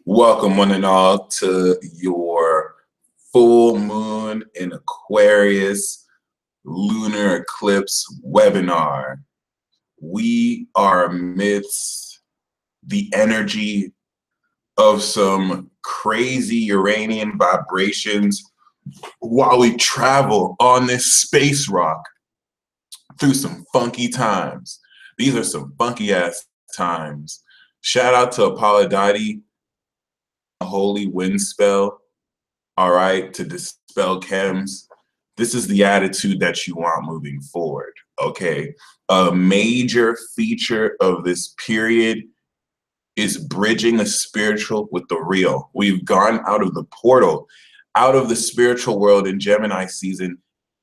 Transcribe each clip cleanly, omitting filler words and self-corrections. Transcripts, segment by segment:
Welcome one and all to your full moon in Aquarius lunar eclipse webinar. We are amidst the energy of some crazy Uranian vibrations while we travel on this space rock through some funky times. These are some funky ass times. Shout out to Apollodite, a holy wind spell, all right, to dispel chems. This is the attitude that you want moving forward, okay? A major feature of this period is bridging the spiritual with the real. We've gone out of the portal, out of the spiritual world in Gemini season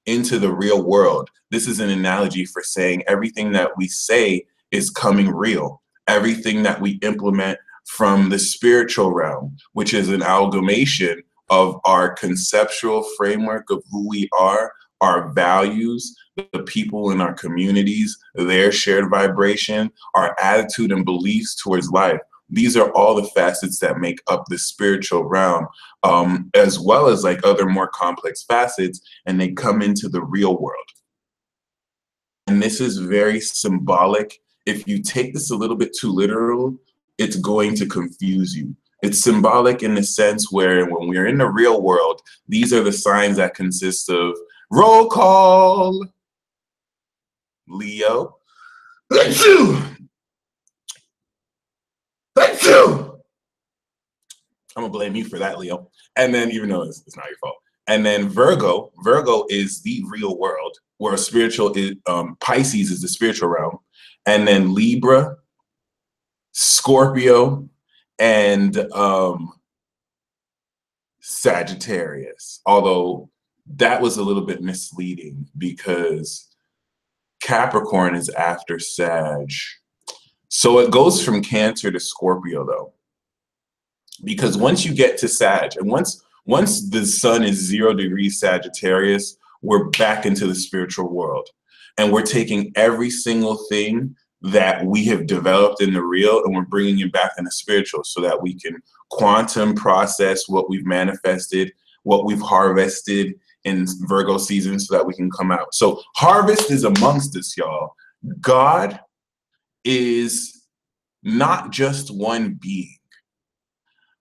into the real world. This is an analogy for saying everything that we say is coming real. Everything that we implement from the spiritual realm, which is an amalgamation of our conceptual framework of who we are, our values, the people in our communities, their shared vibration, our attitude and beliefs towards life. These are all the facets that make up the spiritual realm, as well as like other more complex facets, and they come into the real world. And this is very symbolic. If you take this a little bit too literal, it's going to confuse you. It's symbolic in the sense where when we're in the real world, these are the signs that consist of roll call, Leo. That's you. That's you. I'm gonna blame you for that, Leo. And then, even though it's not your fault. And then Virgo. Virgo is the real world, where spiritual is, Pisces is the spiritual realm. And then Libra, Scorpio, and Sagittarius. Although that was a little bit misleading because Capricorn is after Sag. So it goes from Cancer to Scorpio though. Because once you get to Sag, and once the sun is 0 degrees Sagittarius, we're back into the spiritual world. And we're taking every single thing that we have developed in the real and we're bringing it back in the spiritual so that we can quantum process what we've manifested, what we've harvested in Virgo season so that we can come out. So harvest is amongst us, y'all. God is not just one being.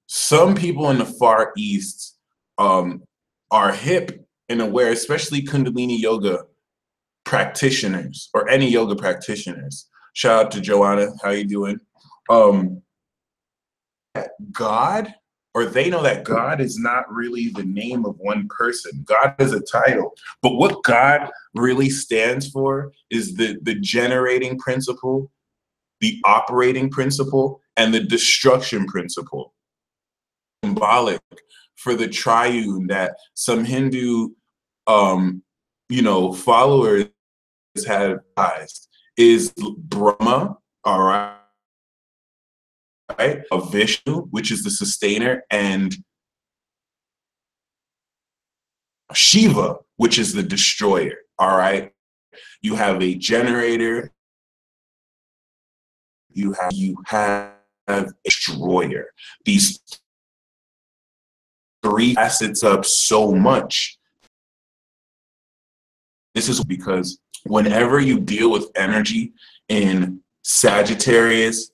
Some people in the Far East are hip and aware, especially Kundalini yoga practitioners or any yoga practitioners. Shout out to Joanna, how you doing? God, or they know that God is not really the name of one person. God is a title. But what God really stands for is the generating principle, the operating principle, and the destruction principle. Symbolic for the triune that some Hindu followers had advised is Brahma, all right, a Vishnu, which is the sustainer, and Shiva, which is the destroyer, all right? You have a generator, you have a destroyer. These three facets up so much. This is because whenever you deal with energy in Sagittarius,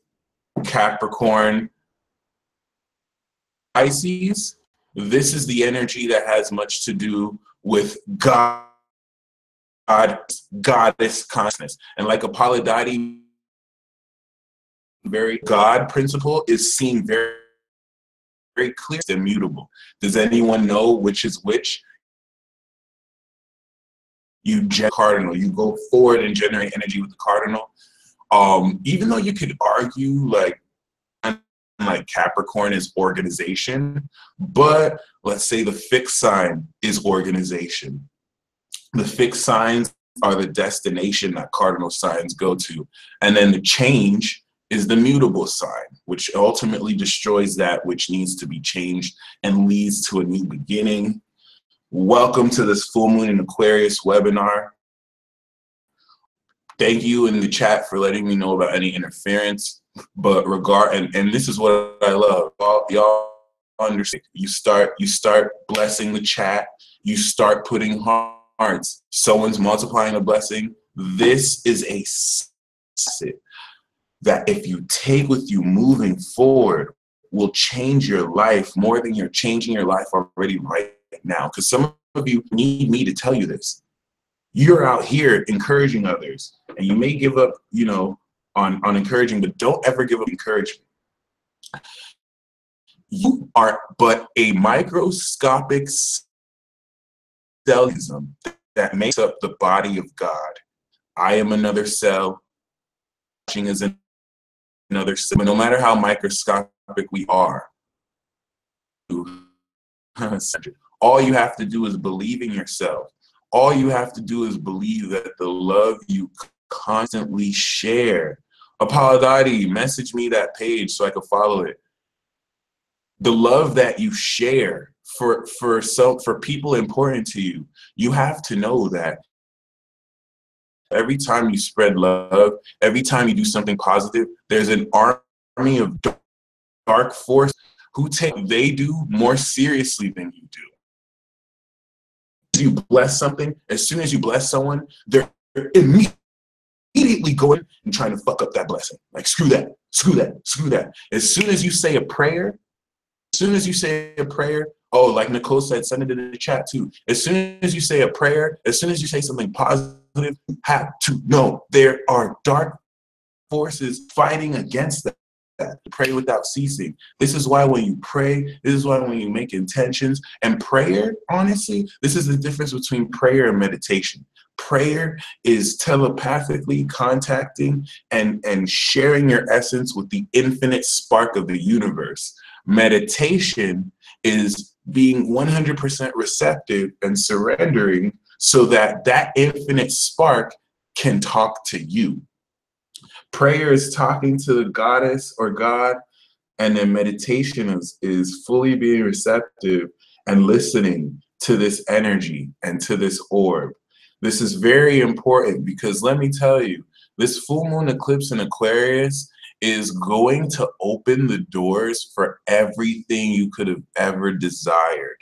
Capricorn, Pisces, this is the energy that has much to do with God, goddess consciousness. And like Apollodite, very God principle is seen very, very clear, it's immutable. Does anyone know which is which? You cardinal, you go forward and generate energy with the cardinal. Even though you could argue like Capricorn is organization, but let's say the fixed sign is organization. The fixed signs are the destination that cardinal signs go to. And then the change is the mutable sign, which ultimately destroys that which needs to be changed and leads to a new beginning. Welcome to this full moon in Aquarius webinar. Thank you in the chat for letting me know about any interference. But and this is what I love. Y'all understand. You start blessing the chat. You start putting hearts. Someone's multiplying a blessing. This is a sit that if you take with you moving forward will change your life more than you're changing your life already right now. Because some of you need me to tell you this. You're out here encouraging others, and you may give up, you know, on encouraging, but don't ever give up encouragement. You are but a microscopic cellism that makes up the body of God. I am another cell. Watching is another cell. No matter how microscopic we are, all you have to do is believe in yourself. All you have to do is believe that the love you constantly share. Apolodati, message me that page so I can follow it. The love that you share for people important to you, you have to know that every time you spread love, every time you do something positive, there's an army of dark force who they do more seriously than you do. You bless something, as soon as you bless someone, they're immediately going and trying to fuck up that blessing. Like, screw that, screw that, screw that. As soon as you say a prayer, oh, like Nicole said, send it in the chat too. As soon as you say a prayer, as soon as you say something positive, you have to know there are dark forces fighting against that. Pray without ceasing. This is why when you pray, this is why when you make intentions, and prayer, honestly, this is the difference between prayer and meditation. Prayer is telepathically contacting and sharing your essence with the infinite spark of the universe. Meditation is being 100% receptive and surrendering so that that infinite spark can talk to you. Prayer is talking to the goddess or God, and then meditation is fully being receptive and listening to this energy and to this orb. This is very important because let me tell you, this full moon eclipse in Aquarius is going to open the doors for everything you could have ever desired.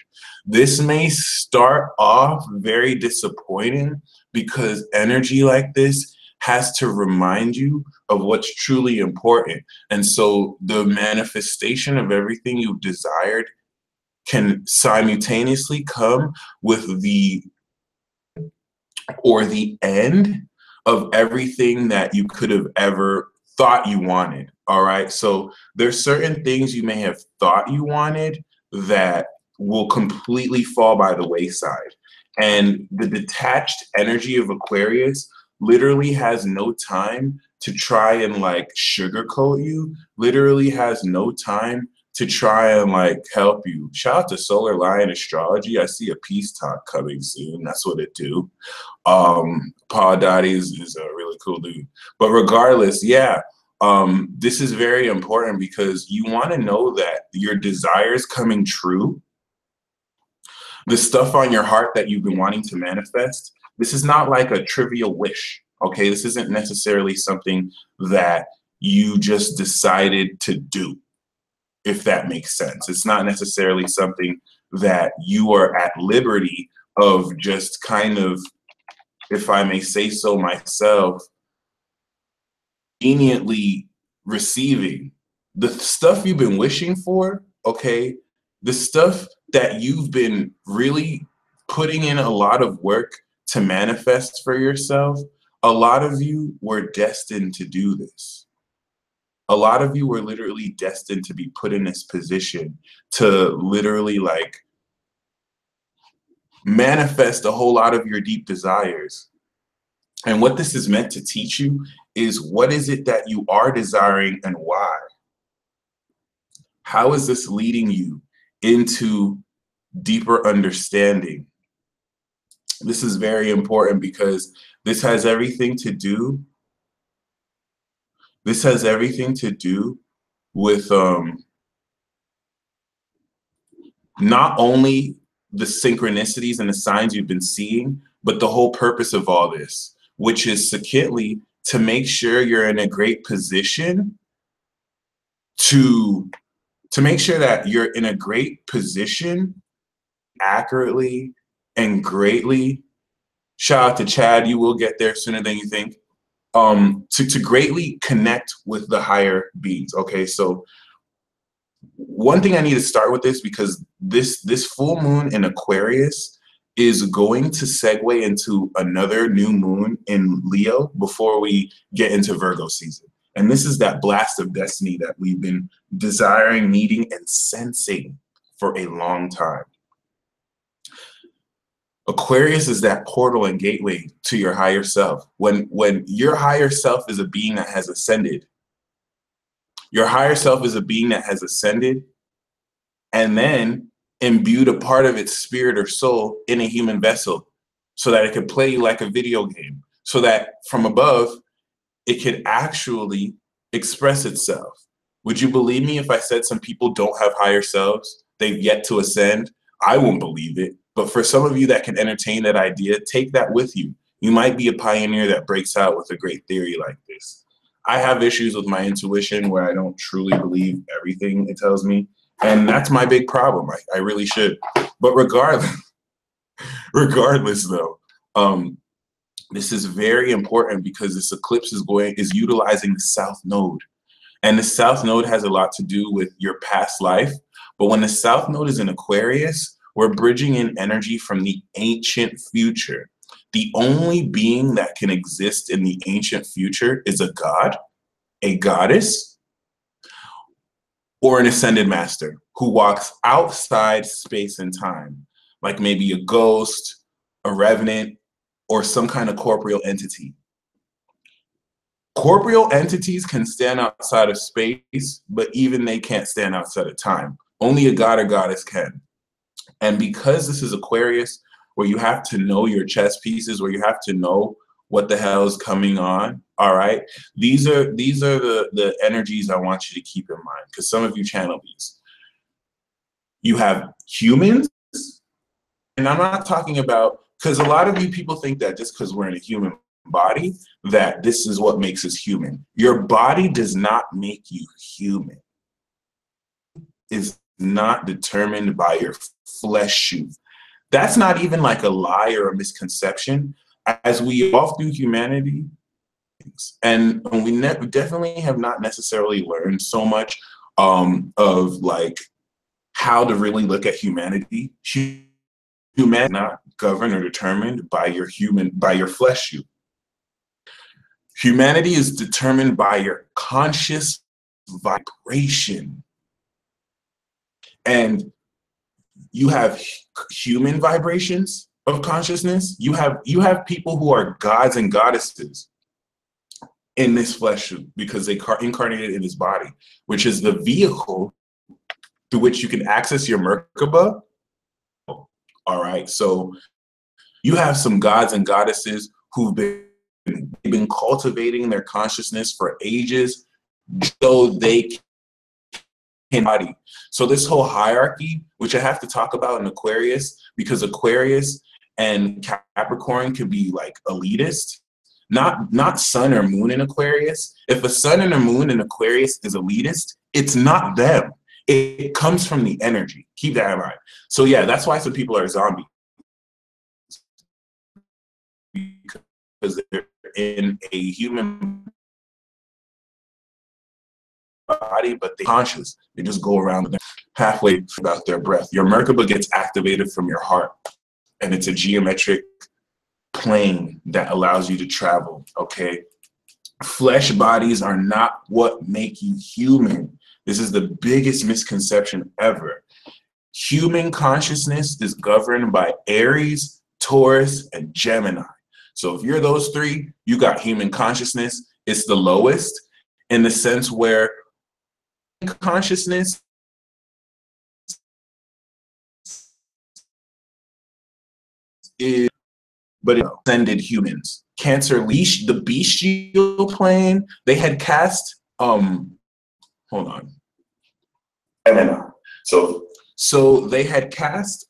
This may start off very disappointing because energy like this has to remind you of what's truly important. And so the manifestation of everything you've desired can simultaneously come with the end of everything that you could have ever thought you wanted. All right. So there's certain things you may have thought you wanted that will completely fall by the wayside. And the detached energy of Aquarius literally has no time to try and like sugarcoat you, literally has no time to try and like help you. Shout out to Solar Lion Astrology. I see a peace talk coming soon. That's what it do. Paul Dottie is a really cool dude. But regardless, yeah, this is very important because you want to know that your desires coming true, the stuff on your heart that you've been wanting to manifest, this is not like a trivial wish, okay? This isn't necessarily something that you just decided to do, if that makes sense. It's not necessarily something that you are at liberty of just kind of, if I may say so myself, conveniently receiving. The stuff you've been wishing for, okay, the stuff that you've been really putting in a lot of work to manifest for yourself, a lot of you were destined to do this. A lot of you were literally destined to be put in this position to literally like manifest a whole lot of your deep desires. And what this is meant to teach you is what is it that you are desiring and why? How is this leading you into deeper understanding? This is very important because this has everything to do with not only the synchronicities and the signs you've been seeing, but the whole purpose of all this, which is secondly to make sure you're in a great position to make sure that you're in a great position accurately and greatly. Shout out to Chad, you will get there sooner than you think. To greatly connect with the higher beings. Okay, so one thing I need to start with this, because this full moon in Aquarius is going to segue into another new moon in Leo before we get into Virgo season. And this is that blast of destiny that we've been desiring, needing, and sensing for a long time. Aquarius is that portal and gateway to your higher self. When your higher self is a being that has ascended, your higher self is a being that has ascended and then imbued a part of its spirit or soul in a human vessel so that it could play like a video game, so that from above, it could actually express itself. Would you believe me if I said some people don't have higher selves? They've yet to ascend? I won't believe it. But for some of you that can entertain that idea, take that with you. You might be a pioneer that breaks out with a great theory like this. I have issues with my intuition where I don't truly believe everything it tells me. And that's my big problem. I really should. But regardless though, this is very important because this eclipse is utilizing the South Node. And the South Node has a lot to do with your past life. But when the South Node is in Aquarius, we're bridging in energy from the ancient future. The only being that can exist in the ancient future is a god, a goddess, or an ascended master who walks outside space and time, like maybe a ghost, a revenant, or some kind of corporeal entity. Corporeal entities can stand outside of space, but even they can't stand outside of time. Only a god or goddess can. And because this is Aquarius, where you have to know your chess pieces, where you have to know what the hell is coming on, all right? These are the energies I want you to keep in mind, because some of you channel these. You have humans, and I'm not talking about, because a lot of you people think that just because we're in a human body, that this is what makes us human. Your body does not make you human. It's not determined by your flesh suit. That's not even like a lie or a misconception. As we evolve through humanity, and we definitely have not necessarily learned so much of like how to really look at humanity. Humanity is not governed or determined by your flesh suit. Humanity is determined by your conscious vibration. And you have human vibrations of consciousness. You have people who are gods and goddesses in this flesh suit because they incarnated in this body, which is the vehicle through which you can access your Merkaba. All right, so you have some gods and goddesses who've been cultivating their consciousness for ages, so they can body. So this whole hierarchy, which I have to talk about in Aquarius, because Aquarius and Capricorn can be like elitist, not sun or moon in Aquarius. If a sun and a moon in Aquarius is elitist, it's not them. It comes from the energy. Keep that in mind. So yeah, that's why some people are zombies, because they're in a human body, but they're conscious. They just go around halfway about their breath. Your Merkaba gets activated from your heart, and it's a geometric plane that allows you to travel, okay? Flesh bodies are not what make you human. This is the biggest misconception ever. Human consciousness is governed by Aries, Taurus, and Gemini. So if you're those three, you got human consciousness. It's the lowest in the sense where consciousness is, but it ascended humans. Cancer, the bestial plane, they had cast, hold on. So they had cast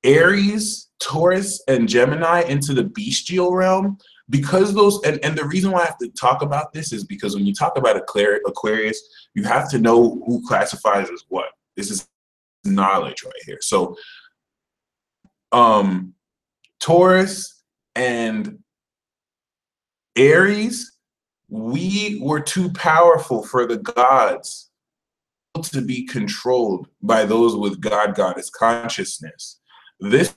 Aries, Taurus, and Gemini into the bestial realm, because those, and the reason why I have to talk about this is because when you talk about Aquarius, you have to know who classifies as what. This is knowledge right here. So Taurus and Aries, we were too powerful for the gods to be controlled by those with God goddess consciousness. This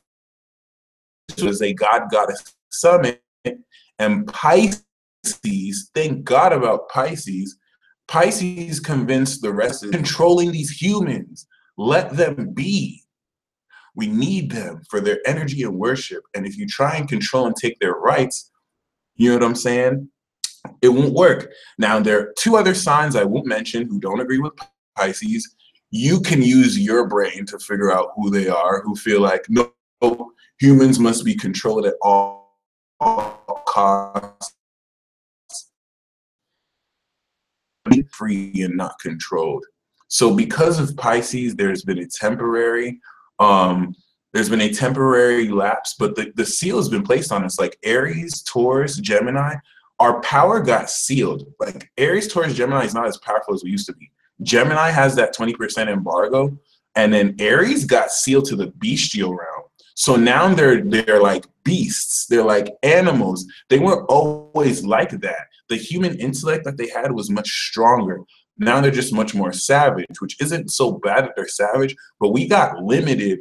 was a God goddess summit, and Pisces, thank God about Pisces. Pisces convinced the rest of controlling these humans. Let them be. We need them for their energy and worship. And if you try and control and take their rights, you know what I'm saying? It won't work. Now, there are two other signs I won't mention who don't agree with Pisces. You can use your brain to figure out who they are, who feel like, no, humans must be controlled at all costs, be free and not controlled. So because of Pisces, there's been a temporary lapse, but the seal has been placed on us. Like Aries, Taurus, Gemini, our power got sealed. Like Aries, Taurus, Gemini is not as powerful as we used to be. Gemini has that 20% embargo, and then Aries got sealed to the bestial realm. So now they're like beasts. They're like animals. They weren't always like that. The human intellect that they had was much stronger. Now they're just much more savage, which isn't so bad that they're savage, but we got limited.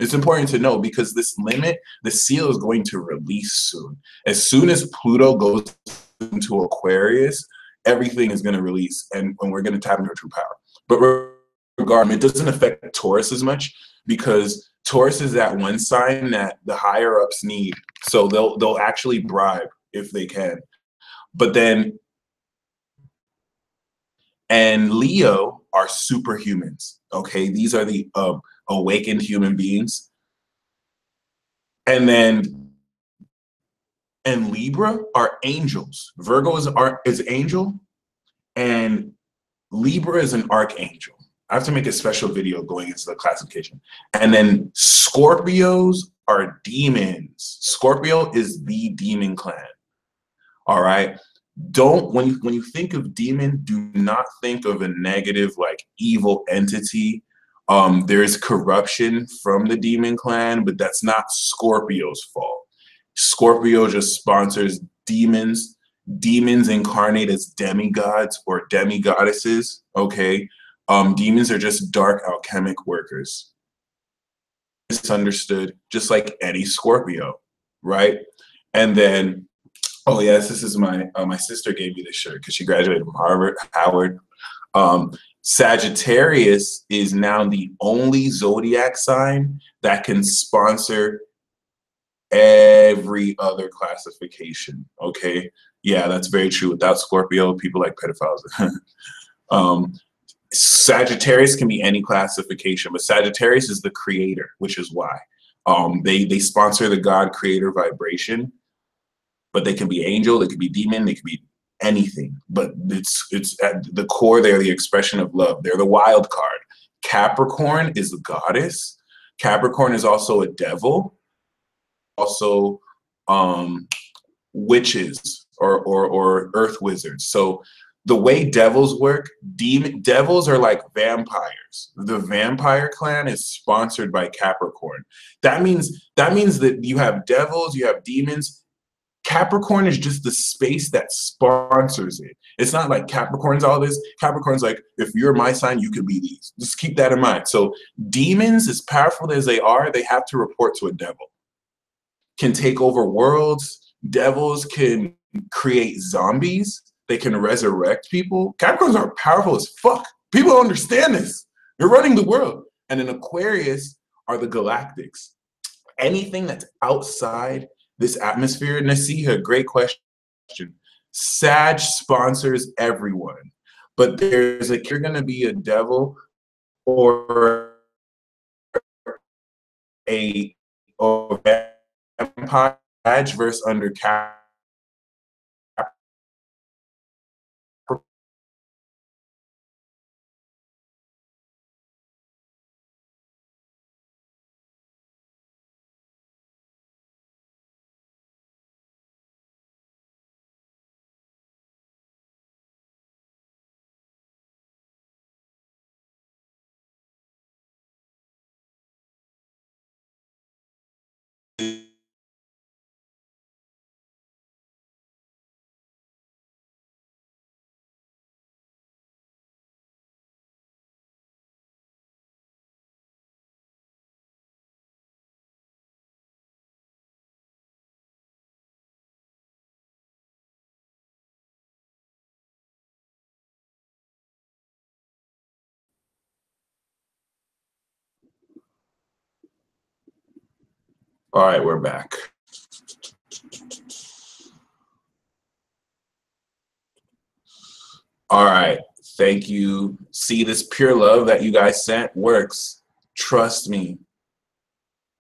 It's important to know because this limit, the seal is going to release soon. As soon as Pluto goes into Aquarius, everything is going to release, and we're going to tap into our true power. But regardless, it doesn't affect Taurus as much because Taurus is that one sign that the higher ups need, so they'll actually bribe if they can. But then, and Leo are superhumans. Okay, these are the awakened human beings, and then and Libra are angels. Virgo is angel, and Libra is an archangel. I have to make a special video going into the classification. And then Scorpios are demons. Scorpio is the demon clan. All right. Don't when you think of demon, do not think of a negative like evil entity. There's corruption from the demon clan, but that's not Scorpio's fault. Scorpio just sponsors demons. Demons incarnate as demigods or demigoddesses. Okay. Demons are just dark alchemic workers. Misunderstood, just like any Scorpio, right? And then, oh yes, this is my sister gave me this shirt because she graduated from Howard. Sagittarius is now the only zodiac sign that can sponsor every other classification. Okay, yeah, that's very true. Without Scorpio, people like pedophiles. Sagittarius can be any classification, but Sagittarius is the creator, which is why they sponsor the God creator vibration. But they can be angel, they could be demon, they could be anything. But it's at the core, they're the expression of love. They're the wild card. Capricorn is the goddess. Capricorn is also a devil. Also, witches or earth wizards. So the way devils work, devils are like vampires. The vampire clan is sponsored by Capricorn. That means that you have devils, you have demons. Capricorn is just the space that sponsors it. It's not like Capricorn's all this. Capricorn's like, if you're my sign, you could be these. Just keep that in mind. So demons, as powerful as they are, they have to report to a devil. Can take over worlds. Devils can create zombies. They can resurrect people. Capricorns are powerful as fuck. People don't understand this. They're running the world. And in Aquarius are the galactics. Anything that's outside this atmosphere. Nasiha, great question. Sag sponsors everyone, but there's like you're gonna be a devil or a vampire. Sag versus under Cap All right, we're back. All right, thank you. See, this pure love that you guys sent works. Trust me.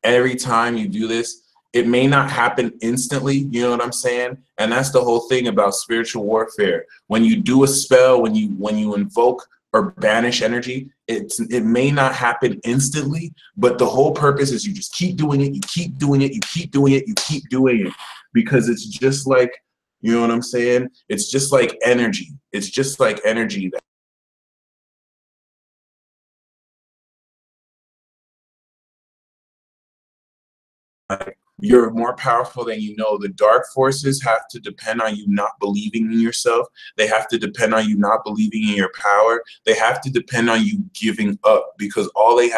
Every time you do this, it may not happen instantly, you know what I'm saying? And that's the whole thing about spiritual warfare. When you do a spell, when you invoke or banish energy, it may not happen instantly, but the whole purpose is you just keep doing it, you keep doing it, you keep doing it, you keep doing it. Because it's just like, you know what I'm saying? It's just like energy. It's just like energy that you're more powerful than you know. The dark forces have to depend on you not believing in yourself. They have to depend on you not believing in your power. They have to depend on you giving up, because all they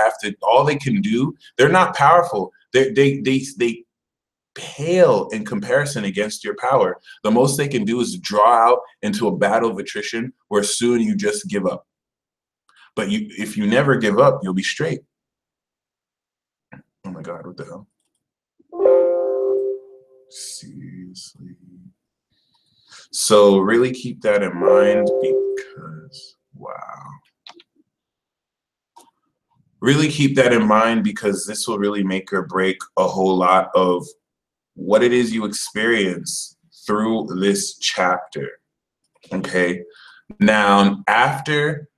can do, they're not powerful. They pale in comparison against your power. The most they can do is draw out into a battle of attrition where soon you just give up. But if you never give up, you'll be straight. Oh my God, what the hell? Seriously. So really keep that in mind, because, wow. Really keep that in mind, because this will really make or break a whole lot of what it is you experience through this chapter. Okay. Now, after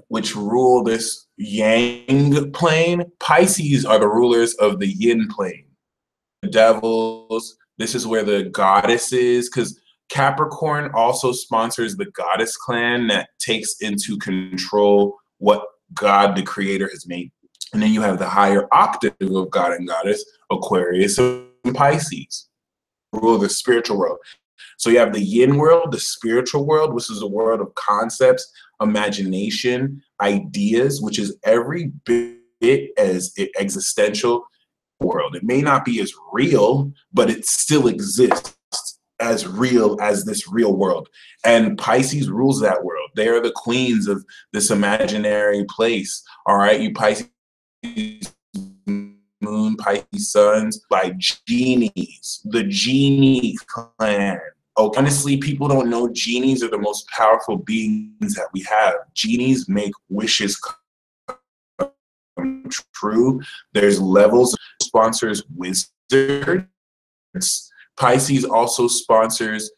which rule this yang plane, Pisces are the rulers of the yin plane. The devils, this is where the goddess is, because Capricorn also sponsors the goddess clan that takes into control what God the creator has made. And then you have the higher octave of God and goddess, Aquarius and Pisces, rule of the spiritual world. So you have the yin world, the spiritual world, which is a world of concepts, imagination, ideas, which is every bit as existential world. It may not be as real, but it still exists as real as this real world. And Pisces rules that world. They are the queens of this imaginary place. All right, you Pisces moon, Pisces suns, like genies, the genie clan. Oh, honestly, people don't know genies are the most powerful beings that we have. Genies make wishes come true. There's levels. Sponsors wizards. Pisces also sponsors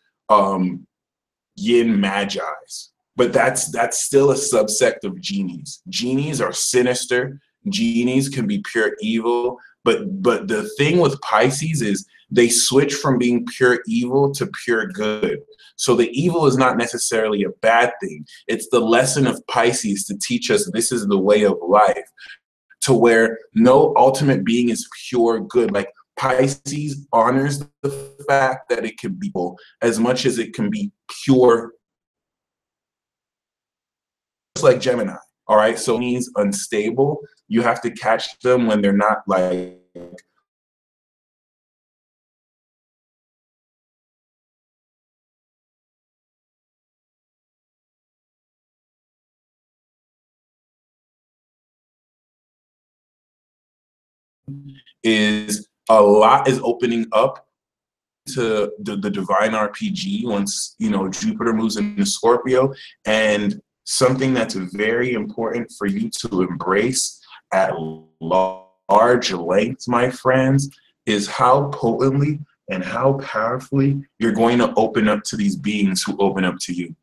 yin magi's, but that's still a subsect of genies. Genies are sinister. Genies can be pure evil, but the thing with Pisces is they switch from being pure evil to pure good. So the evil is not necessarily a bad thing. It's the lesson of Pisces to teach us this is the way of life, to where no ultimate being is pure good. Like Pisces honors the fact that it can be evil as much as it can be pure, just like Gemini. All right, so it means unstable. You have to catch them when they're not like is a lot is opening up to the divine RPG once Jupiter moves into Scorpio, and something that's very important for you to embrace at large lengths, my friends, is how potently and how powerfully you're going to open up to these beings who open up to you.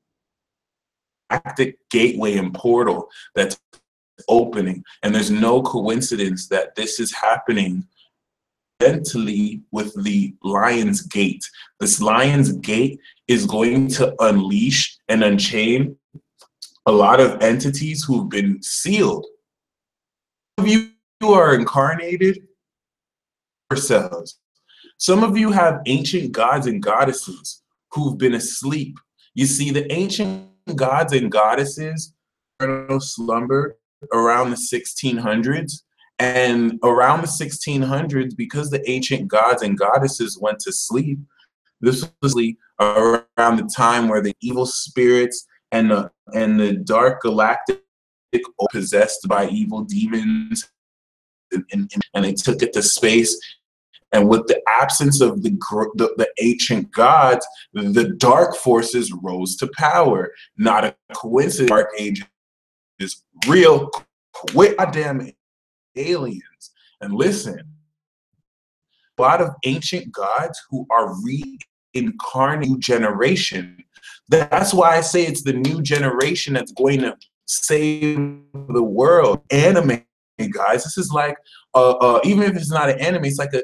Active gateway and portal that's opening, and there's no coincidence that this is happening mentally with the Lion's Gate. This Lion's Gate is going to unleash and unchain a lot of entities who've been sealed. Some of you are incarnated yourselves. Some of you have ancient gods and goddesses who've been asleep. You see, the ancient gods and goddesses slumber around the 1600s. And around the 1600s, because the ancient gods and goddesses went to sleep, this was around the time where the evil spirits and the dark galactic possessed by evil demons and they took it to space. And with the absence of the ancient gods, the dark forces rose to power. Not a coincidence. Dark Ages, real goddamn aliens. And listen, a lot of ancient gods who are reincarnating new generation. That's why I say it's the new generation that's going to save the world. Anime, guys. This is like, even if it's not an anime, it's like a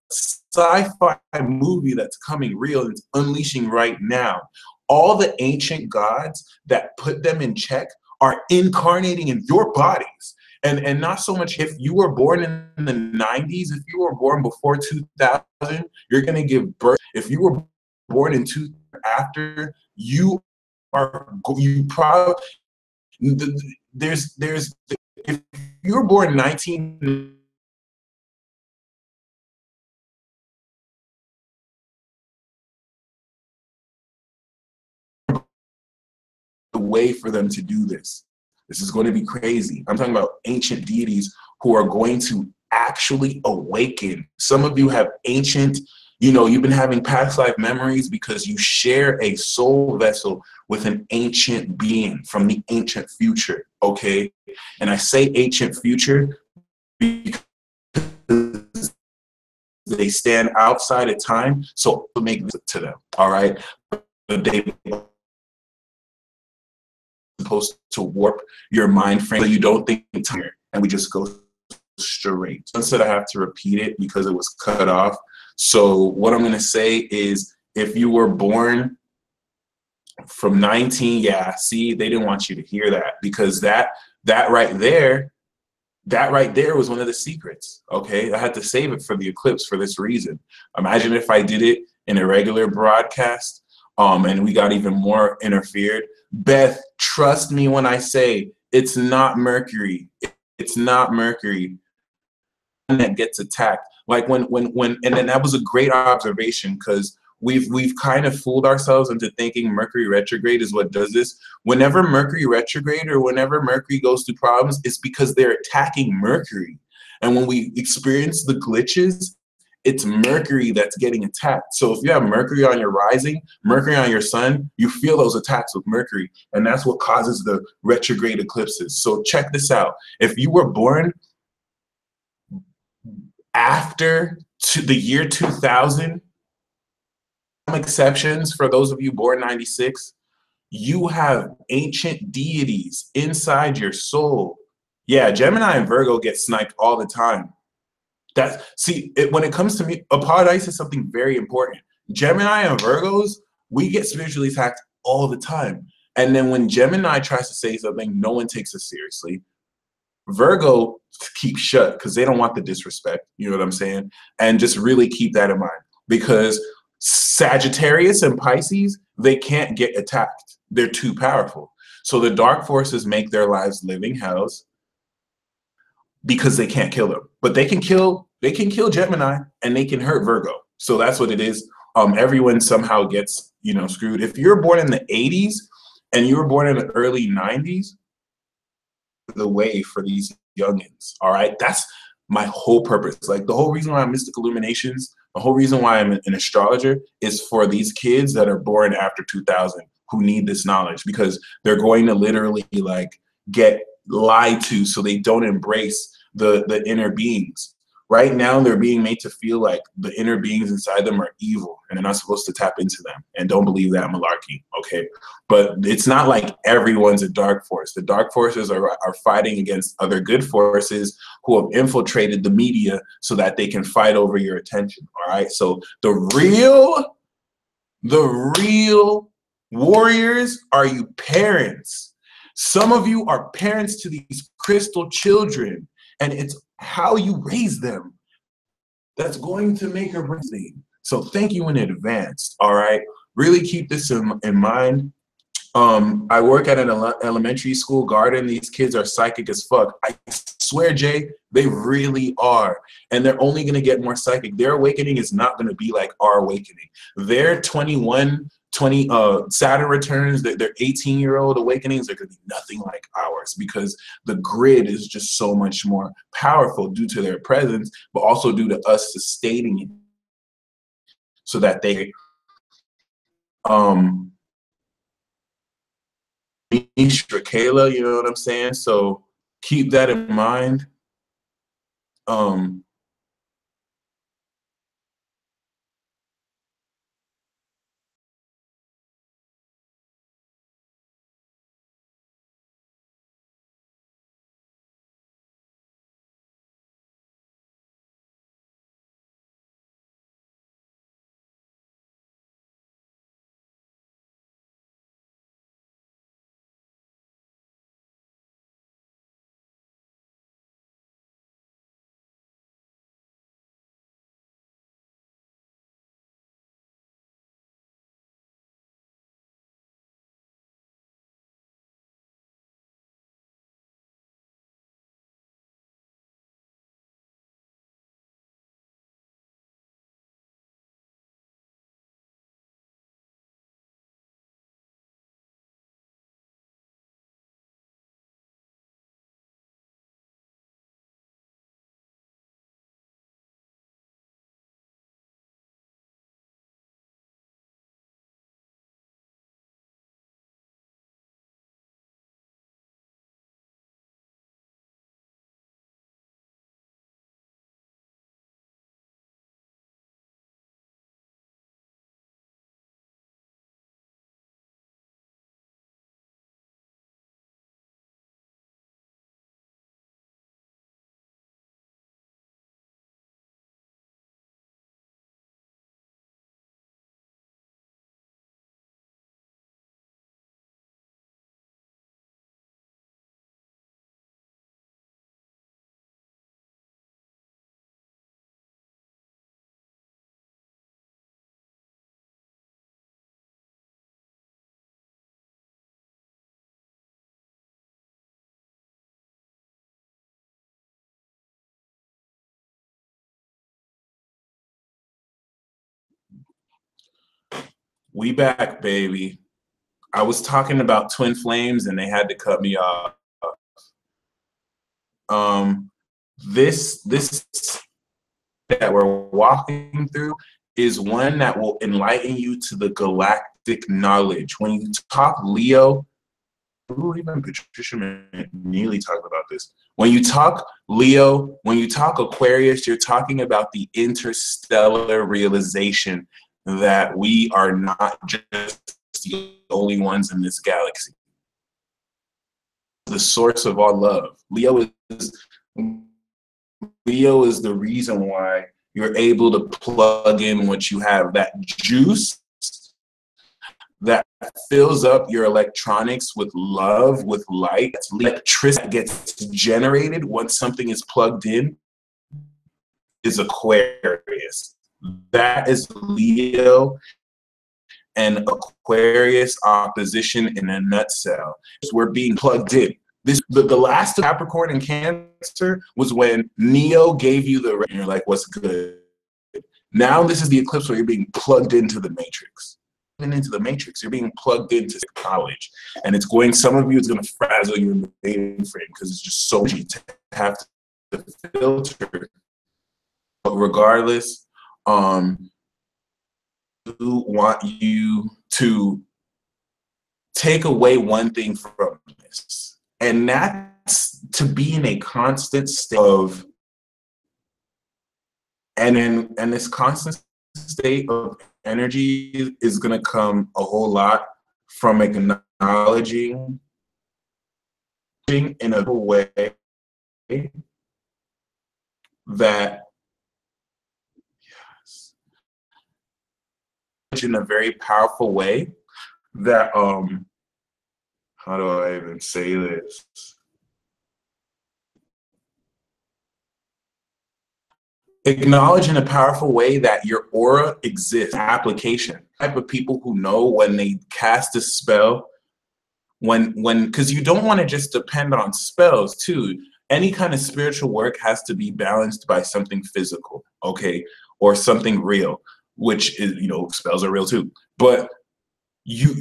sci-fi movie that's coming real and it's unleashing right now. All the ancient gods that put them in check are incarnating in your bodies. And not so much if you were born in the 90s, if you were born before 2000, you're going to give birth. If you were born in after, you probably, if you were born in 19, the way for them to do this. This is going to be crazy. I'm talking about ancient deities who are going to actually awaken. Some of you have ancient, you've been having past life memories because you share a soul vessel with an ancient being from the ancient future, okay? And I say ancient future because they stand outside of time, so make it to them, all right? They supposed to warp your mind frame so you don't think time, and we just go straight. Instead, I have to repeat it because it was cut off. So what I'm going to say is, if you were born from 19, yeah, see, they didn't want you to hear that, because that right there was one of the secrets. Okay, I had to save it for the eclipse for this reason. Imagine if I did it in a regular broadcast, and we got even more interfered. Beth, trust me when I say it's not Mercury. It's not Mercury that gets attacked. Like when and then that was a great observation, because we've kind of fooled ourselves into thinking Mercury retrograde is what does this. Whenever Mercury retrograde or whenever Mercury goes through problems, it's because they're attacking Mercury. And when we experience the glitches, it's Mercury that's getting attacked. So if you have Mercury on your rising, Mercury on your sun, you feel those attacks with Mercury. And that's what causes the retrograde eclipses. So check this out. If you were born after the year 2000, some exceptions for those of you born 96, you have ancient deities inside your soul. Yeah, Gemini and Virgo get sniped all the time. When it comes to me, paradise is something very important. Gemini and Virgos, we get spiritually attacked all the time. And then when Gemini tries to say something, no one takes us seriously. Virgo keeps shut because they don't want the disrespect. You know what I'm saying? And just really keep that in mind, because Sagittarius and Pisces, they can't get attacked. They're too powerful. So the dark forces make their lives living hells because they can't kill them. But they can kill Gemini and they can hurt Virgo. So that's what it is. Everyone somehow gets, screwed. If you're born in the 80s and you were born in the early 90s, the way for these youngins, all right? That's my whole purpose. Like, the whole reason why I'm Mystic Illuminations, the whole reason why I'm an astrologer is for these kids that are born after 2000 who need this knowledge, because they're going to literally like get lied to, so they don't embrace the inner beings. Right now, they're being made to feel like the inner beings inside them are evil and they're not supposed to tap into them. And don't believe that malarkey, okay? But it's not like everyone's a dark force. The dark forces are fighting against other good forces who have infiltrated the media so that they can fight over your attention, all right? So the real warriors are you parents. Some of you are parents to these crystal children, and it's how you raise them that's going to make or break things. So thank you in advance, all right? Really keep this in mind. I work at an elementary school garden. These kids are psychic as fuck. I swear, Jay, they really are. And they're only going to get more psychic. Their awakening is not going to be like our awakening. Their 21 Saturn returns, their 18-year-old awakenings are going to be nothing like ours, because the grid is just so much more powerful due to their presence, but also due to us sustaining it so that they Kayla, you know what I'm saying? So keep that in mind. We back, baby. I was talking about twin flames and they had to cut me off. This that we're walking through is one that will enlighten you to the galactic knowledge. When you talk Leo, ooh, even Patricia McNeely talked about this. When you talk Leo, when you talk Aquarius, you're talking about the interstellar realization that we are not just the only ones in this galaxy. The source of all love. Leo is the reason why you're able to plug in what you have, that juice that fills up your electronics with love, with light. Electricity gets generated once something is plugged in is Aquarius. That is Leo and Aquarius opposition in a nutshell. We're being plugged in. The last Capricorn and Cancer was when Neo gave you the, and you're like, what's good? Now this is the eclipse where you're being plugged into the matrix. Into the matrix, you're being plugged into college, and it's going, some of you, it's going to frazzle you in the mainframe because it's just so easy to have to filter. But regardless, I want you to take away one thing from this, and that's to be in a constant state of, and this constant state of energy is going to come a whole lot from acknowledging in a way that, yes, in a very powerful way that, how do I even say this? Acknowledge in a powerful way that your aura exists. Application. Type of people who know when they cast a spell, because you don't want to just depend on spells too. Any kind of spiritual work has to be balanced by something physical, okay, or something real, which is, you know, spells are real too. But you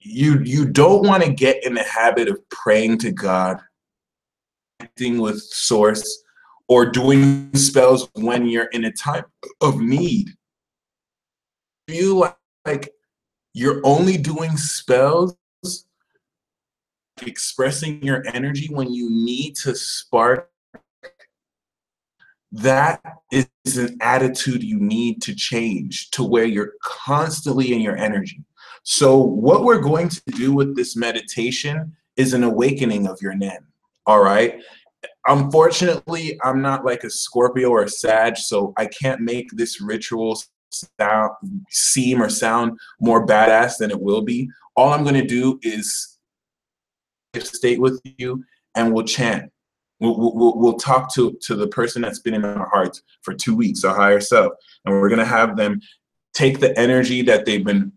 you don't want to get in the habit of praying to God, acting with source, or doing spells when you're in a time of need. Feel like you're only doing spells, expressing your energy when you need to spark. That is an attitude you need to change to where you're constantly in your energy. So what we're going to do with this meditation is an awakening of your Nen. All right. Unfortunately, I'm not like a Scorpio or a Sag, so I can't make this ritual sound more badass than it will be. All I'm going to do is state with you, and we'll chant. We'll talk to the person that's been in our hearts for 2 weeks, our higher self, and we're going to have them take the energy that they've been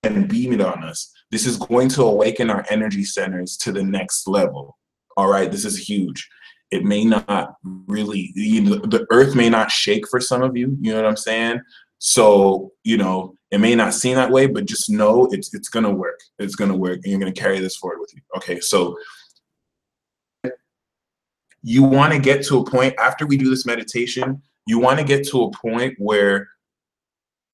and beam it on us. This is going to awaken our energy centers to the next level. All right, this is huge. It may not really, the earth may not shake for some of you, you know what I'm saying? So, it may not seem that way, but just know it's going to work. It's going to work, and you're going to carry this forward with you. Okay, so you want to get to a point, after we do this meditation, you want to get to a point where,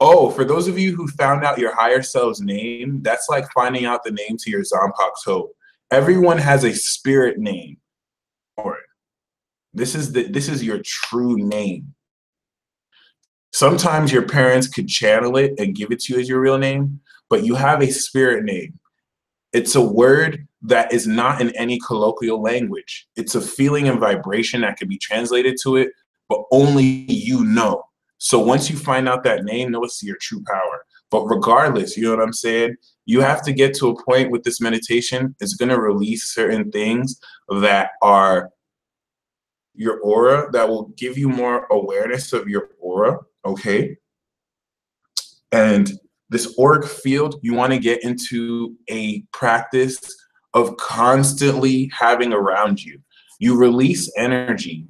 oh, for those of you who found out your higher self's name, that's like finding out the name to your Zompok toe. Everyone has a spirit name. This is your true name. Sometimes your parents could channel it and give it to you as your real name, but you have a spirit name. It's a word that is not in any colloquial language. It's a feeling and vibration that can be translated to it, but only you know. So once you find out that name, know it's your true power. But regardless, you know what I'm saying? You have to get to a point with this meditation. It's going to release certain things that are your aura, that will give you more awareness of your aura, okay? And this auric field, you want to get into a practice of constantly having around you. You release energy,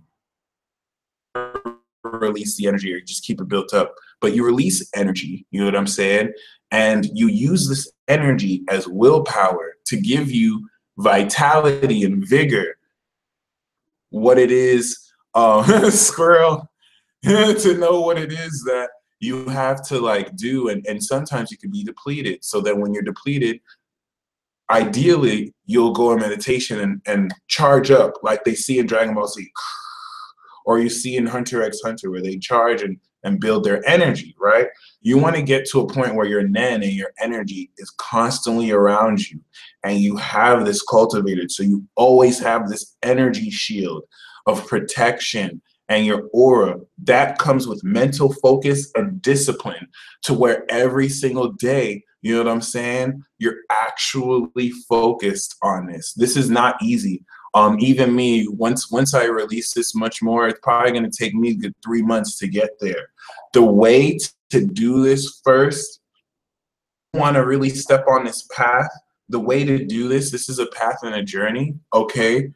release the energy, or you just keep it built up, but you release energy, you know what I'm saying? And you use this energy as willpower to give you vitality and vigor. What it is, squirrel, to know what it is that you have to like do, and sometimes you can be depleted. So that when you're depleted, ideally you'll go in meditation and charge up, like they see in Dragon Ball Z, or you see in Hunter x Hunter, where they charge and build their energy, right? You want to get to a point where your Nen and your energy is constantly around you, and you have this cultivated, so you always have this energy shield of protection. And your aura, that comes with mental focus and discipline, to where every single day, you know what I'm saying, you're actually focused on this. This is not easy. Even me, once I release this much more, it's probably going to take me a good 3 months to get there. The way to do this first, you want to really step on this path. The way to do this is a path and a journey, okay?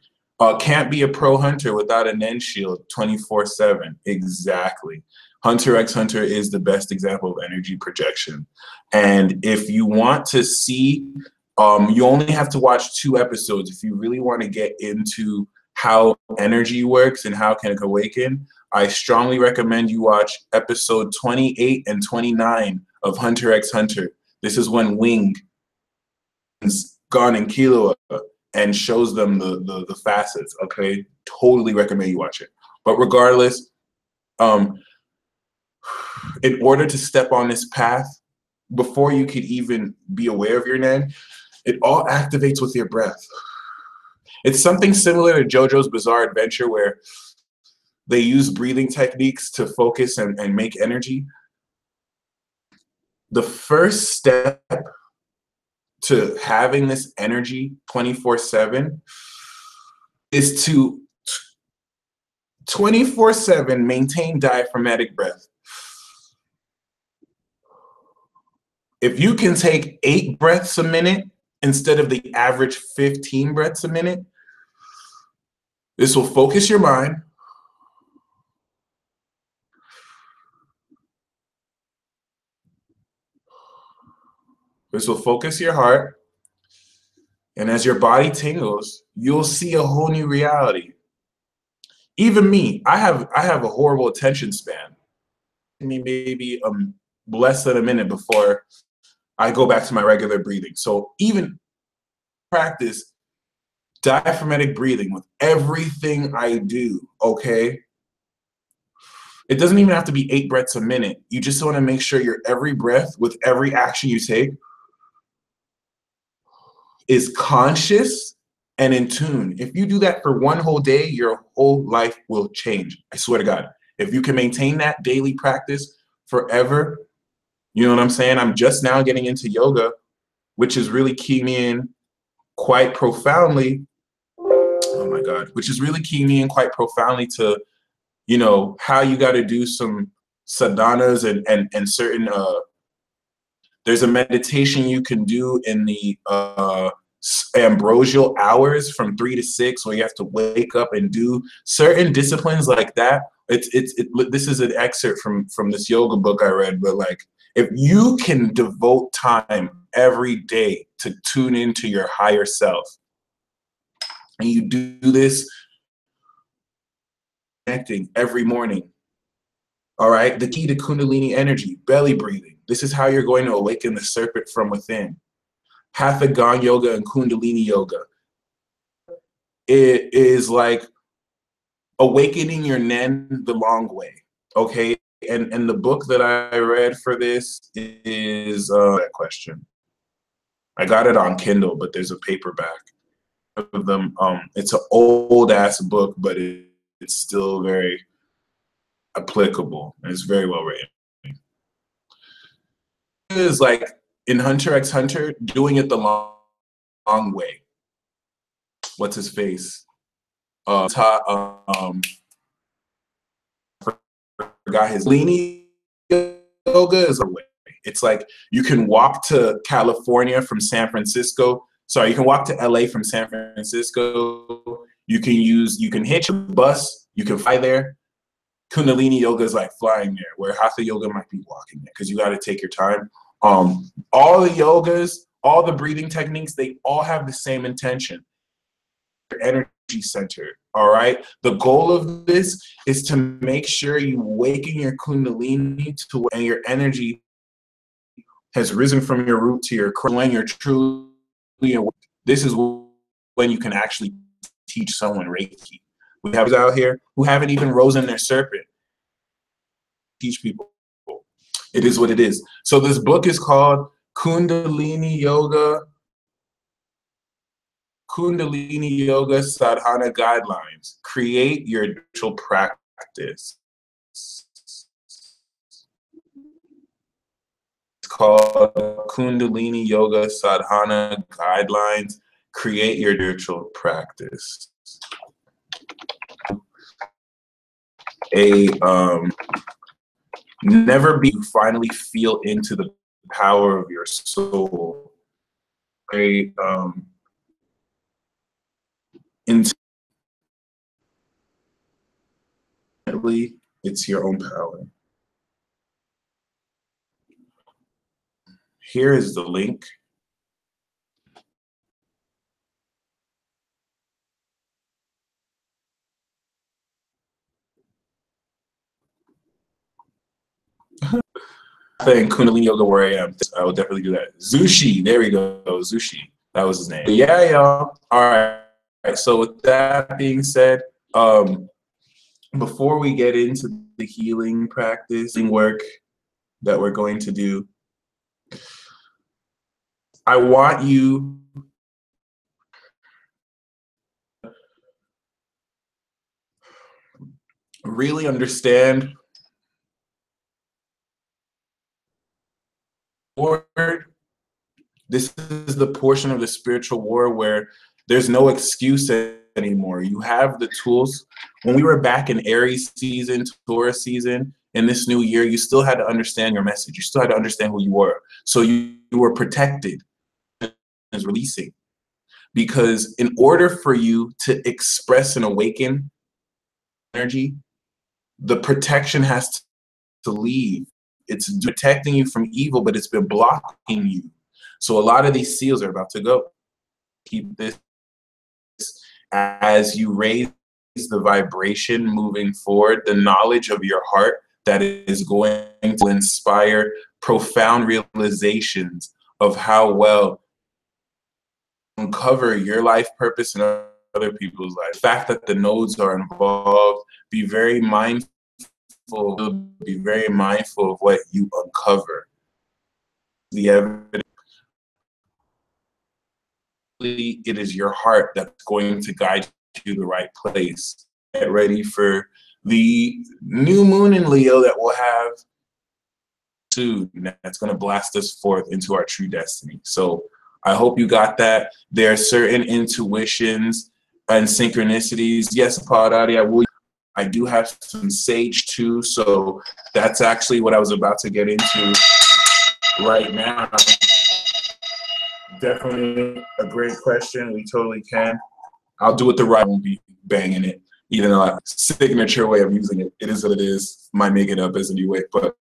Can't be a pro hunter without a Nen shield 24/7. Exactly. Hunter x Hunter is the best example of energy projection. And if you want to see, you only have to watch 2 episodes if you really want to get into how energy works and how it can awaken. I strongly recommend you watch episode 28 and 29 of Hunter x Hunter. This is when Wing is gone in Killua and shows them the facets, okay? Totally recommend you watch it. But regardless, in order to step on this path, before you could even be aware of your Nen, it all activates with your breath. It's something similar to JoJo's Bizarre Adventure, where they use breathing techniques to focus and make energy. The first step to having this energy 24/7 is to 24/7 maintain diaphragmatic breath. If you can take 8 breaths a minute instead of the average 15 breaths a minute, this will focus your mind. This will focus your heart. And as your body tingles, you'll see a whole new reality. Even me, I have a horrible attention span. Maybe less than a minute before I go back to my regular breathing. So even practice diaphragmatic breathing with everything I do, okay? It doesn't even have to be 8 breaths a minute. You just want to make sure your every breath with every action you take is conscious and in tune. If you do that for one whole day, your whole life will change. I swear to God. If you can maintain that daily practice forever, you know what I'm saying? I'm just now getting into yoga, which is really keying me in quite profoundly. Oh my God, which is really keying me in quite profoundly to, you know, how you got to do some sadhanas and certain, there's a meditation you can do in the ambrosial hours from 3 to 6 where you have to wake up and do certain disciplines like that. This is an excerpt from this yoga book I read, but like, if you can devote time every day to tune into your higher self, and you do this connecting every morning, all right, the key to Kundalini energy, belly breathing. This is how you're going to awaken the serpent from within. Hatha Gyan Yoga and Kundalini Yoga. It is like awakening your Nen the long way, okay? And the book that I read for this is that question. I got it on Kindle, but there's a paperback of them. It's an old ass book, but it's still very applicable and it's very well written. It is like in Hunter x Hunter, doing it the long way. What's his face? Forgot his Leany yoga is a way. It's like you can walk to California from San Francisco. Sorry, you can walk to LA from San Francisco. You can hitch a bus, you can fly there. Kundalini yoga is like flying there, where Hatha yoga might be walking there because you got to take your time. All the yogas, all the breathing techniques, they all have the same intention. Energy center, all right? The goal of this is to make sure you awaken your Kundalini to when your energy has risen from your root to your crown, when you're truly awake. This is when you can actually teach someone Reiki. We have out here who haven't even risen their serpent. Teach people. It is what it is. So this book is called Kundalini Yoga Sadhana Guidelines. Create your spiritual practice. It's called Kundalini Yoga Sadhana Guidelines. Create your spiritual practice. Never be finally feel into the power of your soul. Intimately, it's your own power. Here is the link. And Kundalini Yoga where I am. I will definitely do that. Zushi, there we go. Zushi, that was his name. But yeah, y'all. All right. So with that being said, before we get into the healing practice and work that we're going to do, I want you really understand this is the portion of the spiritual war where there's no excuse anymore. You have the tools. When we were back in Aries season, Taurus season, in this new year, you still had to understand your message. You still had to understand who you were. So you were protected as releasing. Because in order for you to express and awaken energy, the protection has to leave. It's protecting you from evil, but it's been blocking you. So a lot of these seals are about to go. Keep this as you raise the vibration moving forward, the knowledge of your heart that is going to inspire profound realizations of how well uncover your life purpose and other people's life. The fact that the nodes are involved, be very mindful of what you uncover. The evidence, it is your heart that's going to guide you to the right place. Get ready for the new moon in Leo that we'll have soon. That's going to blast us forth into our true destiny. So I hope you got that. There are certain intuitions and synchronicities. Yes, Padari, I do have some sage too, so that's actually what I was about to get into right now. Definitely a great question. We totally can. I'll do it the right. I won't be banging it, even though a signature way of using it. It is what it is. Might make it up as a new way, but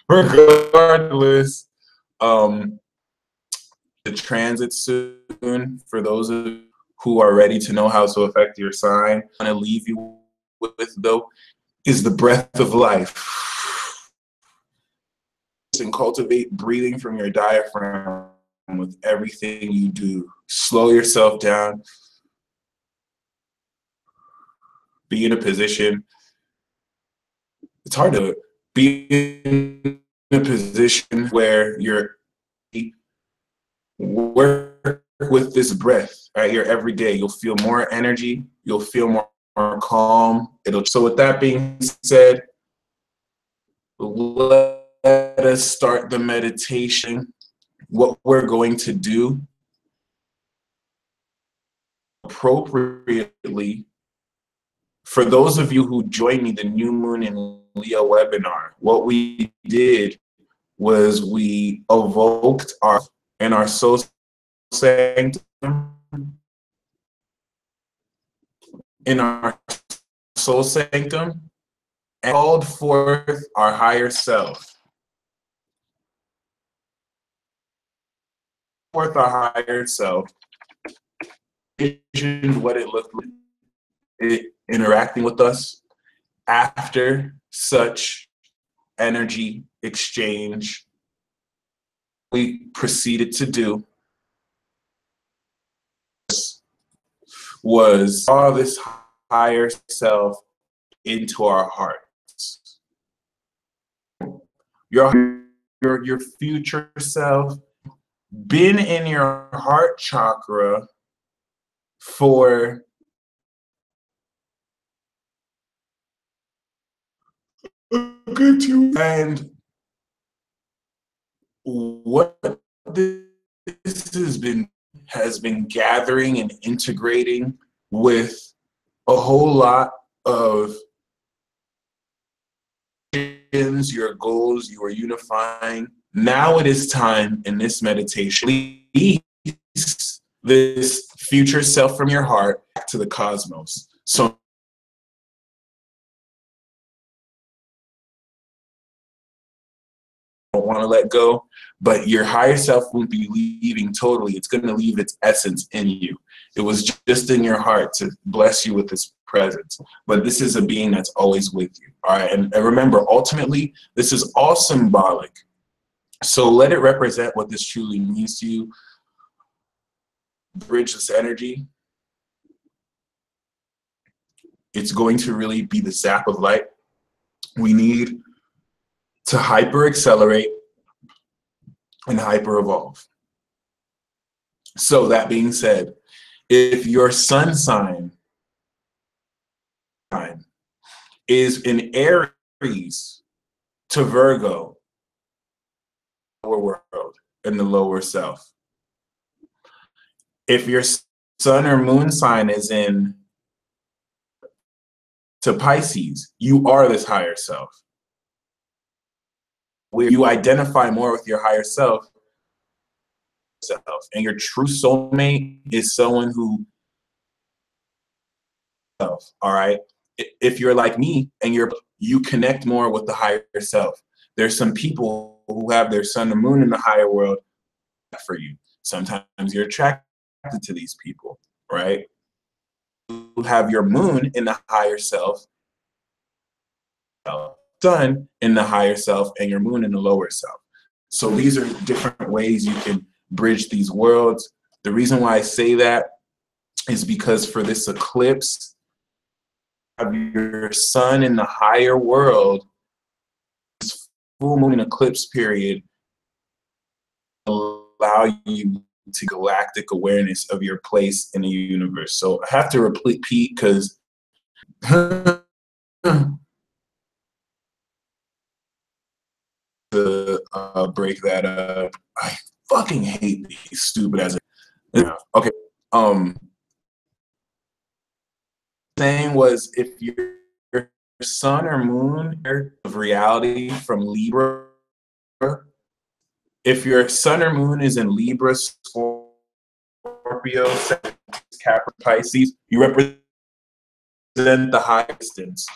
regardless, the transit soon, for those of you who are ready to know how to affect your sign, I'm going to leave you with, though, is the breath of life. And cultivate breathing from your diaphragm with everything you do. Slow yourself down. Be in a position. It's hard to be in a position where you're work with this breath right here every day. You'll feel more energy. You'll feel more calm. So with that being said, let us start the meditation. What we're going to do appropriately, for those of you who joined me, the New Moon in Leo webinar, what we did was we evoked our soul sanctum, in our soul sanctum, and called forth our higher self. Forth our higher self, envisioned what it looked like, it interacting with us after such energy exchange. We proceeded to do was draw this higher self into our hearts. Your future self been in your heart chakra for a good 2, and what this has been gathering and integrating with a whole lot of your goals. You are unifying. Now it is time in this meditation, release this future self from your heart back to the cosmos. So don't want to let go, but your higher self won't be leaving totally. It's going to leave its essence in you. It was just in your heart to bless you with this presence, but this is a being that's always with you. All right, and remember, ultimately, this is all symbolic. So let it represent what this truly means to you. Bridge this energy. It's going to really be the zap of light we need to hyper accelerate and hyper evolve. So that being said, if your sun sign is in Aries to Virgo, lower world and the lower self. If your sun or moon sign is in to Pisces, you are this higher self. Where you identify more with your higher self, and your true soulmate is someone who, all right? If you're like me and you connect more with the higher self, there's some people who have their sun and moon in the higher world for you. Sometimes you're attracted to these people, right? You have your moon in the higher self, sun in the higher self, and your moon in the lower self. So these are different ways you can bridge these worlds. The reason why I say that is because for this eclipse, have your sun in the higher world, this full moon eclipse period allow you to galactic awareness of your place in the universe. So I have to repeat because to break that up. I fucking hate these stupid as okay. Saying was if your sun or moon of reality from Libra, if your sun or moon is in Libra, Scorpio, Capra, Pisces, you represent the higher distance.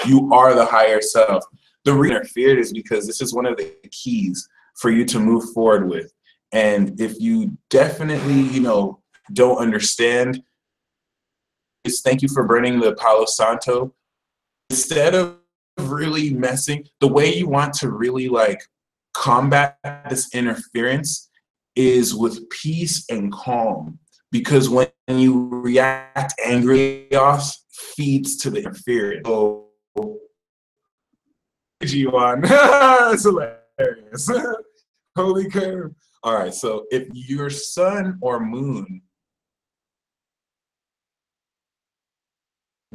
You are the higher self. The reason I feared is because this is one of the keys for you to move forward with. And if you definitely, you know, don't understand, just thank you for burning the Palo Santo. Instead of really messing, the way you want to really like combat this interference is with peace and calm. Because when you react angrily, chaos feeds to the interference. So, G1. That's hilarious. Holy curve. All right, so if your sun or moon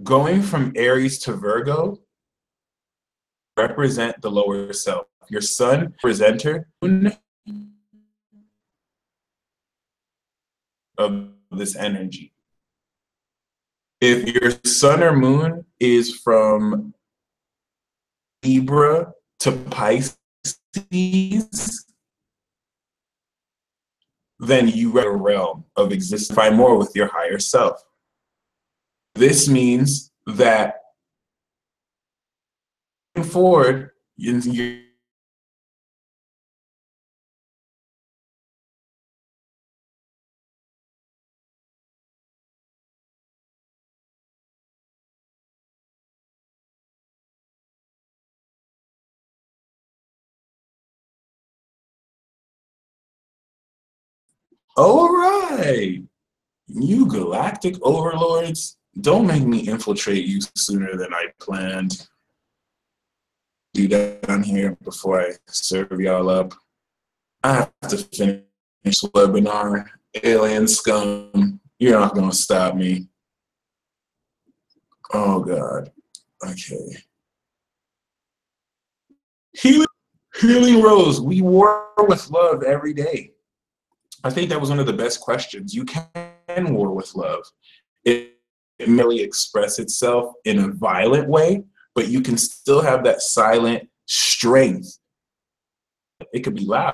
going from Aries to Virgo represent the lower self. Your sun presenter of this energy. If your sun or moon is from Libra to Pisces, then you are a realm of existence. Find more with your higher self. This means that moving forward, you all right, you galactic overlords, don't make me infiltrate you sooner than I planned. Do down here before I serve y'all up. I have to finish this webinar. Alien scum, you're not gonna stop me. Oh God. Okay. Healing Rose, we war with love every day. I think that was one of the best questions. You can war with love. It merely express itself in a violent way, but you can still have that silent strength. It could be loud,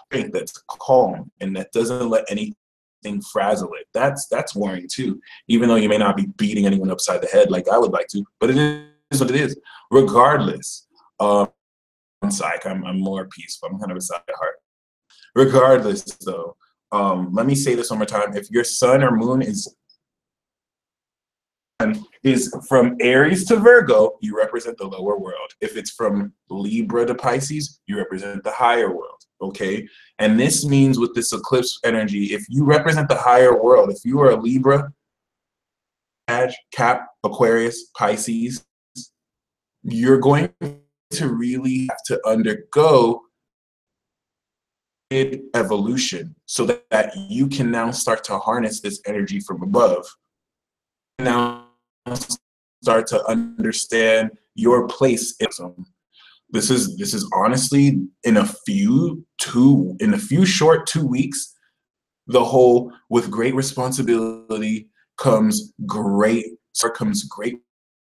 strength that's calm and that doesn't let anything frazzle it. That's warring too, even though you may not be beating anyone upside the head like I would like to, but it is what it is. Regardless, I'm psych. I'm more peaceful. I'm kind of a side heart. Regardless, though, let me say this one more time. If your sun or moon is from Aries to Virgo, you represent the lower world. If it's from Libra to Pisces, you represent the higher world, okay? And this means with this eclipse energy, if you represent the higher world, if you are a Libra, Cap, Aquarius, Pisces, you're going to really have to undergo evolution so that you can now start to harness this energy from above. Now start to understand your place in them. This is honestly in a few short 2 weeks, the whole with great responsibility comes great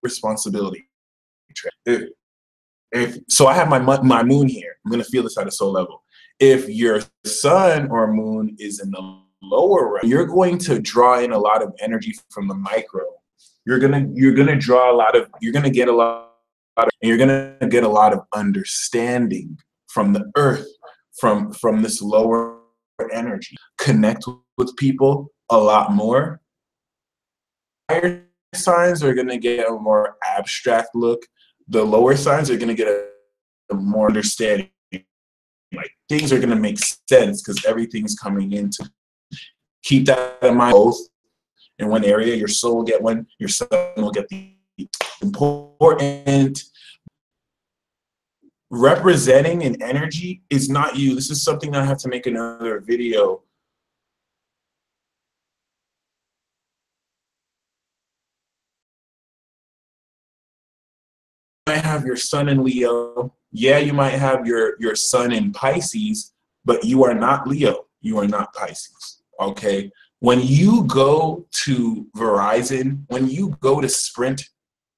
responsibility. So I have my moon here. I'm gonna feel this at a soul level. If your sun or moon is in the lower realm, you're going to draw in a lot of energy from the micro. You're gonna get a lot of understanding from the earth, from this lower energy. Connect with people a lot more. Higher signs are going to get a more abstract look. The lower signs are going to get a more understanding. Like things are going to make sense because everything's coming into. Keep that in mind. Both in one area, your soul will get one, your sun will get the important. Representing an energy is not you. This is something that I have to make another video. You might have your sun in Leo. Yeah, you might have your sun in Pisces, but you are not Leo. You are not Pisces. Okay? When you go to Verizon, when you go to Sprint,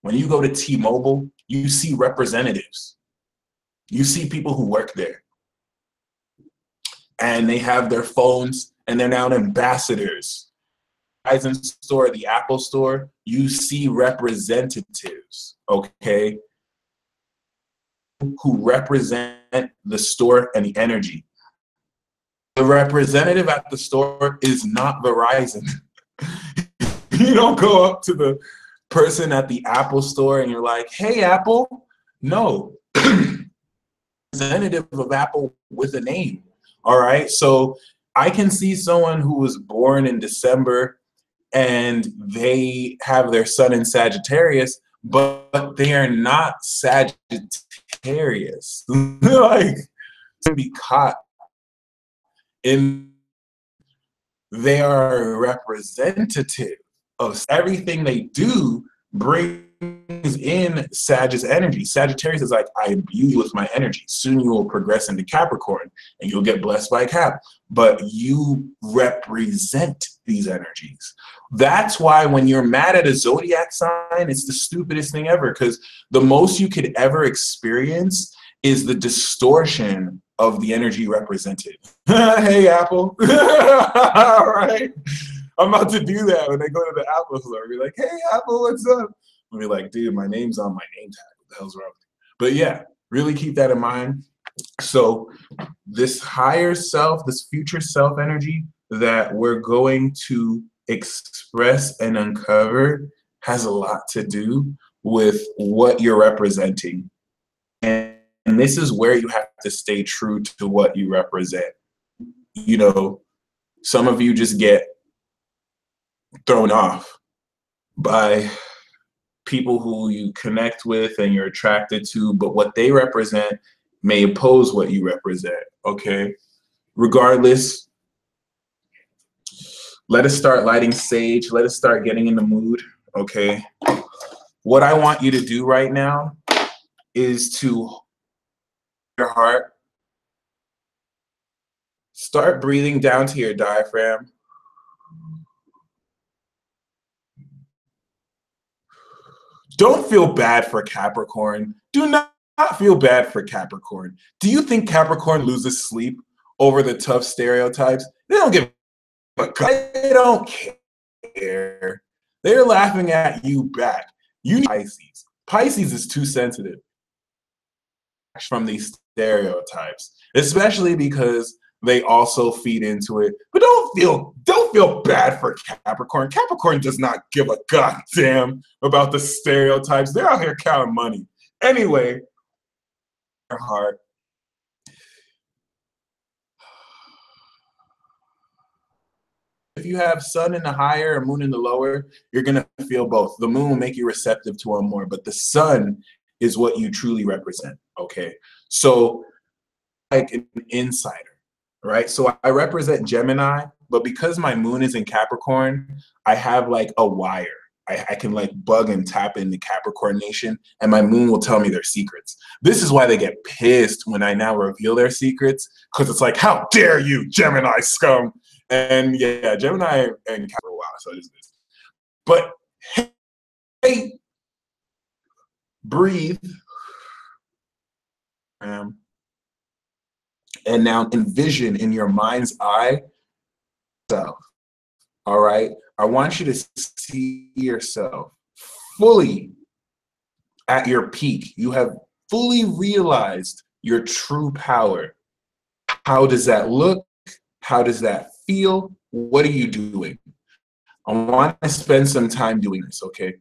when you go to T-Mobile, you see representatives. You see people who work there. And they have their phones, and they're now ambassadors. Verizon store, the Apple store, you see representatives, okay, who represent the store and the energy. The representative at the store is not Verizon. You don't go up to the person at the Apple store and you're like, hey, Apple. No. Representative of Apple with a name. All right. So I can see someone who was born in December and they have their sun in Sagittarius, but they are not Sagittarius. Like, to be caught in, they are a representative of everything they do. Brings in Sagittarius energy. Sagittarius is like, I imbue you with my energy. Soon you will progress into Capricorn and you'll get blessed by Cap. But you represent these energies. That's why when you're mad at a zodiac sign, it's the stupidest thing ever, because the most you could ever experience is the distortion of the energy represented. Hey, Apple. All right. I'm about to do that when I go to the Apple store. Be like, hey, Apple, what's up? I'll be like, dude, my name's on my name tag. What the hell's wrong with you? But yeah, really keep that in mind. So this higher self, this future self energy that we're going to express and uncover has a lot to do with what you're representing. And this is where you have to stay true to what you represent. You know, some of you just get thrown off by people who you connect with and you're attracted to, but what they represent may oppose what you represent, okay? Regardless, let us start lighting sage. Let us start getting in the mood, okay? What I want you to do right now is to your heart, start breathing down to your diaphragm. Don't feel bad for Capricorn. Do not feel bad for Capricorn. Do you think Capricorn loses sleep over the tough stereotypes? They don't give a they don't care. They're laughing at you back. You need Pisces. Pisces is too sensitive from these stereotypes, especially because they also feed into it. But don't feel bad for Capricorn. Capricorn does not give a goddamn about the stereotypes. They're out here counting money. Anyway, your heart. If you have sun in the higher and moon in the lower, you're gonna feel both. The moon will make you receptive to them more, but the sun is what you truly represent. Okay, so like an insider, right? So I represent Gemini, but because my moon is in Capricorn, I have like a wire. I can like bug and tap into Capricorn Nation, and my moon will tell me their secrets. This is why they get pissed when I now reveal their secrets, because it's like, how dare you, Gemini scum? And yeah, Gemini and Capricorn, wow, so it is this. But hey, breathe. And now envision in your mind's eye self. All right. I want you to see yourself fully at your peak. You have fully realized your true power. How does that look? How does that feel? What are you doing? I want to spend some time doing this, okay?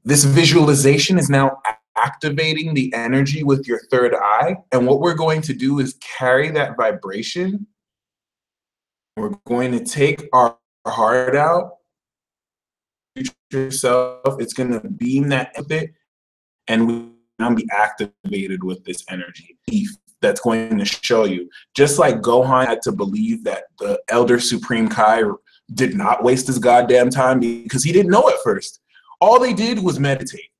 This visualization is now activating the energy with your third eye. And what we're going to do is carry that vibration. We're going to take our heart out, yourself, it's going to beam that bit, and we'll now be activated with this energy that's going to show you. Just like Gohan had to believe that the Elder Supreme Kai did not waste his goddamn time because he didn't know at first. All they did was meditate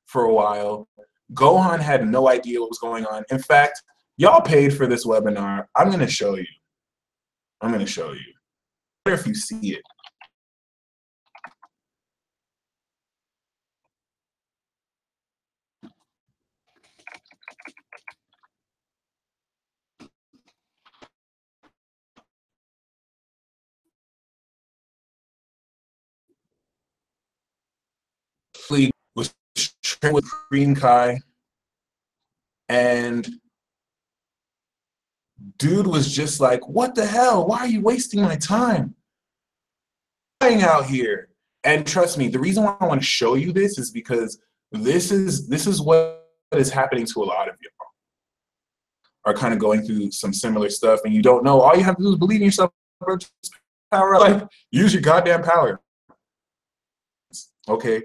for a while. Gohan had no idea what was going on. In fact, y'all paid for this webinar. I'm going to show you. I'm going to show you. I wonder if you see it. Was trained with Supreme Kai, and dude was just like, what the hell? Why are you wasting my time? I'm out here. And trust me, the reason why I want to show you this is because this is what is happening to a lot of you. Are kind of going through some similar stuff, and you don't know. All you have to do is believe in yourself. Power up. Like, use your goddamn power. Okay.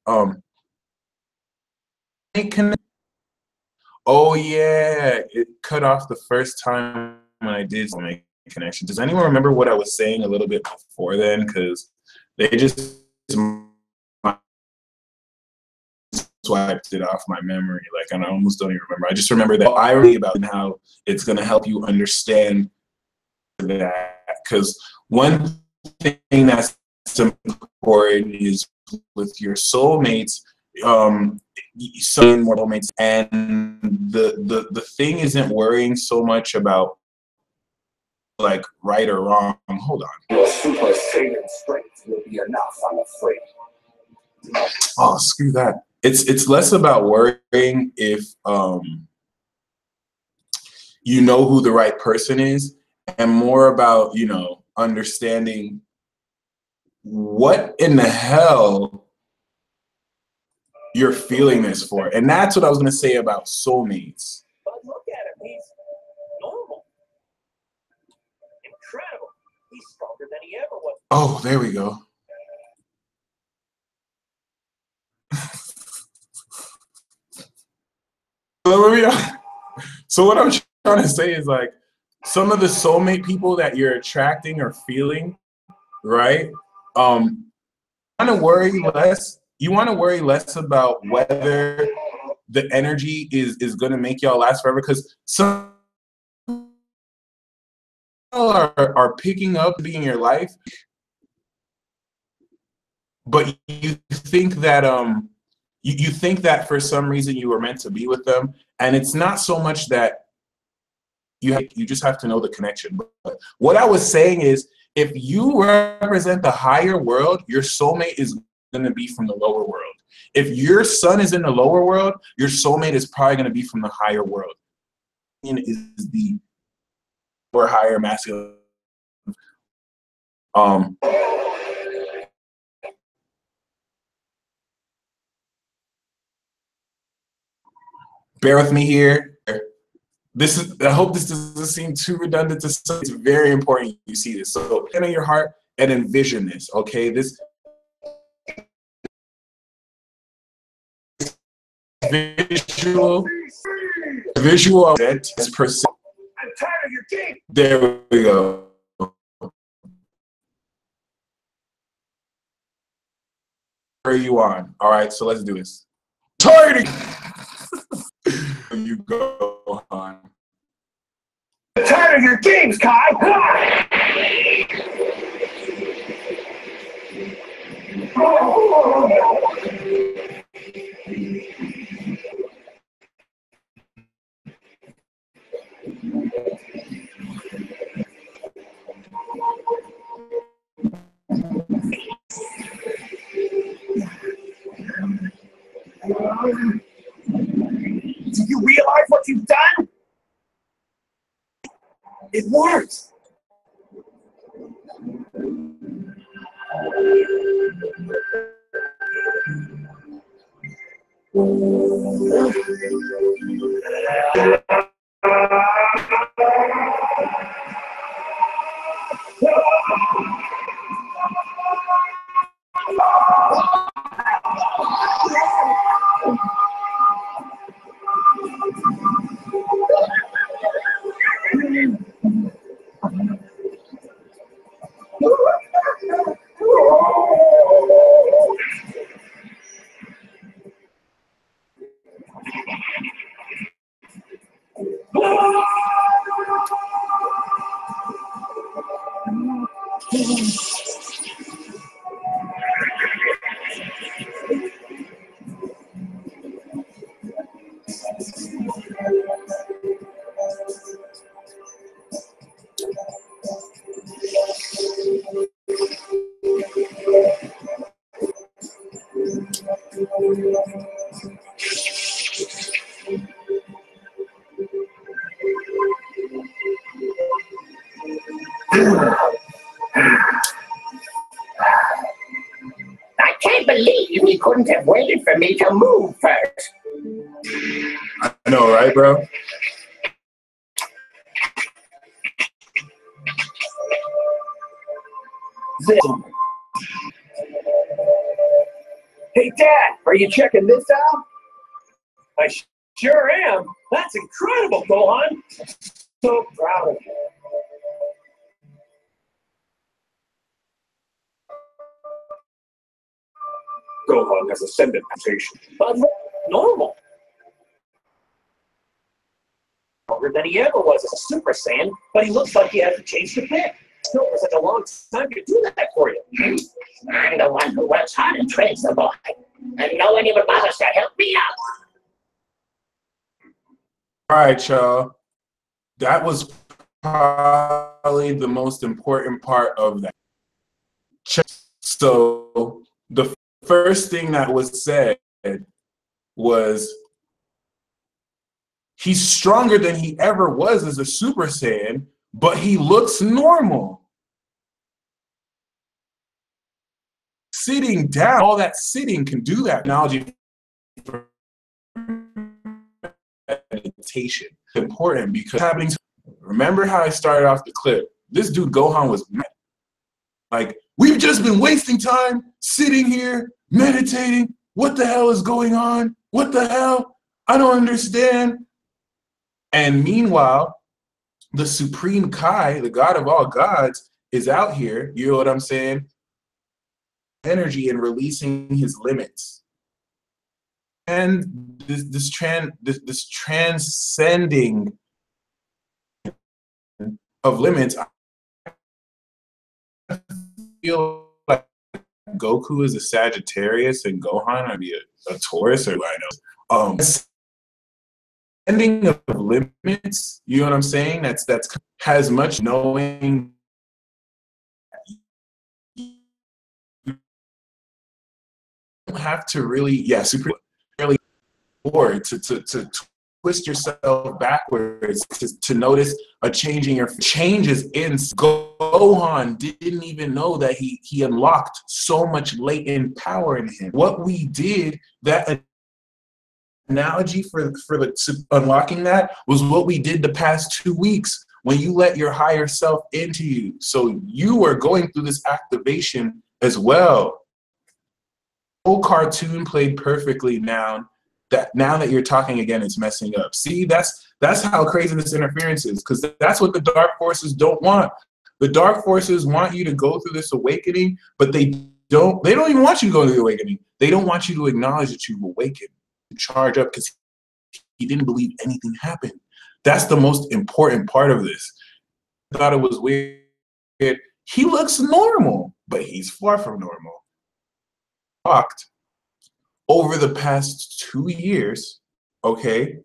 Oh yeah, it cut off the first time when I did make a connection. Does anyone remember what I was saying a little bit before then? Because they just swiped it off my memory. Like, and I almost don't even remember. I just remember that irony about how it's going to help you understand that. Because one thing that's important is with your soulmates, some mortal mates, and the thing isn't worrying so much about like right or wrong. Hold on. Your super Saiyan strength will be enough, I'm afraid. Oh, screw that. It's less about worrying if you know who the right person is, and more about, you know, understanding what in the hell you're feeling this for. And that's what I was going to say about soulmates. But look at him, he's normal. Incredible. He's stronger than he ever was. Oh, there we go. So what I'm trying to say is, like, some of the soulmate people that you're attracting or feeling, right? You want to worry less. You want to worry less about whether the energy is going to make y'all last forever, because some people are picking up being in your life, but you think that you think that for some reason you were meant to be with them, and it's not so much that you just have to know the connection. But what I was saying is, if you represent the higher world, your soulmate is going to be from the lower world. If your sun is in the lower world, your soulmate is probably going to be from the higher world. Is the or higher masculine. Bear with me here. This is, I hope this doesn't seem too redundant to say. It's very important you see this. So enter your heart and envision this, okay? This visual is percent. I'm tired of your game. There we go. Where are you on? All right, so let's do this. Tired. You go on. I'm tired of your games, Kai. you've done? It works. I can't believe he couldn't have waited for me to move first. I know, right, bro? Hey, Dad, are you checking this out? I sure am. That's incredible, Gohan. So proud of you. Gohan has ascended mutation, but normal. Longer than he ever was as a Super Saiyan, but he looks like he has to change the pit. Still, it was such a long time to do that for you. I'm the one who works hard and trains the boy, and no one even bothers to help me out. All right, y'all. That was probably the most important part of that. So the first thing that was said was he's stronger than he ever was as a Super Saiyan, but he looks normal. Sitting down, all that sitting can do that. Analogy for meditation is important because happening. Remember how I started off the clip? This dude Gohan was mad. Like, we've just been wasting time sitting here meditating. What the hell is going on? What the hell? I don't understand. And meanwhile, the Supreme Kai, the God of all gods, is out here, you know what I'm saying? Energy and releasing his limits. And this transcending of limits, I feel like Goku is a Sagittarius and Gohan would be a Taurus, or I know. Ending of limits, you know what I'm saying? That's has much knowing. You don't have to really, super really forward to twist yourself backwards to notice a change in your changes in Gohan didn't even know that he unlocked so much latent power in him. What we did, that analogy for the unlocking that was what we did the past 2 weeks when you let your higher self into you. So you are going through this activation as well. The whole cartoon played perfectly now that you're talking again, it's messing up. See, that's how crazy this interference is, because that's what the dark forces don't want. The dark forces want you to go through this awakening, but they don't even want you to go through the awakening. They don't want you to acknowledge that you've awakened, to charge up, because he didn't believe anything happened. That's the most important part of this. I thought it was weird. He looks normal, but he's far from normal. Talked over the past 2 years, okay?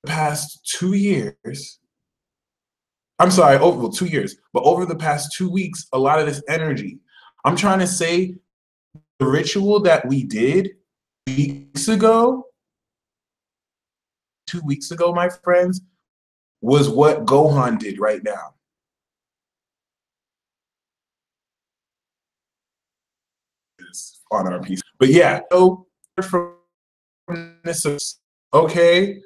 Past 2 years, I'm sorry, over 2 years, but over the past 2 weeks, a lot of this energy. I'm trying to say the ritual that we did weeks ago 2 weeks ago, my friends, was what Gohan did right now. On our piece. But yeah, so from this, okay.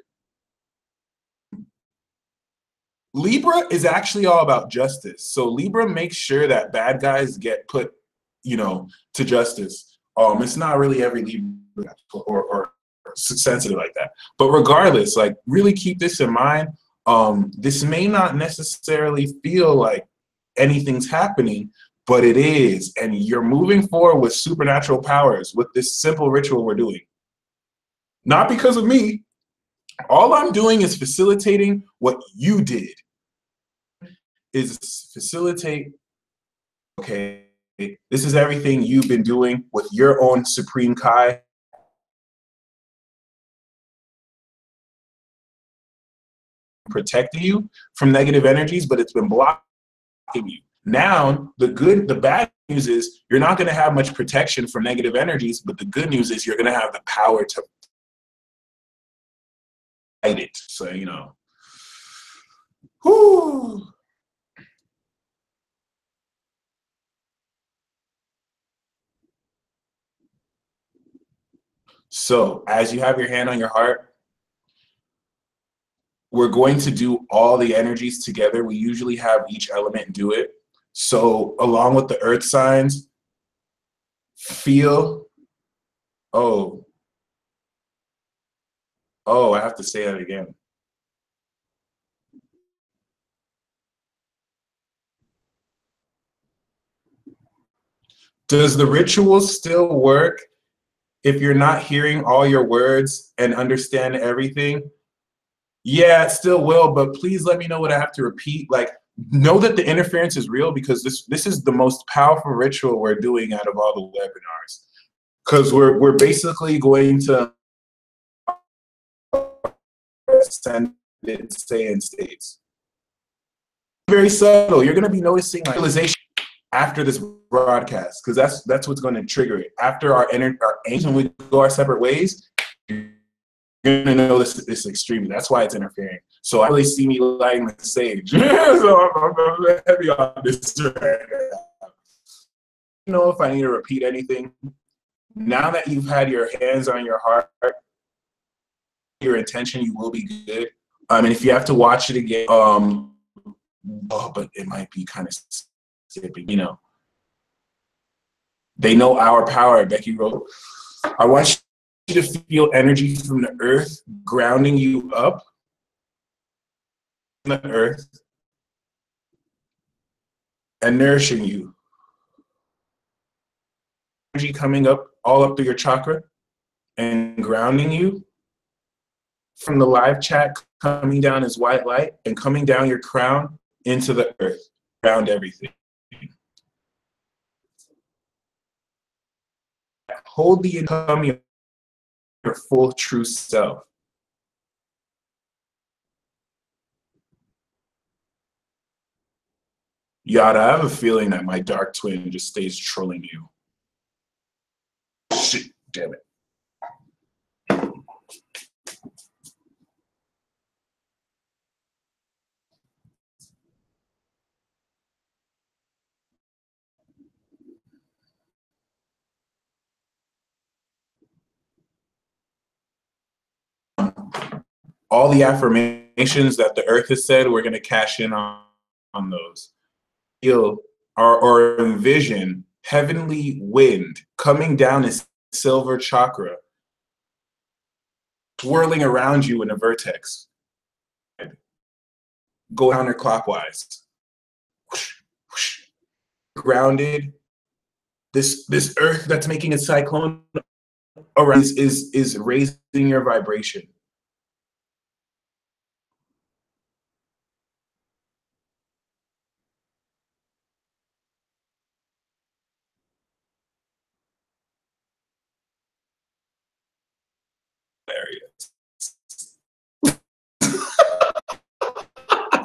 Libra is actually all about justice. So Libra makes sure that bad guys get put, you know, to justice. It's not really every Libra or sensitive like that. But regardless, like really keep this in mind. This may not necessarily feel like anything's happening, but it is. And you're moving forward with supernatural powers with this simple ritual we're doing. Not because of me. All I'm doing is facilitating what you did. Is facilitate, okay, this is everything you've been doing with your own Supreme Kai. Protecting you from negative energies, but it's been blocking you. Now, the bad news is you're not going to have much protection from negative energies, but the good news is you're going to have the power to fight it. So, you know, whoo. So, as you have your hand on your heart, we're going to do all the energies together. We usually have each element do it. So, along with the earth signs, feel, oh, I have to say that again. Does the ritual still work if you're not hearing all your words and understand everything? Yeah, it still will, but please let me know what I have to repeat. Like, know that the interference is real, because this is the most powerful ritual we're doing out of all the webinars. Because we're basically going to send it, stay in states. Very subtle. You're going to be noticing like realization after this broadcast, because that's what's going to trigger it. After our angels, when we go our separate ways, you're going to know this extremely. That's why it's interfering. So I really see me lighting the sage. So I'm heavy on this right now. You know, if I need to repeat anything, now that you've had your hands on your heart, your intention, you will be good. And if you have to watch it again, but it might be kind of skipping, you know. They know our power, Becky wrote. I want you to feel energy from the earth grounding you up from the earth and nourishing you. Energy coming up all up through your chakra and grounding you. From the live chat, coming down as white light and coming down your crown into the earth, ground everything. Hold the income, your full true self. Yada, I have a feeling that my dark twin just stays trolling you. Shit, damn it. All the affirmations that the earth has said, we're going to cash in on those. Feel or envision heavenly wind coming down a silver chakra, swirling around you in a vertex. Go counterclockwise. Grounded. This earth that's making a cyclone around is raising your vibration.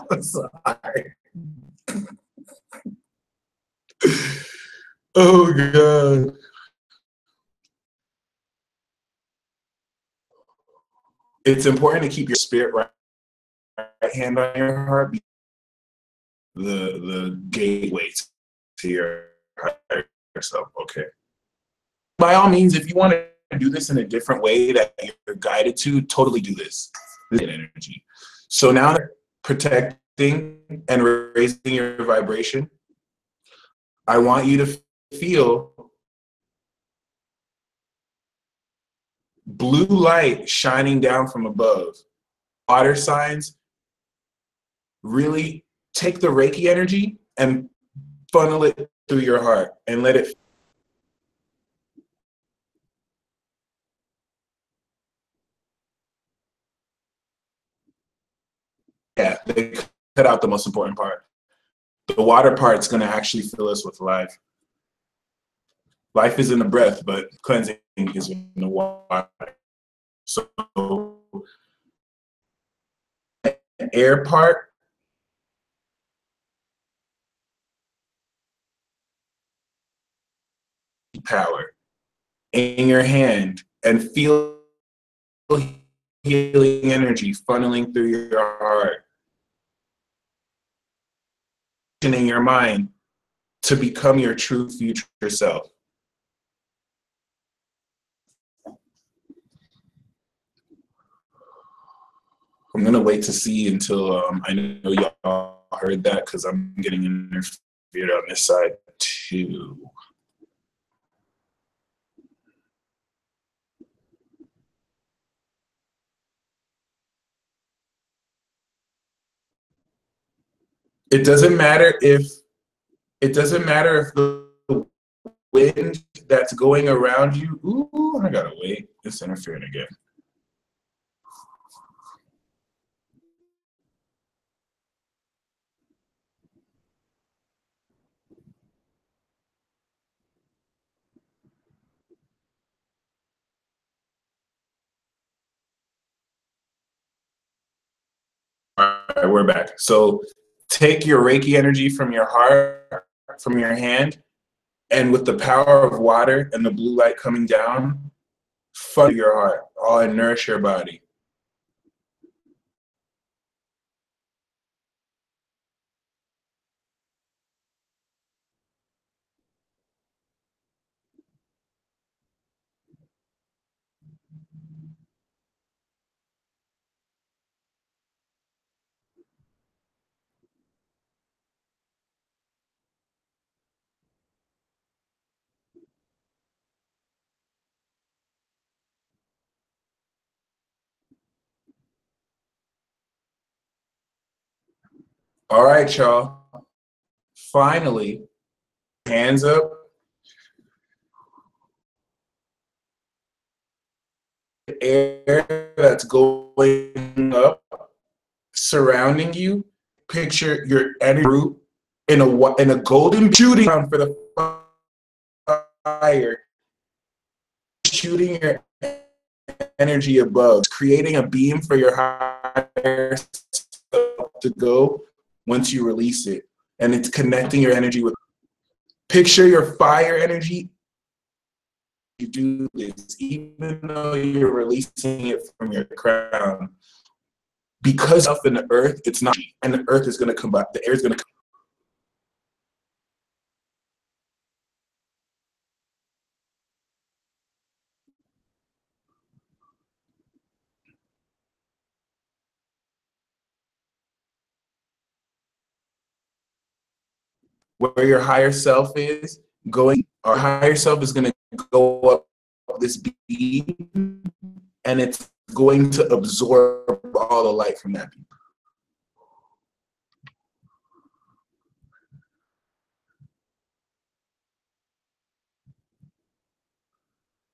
I'm sorry. Oh God. It's important to keep your spirit right hand on your heart, the gateway to your higher self. Okay. By all means, if you want to do this in a different way that you're guided to, totally do this. This is energy. So now protecting and raising your vibration, I want you to feel blue light shining down from above. Water signs, really take the Reiki energy and funnel it through your heart and let it. Yeah, they cut out the most important part. The water part's going to actually fill us with life. Life is in the breath, but cleansing is in the water. So the air part, power in your hand, and feel healing energy funneling through your heart, in your mind to become your true future self. I'm gonna wait to see until I know y'all heard that, because I'm getting interfered on this side too. It doesn't matter if the wind that's going around you. Ooh, I gotta wait. It's interfering again. All right, we're back. So take your Reiki energy from your heart, from your hand, and with the power of water and the blue light coming down, funnel your heart, and nourish your body. All right, y'all. Finally, hands up. Air that's going up, surrounding you. Picture your energy root in a golden shooting for the fire, shooting your energy above, creating a beam for your higher self to go once you release it. And it's connecting your energy with. Picture your fire energy. You do this, even though you're releasing it from your crown. Because of in the earth, it's not, and the earth is going to come back, the air is going to come. Where your higher self is going, our higher self is going to go up this beam, and it's going to absorb all the light from that beam.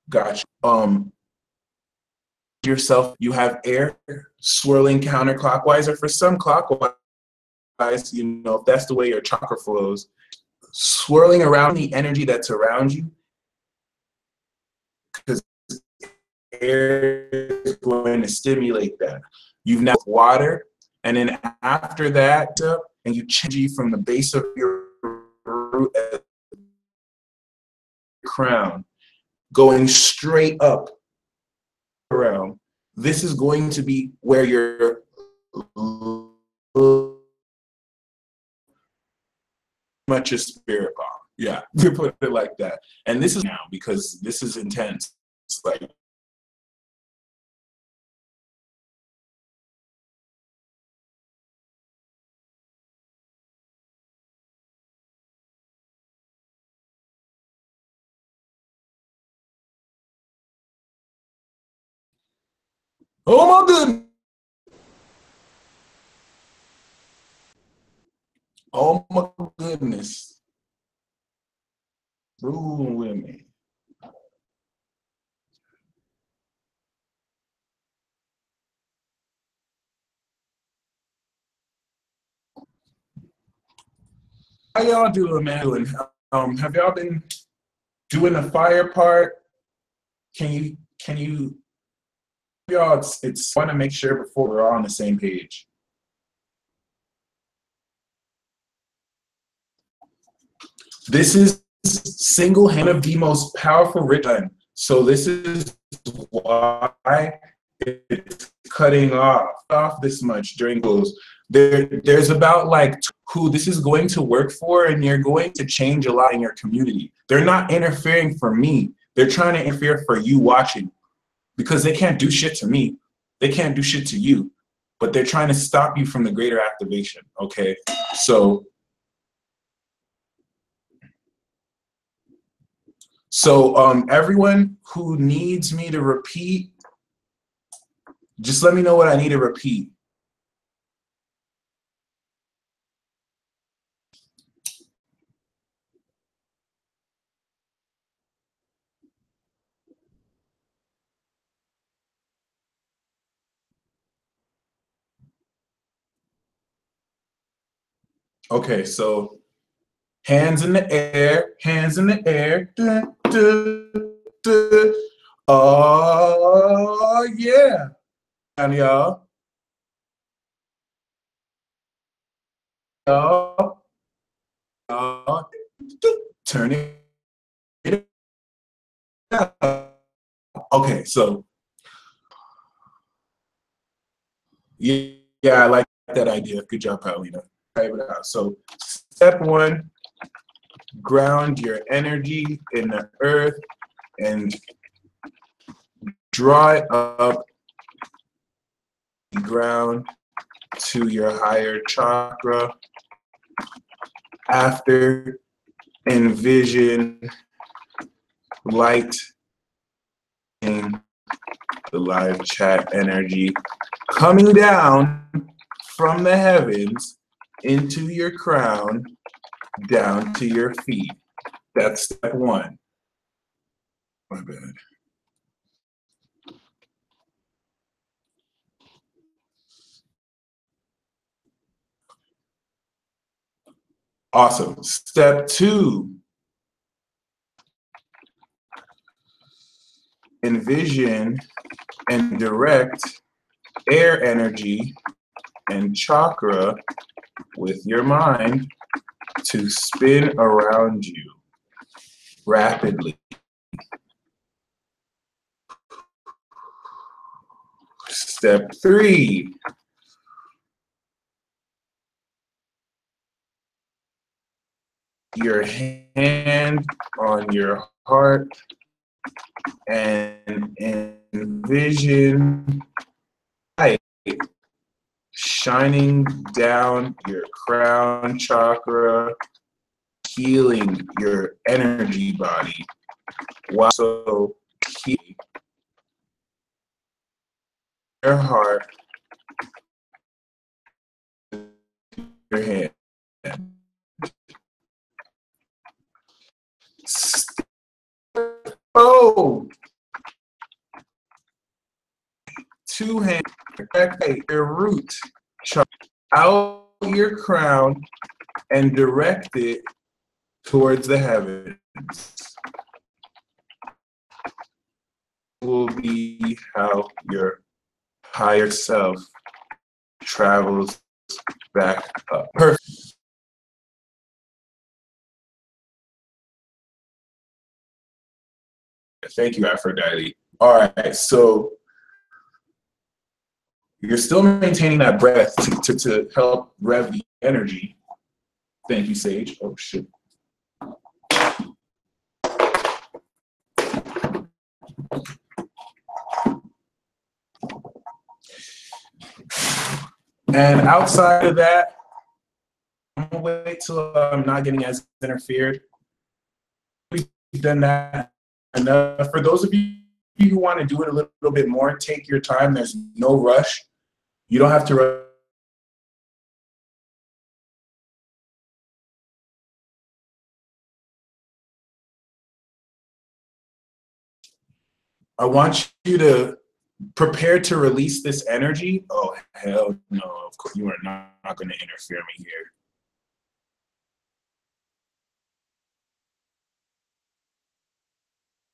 Gotcha. Yourself, you have air swirling counterclockwise, or for some clockwise, you know, if that's the way your chakra flows, swirling around the energy that's around you, because air is going to stimulate that. You've now water, and then after that, and you change from the base of your root crown, going straight up around, this is going to be where you're much a spirit bomb. Yeah, to put it like that. And this is now because this is intense. It's like, oh my goodness. Oh my goodness. Room with me. How y'all doing, man? Have y'all been doing the fire part? Can you y'all, it's want to make sure before we're all on the same page. This is single-handed the most powerful ritual. So this is why it's cutting off this much during those. There's about like who this is going to work for, and you're going to change a lot in your community. They're not interfering for me. They're trying to interfere for you watching, because they can't do shit to me. They can't do shit to you, but they're trying to stop you from the greater activation. Okay, so everyone who needs me to repeat, just let me know what I need to repeat. Okay, so hands in the air, hands in the air. Dun, dun, dun. Oh, yeah. And y'all. Turn it up. Okay, so yeah, I like that idea. Good job, Paulina. Type it out. So step one, ground your energy in the earth and draw it up the ground to your higher chakra. After, envision light in the live chat energy coming down from the heavens into your crown, down to your feet. That's step one. My bad. Awesome. Step two, envision and direct air energy and chakra with your mind to spin around you rapidly. Step three, your hand on your heart and envision light shining down your crown chakra, healing your energy body while also healing your heart, your hand. Oh, two hands, your root chakra out your crown and direct it towards the heavens. Will be how your higher self travels back up. Perfect. Thank you, Aphrodite. All right, so You're still maintaining that breath to help rev the energy. Thank you, Sage. Oh, shit. And outside of that, I'm gonna wait till I'm not getting as interfered. We've done that enough. For those of you who want to do it a little bit more, take your time. There's no rush. You don't have to rush. I want you to prepare to release this energy. Oh, hell no. Of course, you are not going to interfere me here.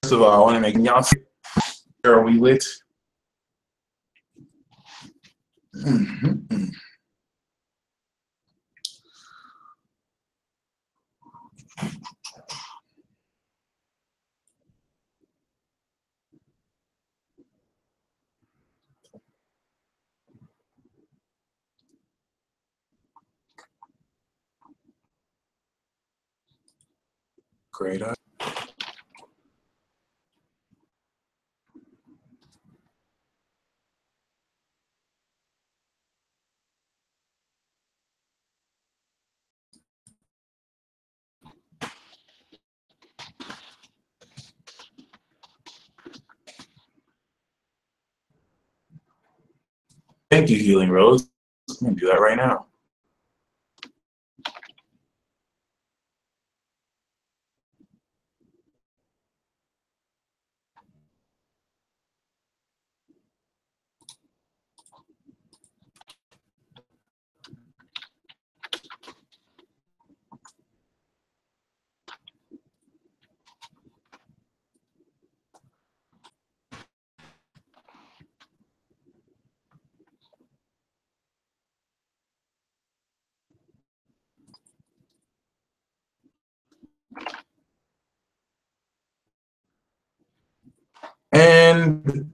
First of all, I want to make y'all see, are we lit? Great. Thank you, Healing Rose. I'm going to do that right now. And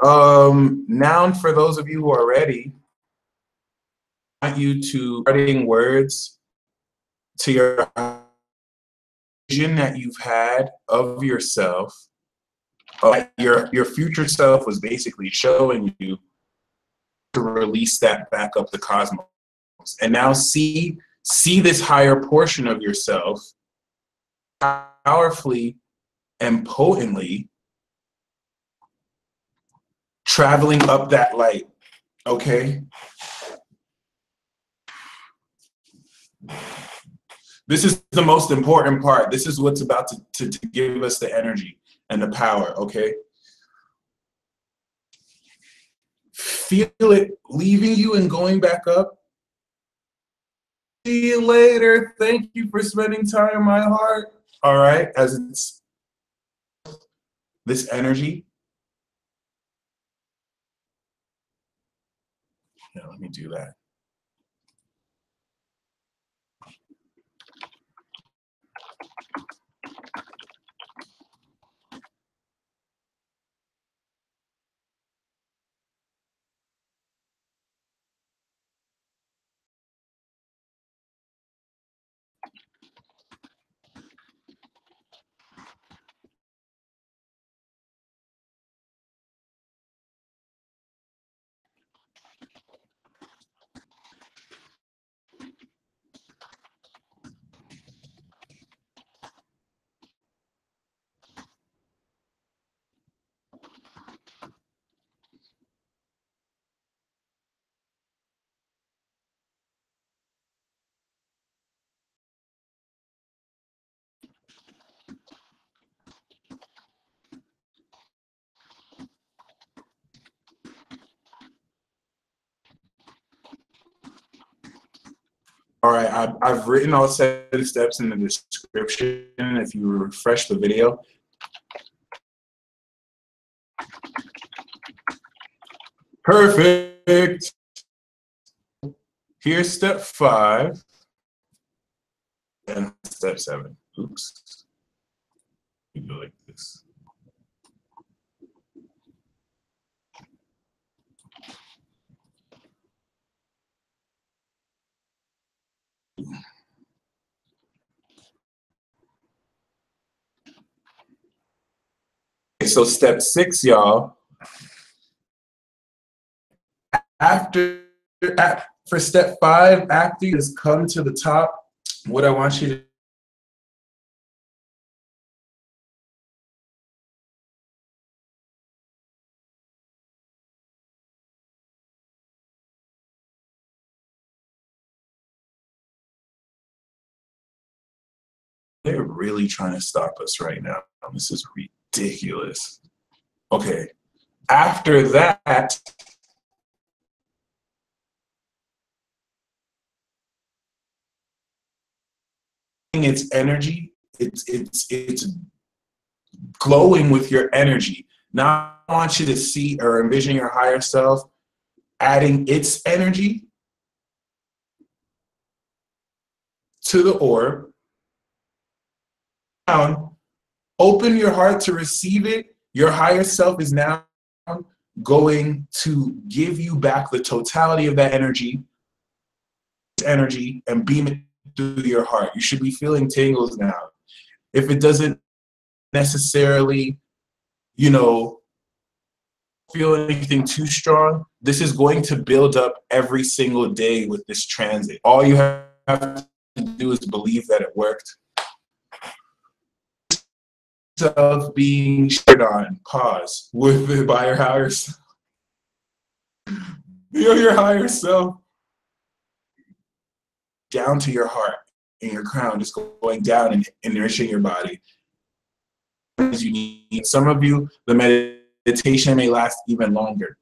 now, for those of you who are ready, I want you to writing words to your vision that you've had of yourself. Your future self was basically showing you to release that back up the cosmos. And now see this higher portion of yourself powerfully and potently traveling up that light, okay? This is the most important part. This is what's about to give us the energy and the power, okay? Feel it leaving you and going back up. See you later. Thank you for spending time in my heart. All right, as it's this energy. Yeah, let me do that. All right, I've written all 7 steps in the description if you refresh the video. Perfect. Here's step 5 and step 7. Oops. You go like this. So step 6, y'all. For step 5, after you just come to the top, what I want you to they're really trying to stop us right now. This is ridiculous. Okay. After that, its energy, it's glowing with your energy. Now I want you to see or envision your higher self adding its energy to the orb. Now, open your heart to receive it. Your higher self is now going to give you back the totality of that energy and beam it through your heart. You should be feeling tingles now. If it doesn't necessarily, you know, feel anything too strong, this is going to build up every single day with this transit. All you have to do is believe that it worked. Self being shared on, pause, with it by your higher self. Feel your higher self down to your heart and your crown, just going down and enriching your body. As you need. Some of you, the meditation may last even longer.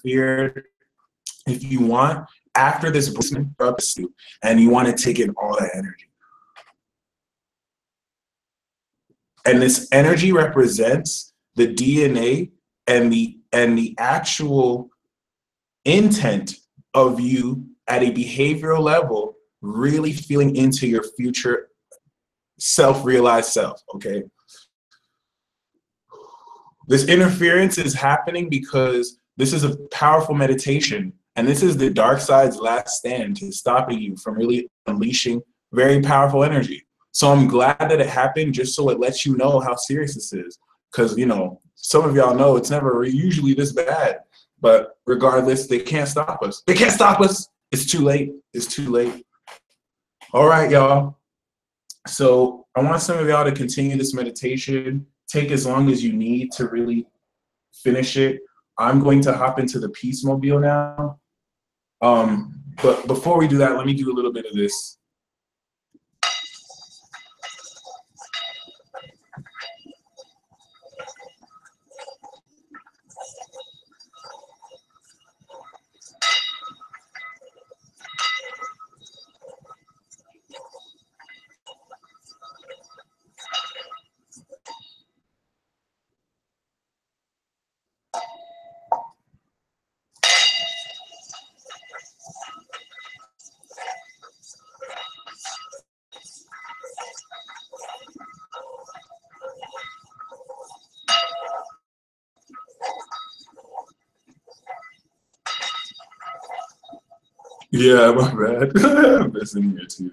Fear, if you want, after this and you want to take in all that energy. And this energy represents the DNA and the actual intent of you at a behavioral level, really feeling into your future self-realized self, okay? This interference is happening because this is a powerful meditation, and this is the dark side's last stand to stopping you from really unleashing very powerful energy. So I'm glad that it happened, just so it lets you know how serious this is. Because, you know, some of y'all know it's never usually this bad. But regardless, they can't stop us. They can't stop us. It's too late. It's too late. All right, y'all. So I want some of y'all to continue this meditation. Take as long as you need to really finish it. I'm going to hop into the Peace Mobile now. But before we do that, let me do a little bit of this. Yeah, my bad. I'm missing here too.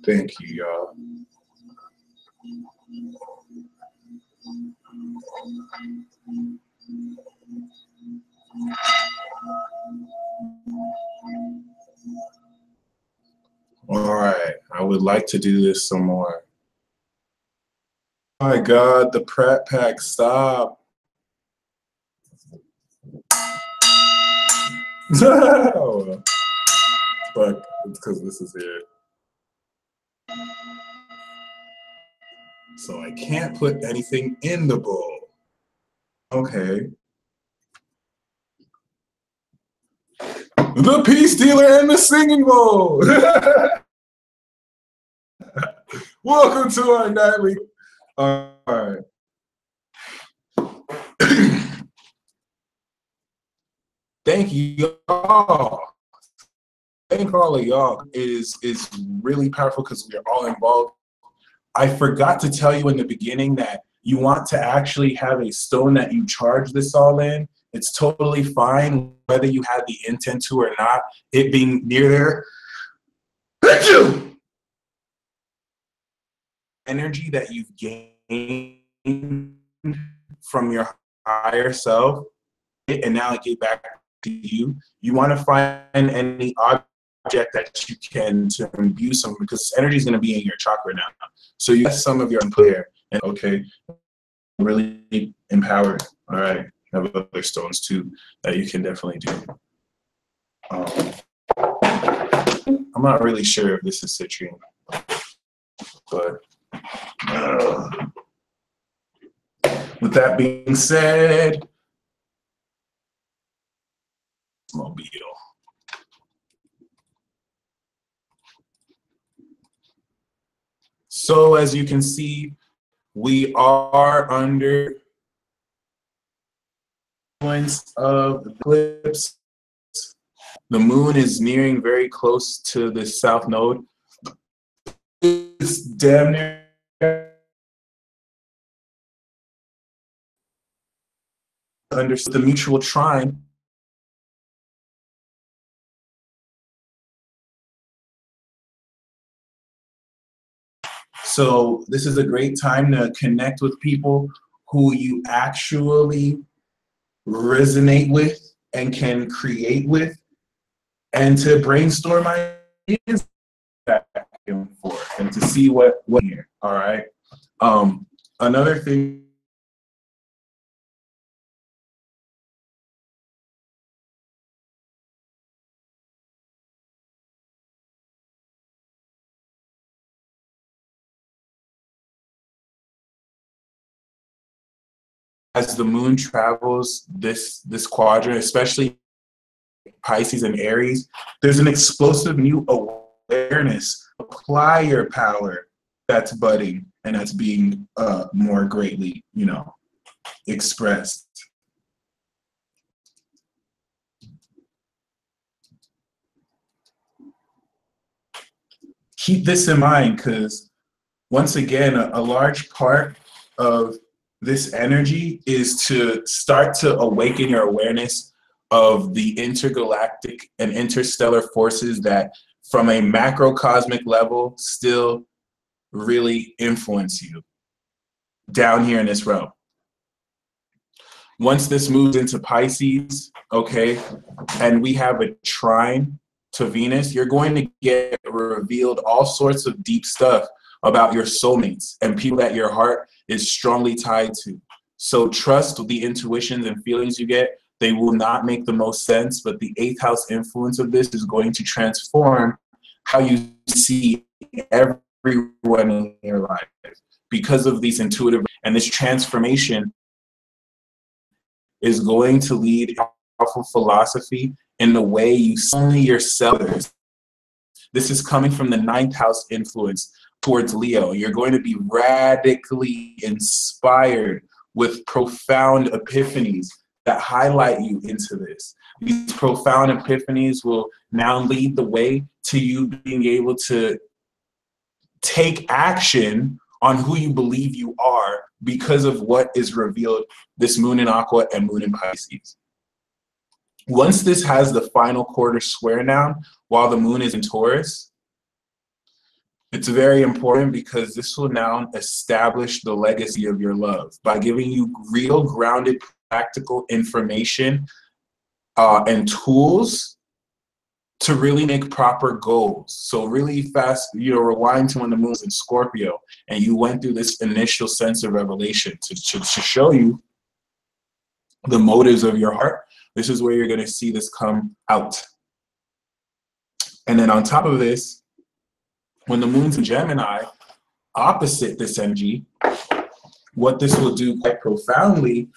Thank you, y'all. All right, I would like to do this some more. Oh my God, the Pratt Pack, stop. No. But it's because this is it. So I can't put anything in the bowl. Okay. The Peace Dealer and the Singing Bowl. Welcome to our nightly. All right. Thank you all. Thank all of y'all is really powerful because we're all involved. I forgot to tell you in the beginning that you want to actually have a stone that you charge this all in. It's totally fine whether you had the intent to or not, it being near there. Thank you! Energy that you've gained from your higher self, and now I get back to you. You want to find any object that you can to imbue some, because energy is going to be in your chakra now. So you have some of your clear and okay, really empowered. All right, I have other stones too that you can definitely do. I'm not really sure if this is citrine, but with that being said, mobile. So as you can see, we are under influence of the eclipse. The moon is nearing very close to the south node. It's damn near under the mutual trine. So this is a great time to connect with people who you actually resonate with and can create with, and to brainstorm ideas back and forth and to see what here. All right. Another thing as the moon travels this quadrant, especially Pisces and Aries, there's an explosive new awareness. Apply your power that's budding and that's being more greatly, expressed. Keep this in mind, because once again, a large part of this energy is to start to awaken your awareness of the intergalactic and interstellar forces that from a macrocosmic level still really influence you down here in this realm. Once this moves into Pisces, okay, and we have a trine to Venus, you're going to get revealed all sorts of deep stuff about your soulmates and people that your heart is strongly tied to. So trust the intuitions and feelings you get. They will not make the most sense, but the 8th house influence of this is going to transform how you see everyone in your life because of these intuitive, and this transformation is going to lead a powerful philosophy in the way you see only yourself. This is coming from the 9th house influence towards Leo. You're going to be radically inspired with profound epiphanies that highlight you into this. These profound epiphanies will now lead the way to you being able to take action on who you believe you are because of what is revealed this moon in Aqua and moon in Pisces. Once this has the final quarter square now, while the moon is in Taurus, It's very important because this will now establish the legacy of your love by giving you real, grounded, practical information and tools to really make proper goals. So really fast, rewind to when the moon's in Scorpio and you went through this initial sense of revelation to show you the motives of your heart. This is where you're going to see this come out. And then on top of this, when the moon's in Gemini, opposite this energy, what this will do quite profoundly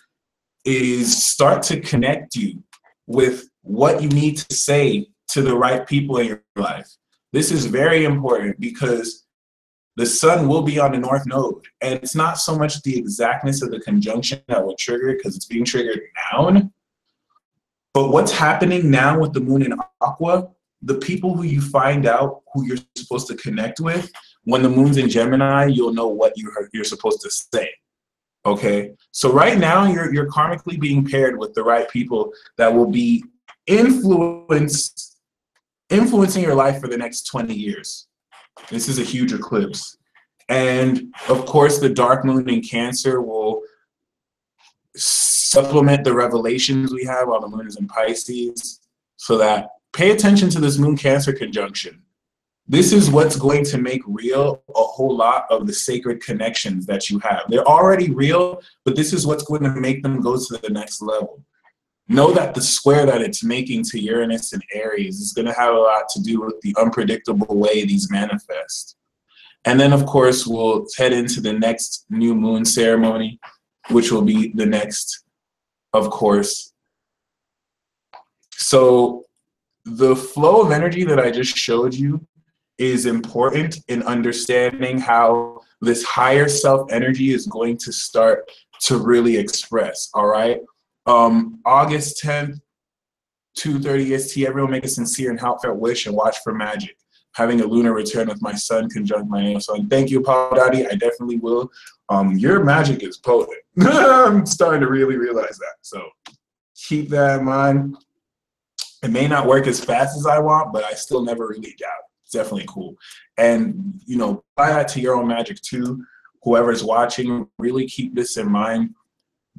is start to connect you with what you need to say to the right people in your life. This is very important because the sun will be on the North Node, and it's not so much the exactness of the conjunction that will trigger it because it's being triggered now, but what's happening now with the moon in Aqua, the people who you find out who you're supposed to connect with, when the moon's in Gemini, you'll know what you're supposed to say. Okay, so right now you're karmically being paired with the right people that will be influencing your life for the next 20 years. This is a huge eclipse. And of course, the dark moon in Cancer will supplement the revelations we have while the moon is in Pisces, so that pay attention to this moon Cancer conjunction. This is what's going to make real a whole lot of the sacred connections that you have. They're already real, but this is what's going to make them go to the next level. Know that the square that it's making to Uranus and Aries is going to have a lot to do with the unpredictable way these manifest. And then, of course, we'll head into the next new moon ceremony, which will be the next, of course. So the flow of energy that I just showed you is important in understanding how this higher self energy is going to start to really express, all right? August 10th, 2:30 EST, everyone make a sincere and heartfelt wish and watch for magic. Having a lunar return with my sun conjunct my natal sun. Thank you, Paul Dottie. I definitely will. Your magic is potent. I'm starting to really realize that. So keep that in mind. It may not work as fast as I want, but I still never really doubt. It's definitely cool. And, apply that to your own magic too. Whoever's watching, really keep this in mind.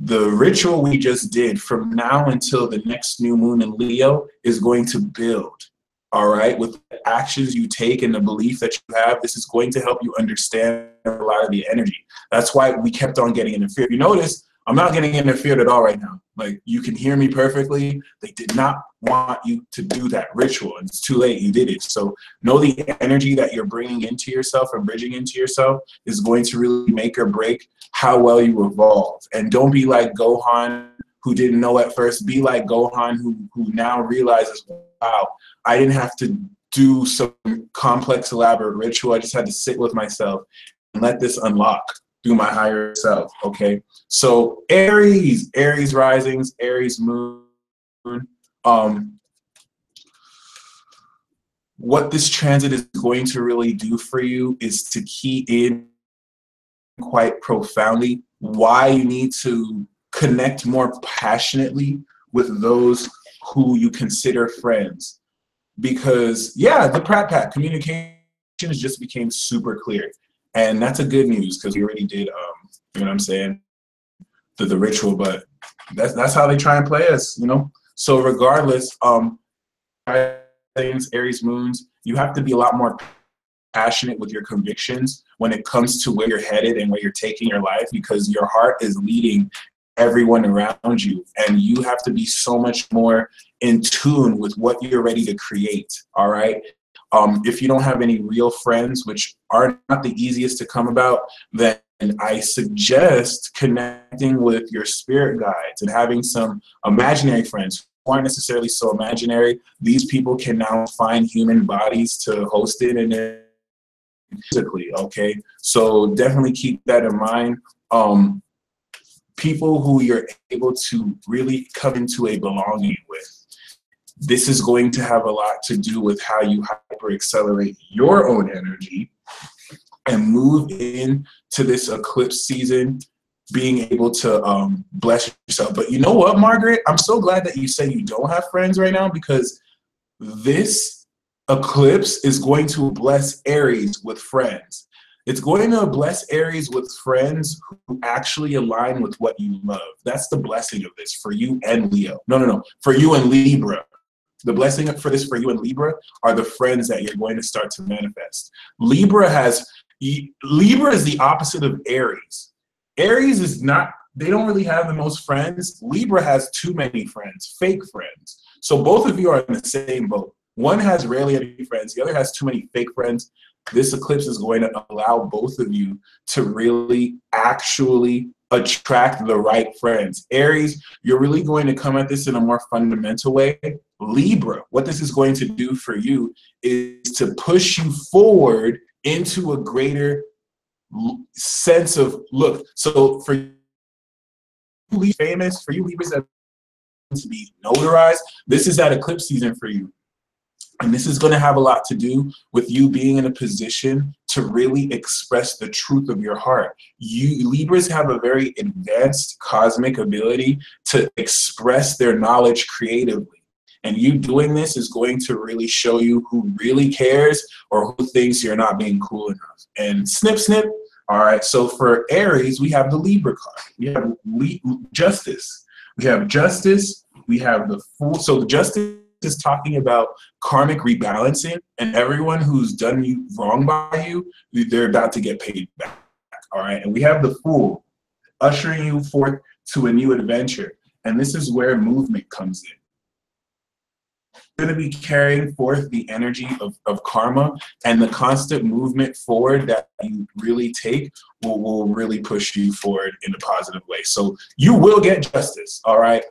The ritual we just did from now until the next new moon in Leo is going to build, all right? With the actions you take and the belief that you have, this is going to help you understand a lot of the energy. That's why we kept on getting interfered. You notice I'm not getting interfered at all right now. Like, you can hear me perfectly. They did not want you to do that ritual, and it's too late. You did it. So know the energy that you're bringing into yourself and bridging into yourself is going to really make or break how well you evolve. And don't be like Gohan, who didn't know at first. Be like Gohan, who now realizes, wow, I didn't have to do some complex, elaborate ritual. I just had to sit with myself and let this unlock through my higher self, okay? So Aries risings, Aries moon. What this transit is going to really do for you is to key in quite profoundly why you need to connect more passionately with those who you consider friends. Because, yeah, the Pratt Pack communication just became super clear. And that's a good news because we already did, you know what I'm saying, the ritual, but that's how they try and play us, So regardless, Aries moons, you have to be a lot more passionate with your convictions when it comes to where you're headed and where you're taking your life, because your heart is leading everyone around you, and you have to be so much more in tune with what you're ready to create, all right? If you don't have any real friends, which are not the easiest to come about, then I suggest connecting with your spirit guides and having some imaginary friends who aren't necessarily so imaginary. These people can now find human bodies to host it and then physically, okay? So definitely keep that in mind. People who you're able to really come into a belonging with. This is going to have a lot to do with how you hyper accelerate your own energy and move into this eclipse season, being able to bless yourself. But you know what, Margaret? I'm so glad that you say you don't have friends right now, because this eclipse is going to bless Aries with friends. It's going to bless Aries with friends who actually align with what you love. That's the blessing of this for you and Leo. No, for you and Libra. The blessing for this for you and Libra are the friends that you're going to start to manifest. Libra is the opposite of Aries. Aries is not, they don't really have the most friends. Libra has too many friends, fake friends. So both of you are in the same boat. One has rarely any friends, the other has too many fake friends. This eclipse is going to allow both of you to really actually attract the right friends. Aries, you're really going to come at this in a more fundamental way. Libra, what this is going to do for you is to push you forward into a greater sense of look. So for you famous, for you Libras that to be notarized, this is that eclipse season for you. And this is going to have a lot to do with you being in a position to really express the truth of your heart. You Libras have a very advanced cosmic ability to express their knowledge creatively. And you doing this is going to really show you who really cares or who thinks you're not being cool enough. And snip, snip. All right, so for Aries, we have the Libra card. We have justice. We have justice. We have the Fool. So the justice is talking about karmic rebalancing, and everyone who's done you wrong by you, they're about to get paid back. All right, and we have the Fool ushering you forth to a new adventure, and this is where movement comes in. You're going to be carrying forth the energy of karma, and the constant movement forward that you really take will really push you forward in a positive way. So you will get justice. All right.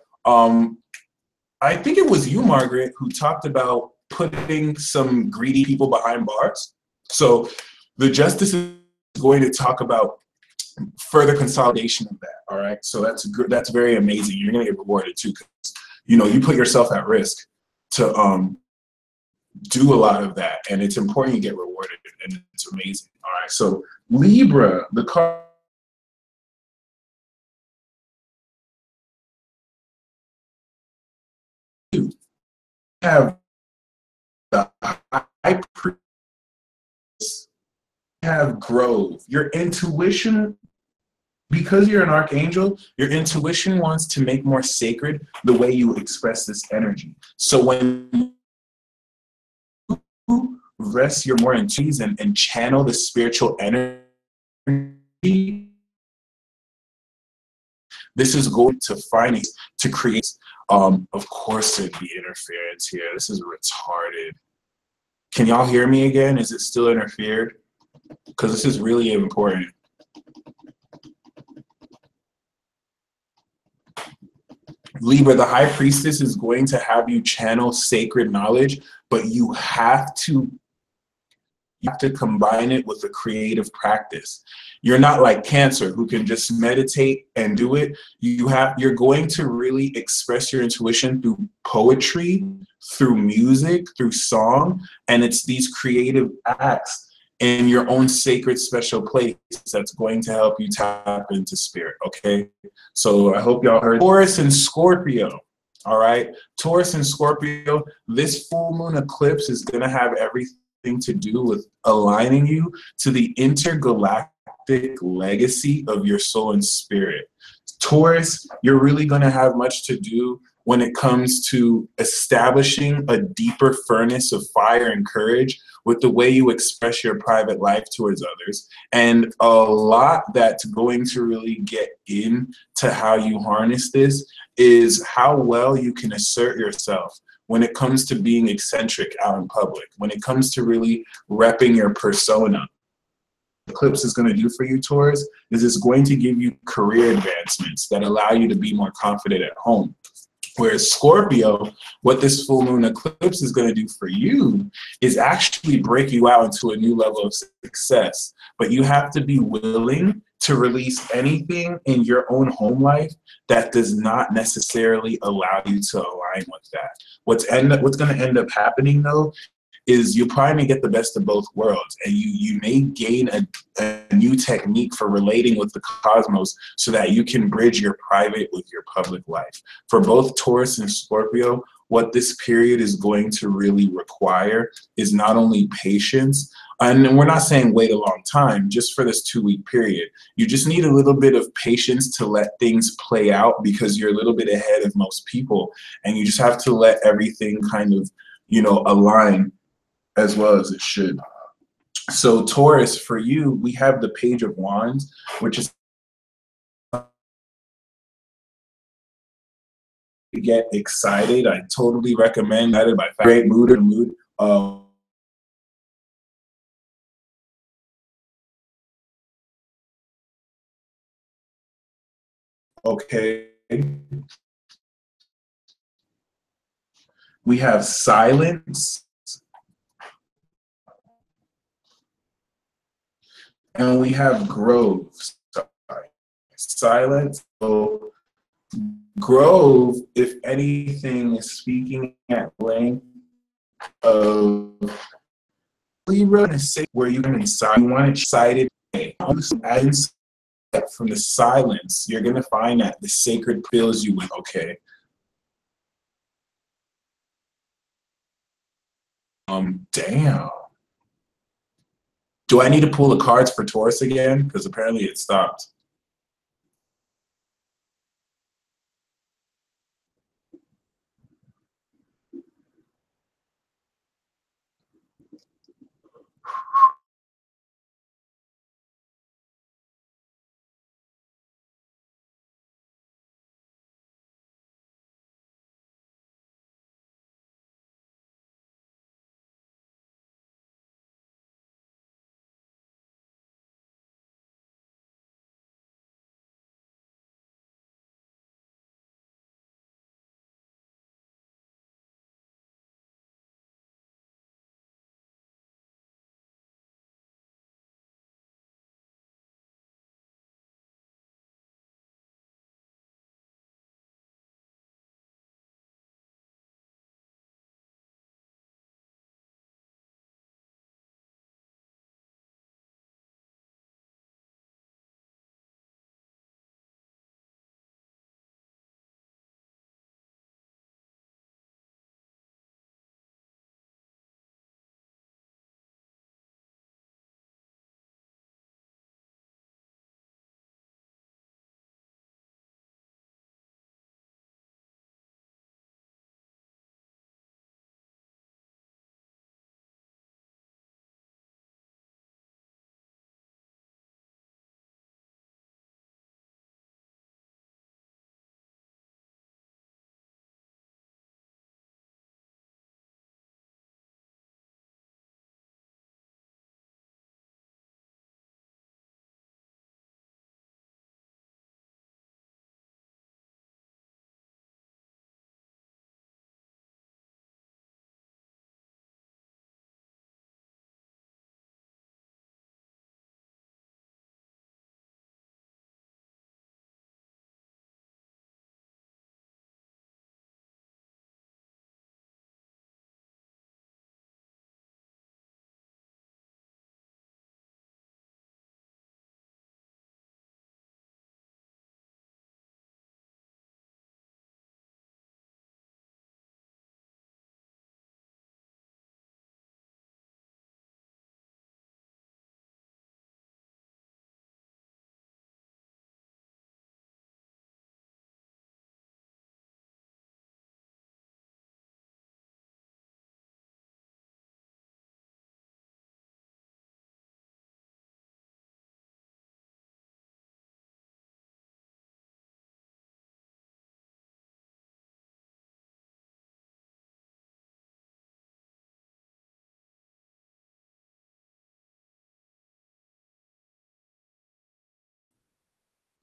I think it was you, Margaret, who talked about putting some greedy people behind bars. So the justice is going to talk about further consolidation of that. All right. So that's very amazing. You're going to get rewarded too, because you put yourself at risk to do a lot of that, and it's important you get rewarded, and it's amazing. All right. So Libra, the card. Have the high priest, have Grove. Your intuition, because you're an archangel, your intuition wants to make more sacred the way you express this energy. So when you rest your more intuition and channel the spiritual energy, this is going to find to create. Of course there'd be interference here. This is retarded. Can y'all hear me again? Is it still interfered? Because this is really important. Libra, the high priestess is going to have you channel sacred knowledge, but you have to combine it with a creative practice. You're not like Cancer, who can just meditate and do it. You're going to really express your intuition through poetry, through music, through song, and it's these creative acts in your own sacred special place that's going to help you tap into spirit. Okay, so I hope y'all heard. Taurus and Scorpio. All right, Taurus and Scorpio, this full moon eclipse is going to have everything to do with aligning you to the intergalactic legacy of your soul and spirit. Taurus, you're really going to have much to do when it comes to establishing a deeper furnace of fire and courage with the way you express your private life towards others. And a lot that's going to really get into how you harness this is how well you can assert yourself when it comes to being eccentric out in public, when it comes to really repping your persona. Eclipse is going to do for you, Taurus, is it's going to give you career advancements that allow you to be more confident at home. Whereas Scorpio, what this full moon eclipse is going to do for you is actually break you out into a new level of success. But you have to be willing to release anything in your own home life that does not necessarily allow you to align with that. What's going to end up happening, though, is you probably may get the best of both worlds, and you may gain a new technique for relating with the cosmos so that you can bridge your private with your public life. For both Taurus and Scorpio, what this period is going to really require is not only patience, and we're not saying wait a long time, just for this 2-week period. You just need a little bit of patience to let things play out because you're a little bit ahead of most people, and you just have to let everything kind of, you know, align as well as it should. So Taurus, for you, we have the Page of Wands, which is to get excited. I totally recommend that. By great mood or mood. Okay. We have silence. And we have grove. Silence. So grove, if anything, is speaking at length of Libra, where you can decide you want excited. From the silence, you're gonna find that the sacred fills you with, okay, damn. Do I need to pull the cards for Taurus again? Because apparently it stopped.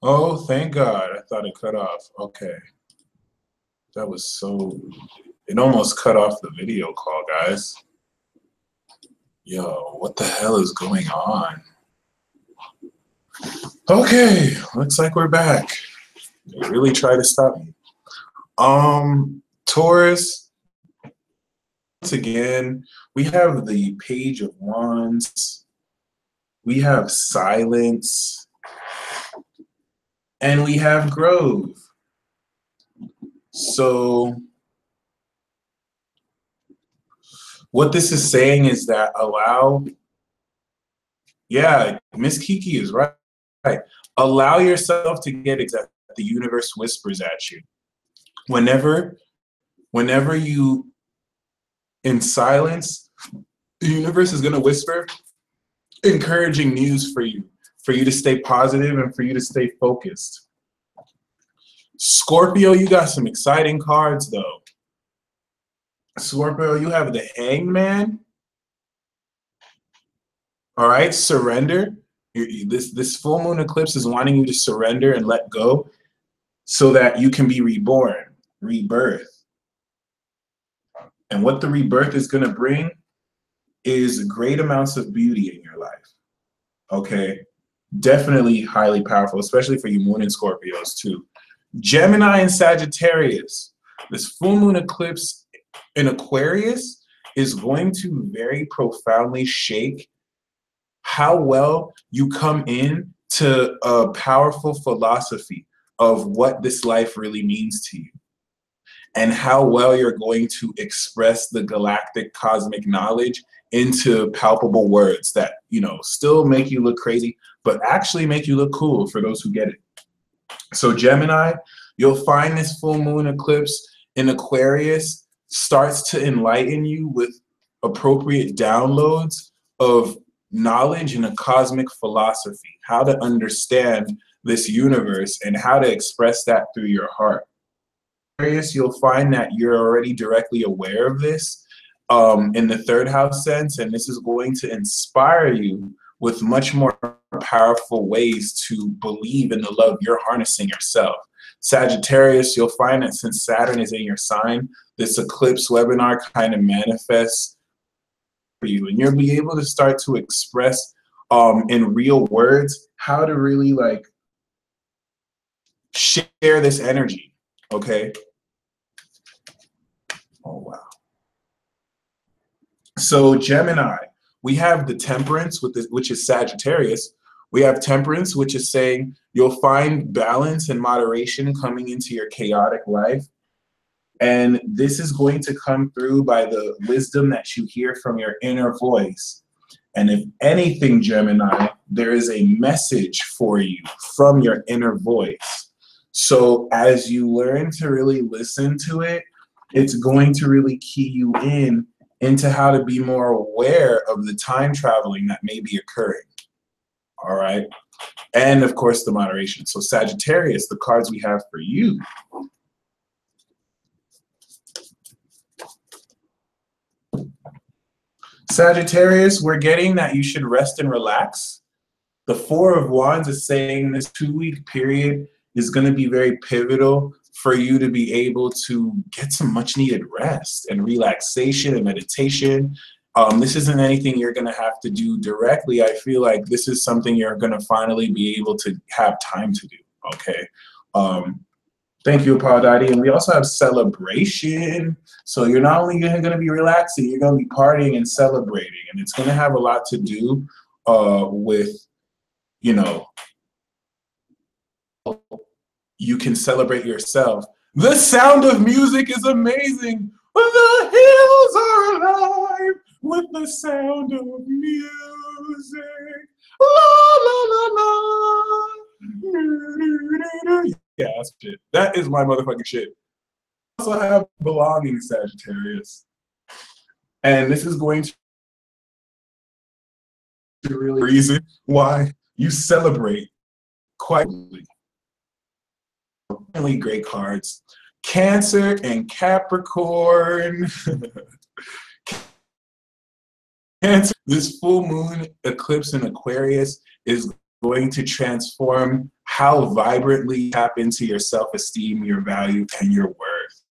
Oh, thank God. I thought it cut off. Okay. That was so, it almost cut off the video call, guys. Yo, what the hell is going on? Okay, looks like we're back. They really tried to stop me. Taurus, once again, we have the Page of Wands. We have silence. And we have grove. So what this is saying is that allow, yeah, Miss Kiki is right. Allow yourself to get exactly what the universe whispers at you. Whenever you in silence, the universe is going to whisper encouraging news for you to stay positive and for you to stay focused. Scorpio, you got some exciting cards though. Scorpio, you have the Hangman. All right, surrender. This full moon eclipse is wanting you to surrender and let go so that you can be reborn, rebirth. And what the rebirth is going to bring is great amounts of beauty in your life. Okay, definitely highly powerful, especially for you moon and Scorpios too. Gemini and Sagittarius, this full moon eclipse in Aquarius is going to very profoundly shake how well you come in to a powerful philosophy of what this life really means to you, and how well you're going to express the galactic cosmic knowledge into palpable words that, you know, still make you look crazy, but actually make you look cool for those who get it. So Gemini, you'll find this full moon eclipse in Aquarius starts to enlighten you with appropriate downloads of knowledge and a cosmic philosophy, how to understand this universe and how to express that through your heart. Aquarius, you'll find that you're already directly aware of this in the third house sense, and this is going to inspire you with much more powerful ways to believe in the love you're harnessing yourself. Sagittarius, you'll find that since Saturn is in your sign, this eclipse webinar kind of manifests for you, and you'll be able to start to express in real words how to really like share this energy. Okay. Oh wow. So Gemini, we have the Temperance, which is Sagittarius. We have Temperance, which is saying you'll find balance and moderation coming into your chaotic life. And this is going to come through by the wisdom that you hear from your inner voice. And if anything, Gemini, there is a message for you from your inner voice. So as you learn to really listen to it, it's going to really key you into how to be more aware of the time traveling that may be occurring. All right. And of course, the moderation. So Sagittarius, the cards we have for you. Sagittarius, we're getting that you should rest and relax. The Four of Wands is saying this 2-week period is going to be very pivotal for you to be able to get some much needed rest and relaxation and meditation. This isn't anything you're going to have to do directly. I feel like this is something you're going to finally be able to have time to do. Okay. Thank you, Paul Daddy. And we also have celebration. So you're not only going to be relaxing, you're going to be partying and celebrating. And it's going to have a lot to do with, you know, you can celebrate yourself. The sound of music is amazing. The hills are alive with the sound of music. La, la, la, la. Yeah, that's shit. That is my motherfucking shit. I also have belonging, Sagittarius. And this is going to really reason why you celebrate quietly. Really great cards. Cancer and Capricorn. Cancer, this full moon eclipse in Aquarius is going to transform how vibrantly you tap into your self-esteem, your value, and your worth.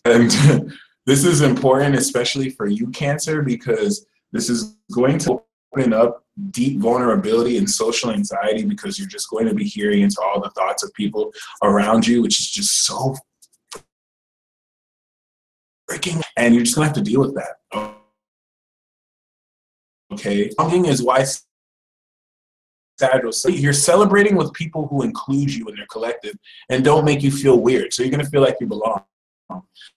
And this is important, especially for you, Cancer, because this is going to open up deep vulnerability and social anxiety, because you're just going to be hearing into all the thoughts of people around you, which is just so freaking, and you're just gonna have to deal with that. Okay, belonging is why so you're celebrating with people who include you in their collective and don't make you feel weird. So you're gonna feel like you belong.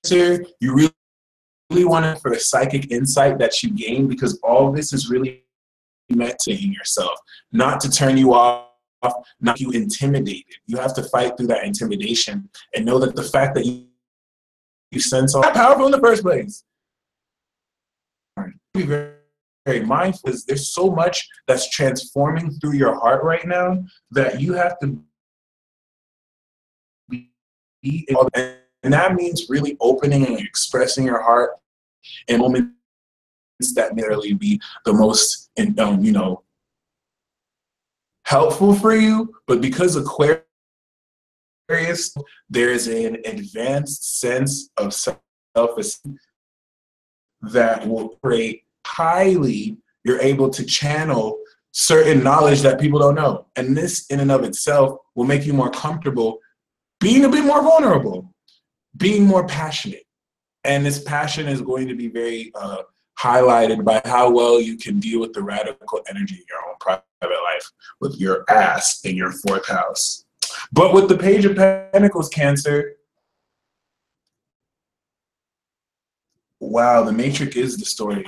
So you really really want for the psychic insight that you gain, because all of this is really meant to heal yourself, not to turn you off, not you intimidated. You have to fight through that intimidation and know that the fact that you sense all powerful in the first place. Be very, very mindful, because there's so much that's transforming through your heart right now that you have to be, and that means really opening and expressing your heart in moments that may really be the most, you know, helpful for you. But because Aquarius, there's an advanced sense of self-esteem that will create highly, you're able to channel certain knowledge that people don't know. And this in and of itself will make you more comfortable being a bit more vulnerable, being more passionate. And this passion is going to be very highlighted by how well you can deal with the radical energy in your own private life with your ass in your 4th house. But with the Page of Pentacles, Cancer, wow, the Matrix is the story.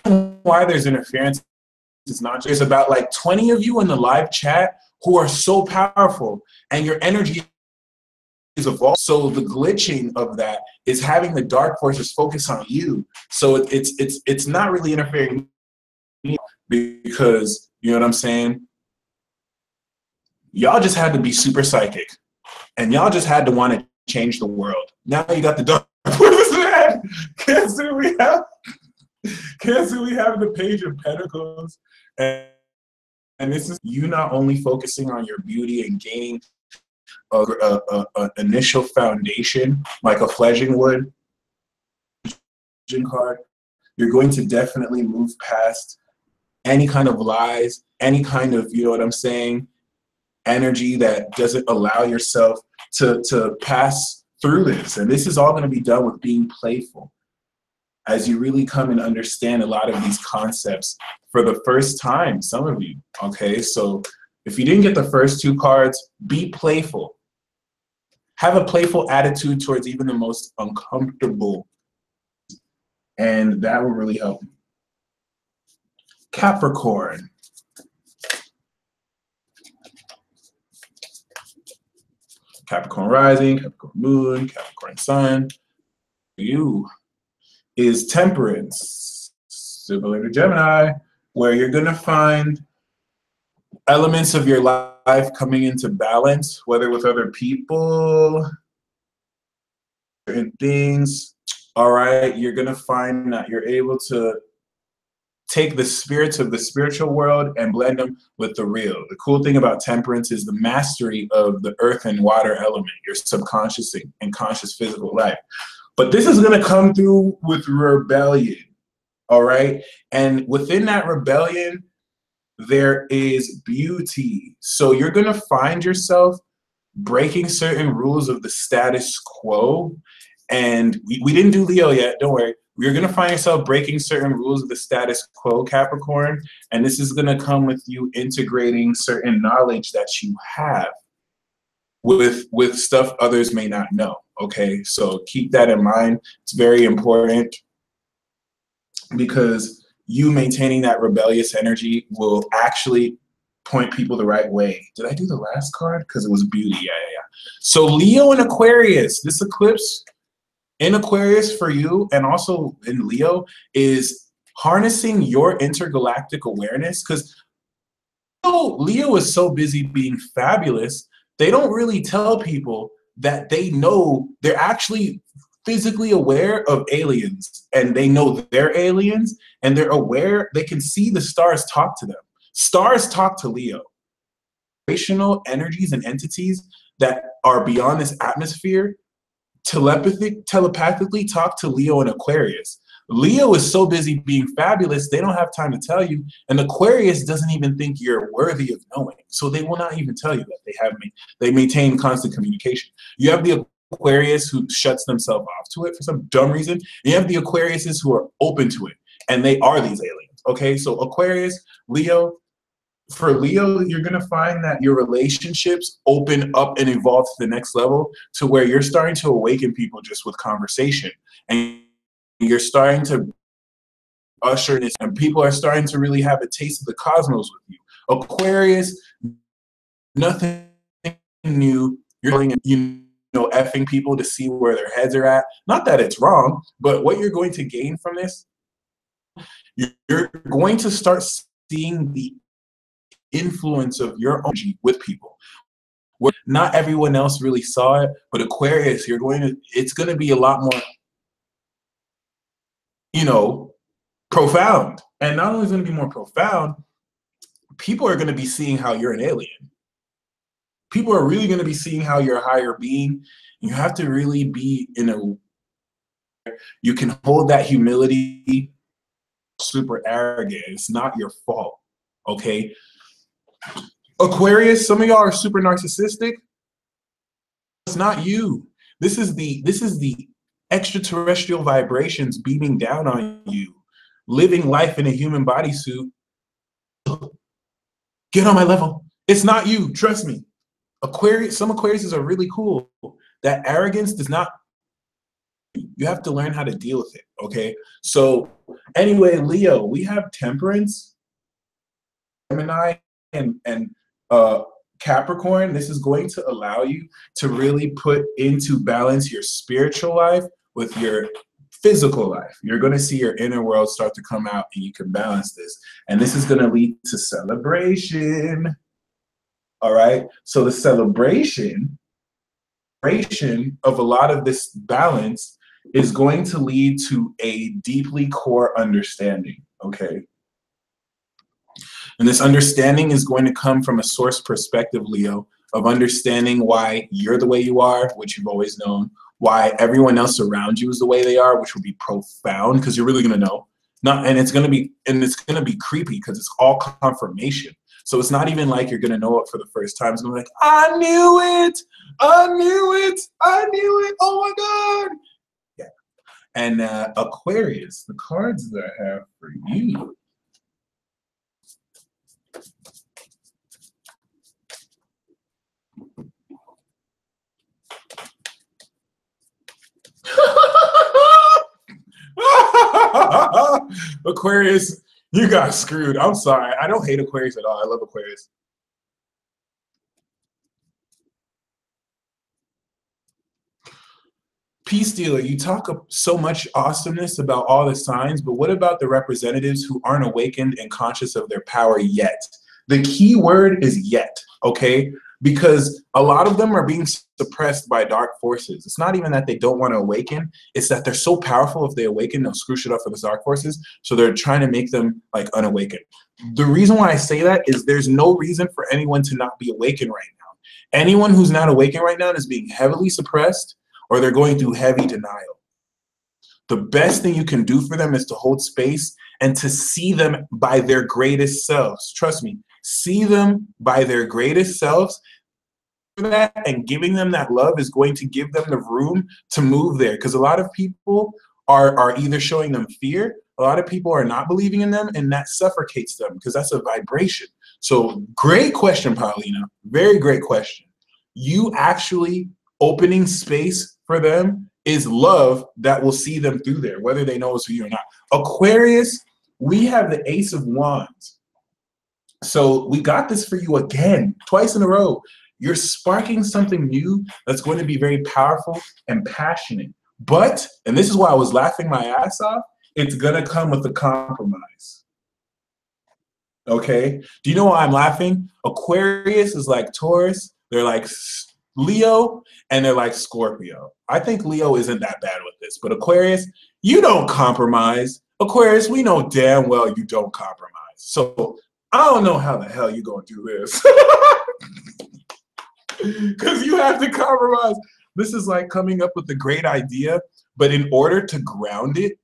Why there's interference is not just about like 20 of you in the live chat who are so powerful, and your energy is evolved. So the glitching of that is having the dark forces focus on you. So it's not really interfering, because you know what I'm saying? Y'all just had to be super psychic, and y'all just had to want to change the world. Now you got the dark forces in that. Cancer, we have the Page of Pentacles, and this is you not only focusing on your beauty and gaining a initial foundation like a fledgling would card. You're going to definitely move past any kind of lies, any kind of, you know what I'm saying, energy that doesn't allow yourself to pass through this. And this is all going to be done with being playful, as you really come and understand a lot of these concepts for the first time, some of you, okay? So if you didn't get the first 2 cards, be playful. Have a playful attitude towards even the most uncomfortable, and that will really help you. Capricorn. Capricorn rising, Capricorn moon, Capricorn sun. You is Temperance, similar to Gemini, where you're going to find elements of your life coming into balance, whether with other people, certain things. All right, you're going to find that you're able to take the spirits of the spiritual world and blend them with the real. The cool thing about Temperance is the mastery of the earth and water element, your subconscious and conscious physical life. But this is going to come through with rebellion, all right? And within that rebellion, there is beauty. So you're going to find yourself breaking certain rules of the status quo. And we didn't do Leo yet, don't worry. You're going to find yourself breaking certain rules of the status quo, Capricorn. And this is going to come with you integrating certain knowledge that you have with stuff others may not know, okay? So keep that in mind. It's very important, because you maintaining that rebellious energy will actually point people the right way. Did I do the last card? Because it was beauty. Yeah. So Leo and Aquarius, this eclipse in Aquarius for you, and also in Leo, is harnessing your intergalactic awareness. Because Leo is so busy being fabulous, they don't really tell people that they know they're actually physically aware of aliens, and they know they're aliens, and they're aware, they can see the stars talk to them. Stars talk to Leo. Vibrational energies and entities that are beyond this atmosphere telepathically talk to Leo and Aquarius. Leo is so busy being fabulous, they don't have time to tell you, and Aquarius doesn't even think you're worthy of knowing, so they will not even tell you that they maintain constant communication. You have the Aquarius who shuts themselves off to it for some dumb reason, and you have the Aquariuses who are open to it, and they are these aliens, okay? So Aquarius, Leo, for Leo, you're going to find that your relationships open up and evolve to the next level, to where you're starting to awaken people just with conversation. And You're starting to usher this, and people are starting to really have a taste of the cosmos with you. Aquarius, nothing new. You're going, effing people to see where their heads are at. Not that it's wrong, but what you're going to gain from this, you're going to start seeing the influence of your energy with people. Where not everyone else really saw it, but Aquarius, it's going to be a lot more, profound. And not only is it going to be more profound, people are going to be seeing how you're an alien. People are really going to be seeing how you're a higher being. You have to really be you can hold that humility, super arrogant. It's not your fault, okay? Aquarius, some of y'all are super narcissistic. It's not you. This is the extraterrestrial vibrations beaming down on you, living life in a human bodysuit. Get on my level. It's not you. Trust me. Aquarius, some Aquariuses are really cool. That arrogance does not. You have to learn how to deal with it. Okay. So anyway, Leo, we have Temperance, Gemini, and Capricorn. This is going to allow you to really put into balance your spiritual life with your physical life. You're going to see your inner world start to come out, and you can balance this. And this is going to lead to celebration. All right. So the celebration of a lot of this balance is going to lead to a deeply core understanding. Okay. And this understanding is going to come from a source perspective, Leo, of understanding why you're the way you are, which you've always known, why everyone else around you is the way they are, which will be profound because you're really going to know. And it's going to be creepy because it's all confirmation. So it's not even like you're going to know it for the first time. It's going to be like, I knew it. I knew it. I knew it. Oh my God. Yeah. And Aquarius, the cards that I have for you. Aquarius, you got screwed. I'm sorry. I don't hate Aquarius at all. I love Aquarius. Peace dealer, you talk so much awesomeness about all the signs, but what about the representatives who aren't awakened and conscious of their power yet? The key word is yet, okay? Because a lot of them are being suppressed by dark forces. It's not even that they don't want to awaken. It's that they're so powerful, if they awaken, they'll screw shit up for the dark forces. So they're trying to make them like unawakened. The reason why I say that is there's no reason for anyone to not be awakened right now. Anyone who's not awakened right now is being heavily suppressed, or they're going through heavy denial. The best thing you can do for them is to hold space and to see them by their greatest selves. Trust me, see them by their greatest selves. That and giving them that love is going to give them the room to move there, because a lot of people are either showing them fear, a lot of people are not believing in them, and that suffocates them because that's a vibration. So great question, Paulina. Very great question. You actually opening space for them is love that will see them through there, whether they know it's for you or not. Aquarius, we have the Ace of Wands. So we got this for you again, twice in a row. You're sparking something new that's going to be very powerful and passionate. But, and this is why I was laughing my ass off, it's going to come with a compromise. Okay? Do you know why I'm laughing? Aquarius is like Taurus. They're like Leo, and they're like Scorpio. I think Leo isn't that bad with this, but Aquarius, you don't compromise. Aquarius, we know damn well you don't compromise. So I don't know how the hell you're going to do this. Because you have to compromise. This is like coming up with a great idea, but in order to ground it,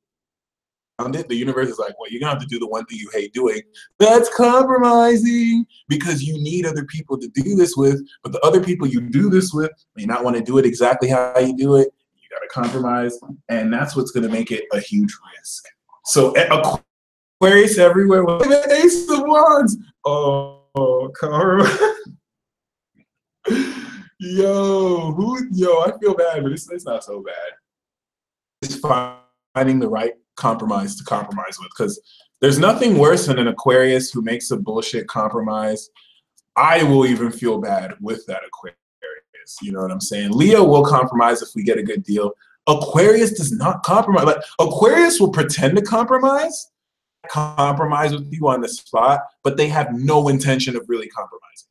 the universe is like, well, you're going to have to do the one thing you hate doing. That's compromising, because you need other people to do this with, but the other people you do this with may not want to do it exactly how you do it. You got to compromise, and that's what's going to make it a huge risk. So Aquarius everywhere with the Ace of Wands. Oh, karma. Yo, I feel bad, but it's not so bad. It's fine. finding the right compromise to compromise with, because there's nothing worse than an Aquarius who makes a bullshit compromise. I will even feel bad with that Aquarius. You know what I'm saying? Leo will compromise if we get a good deal. Aquarius does not compromise. Like, Aquarius will pretend to compromise with you on the spot, but they have no intention of really compromising.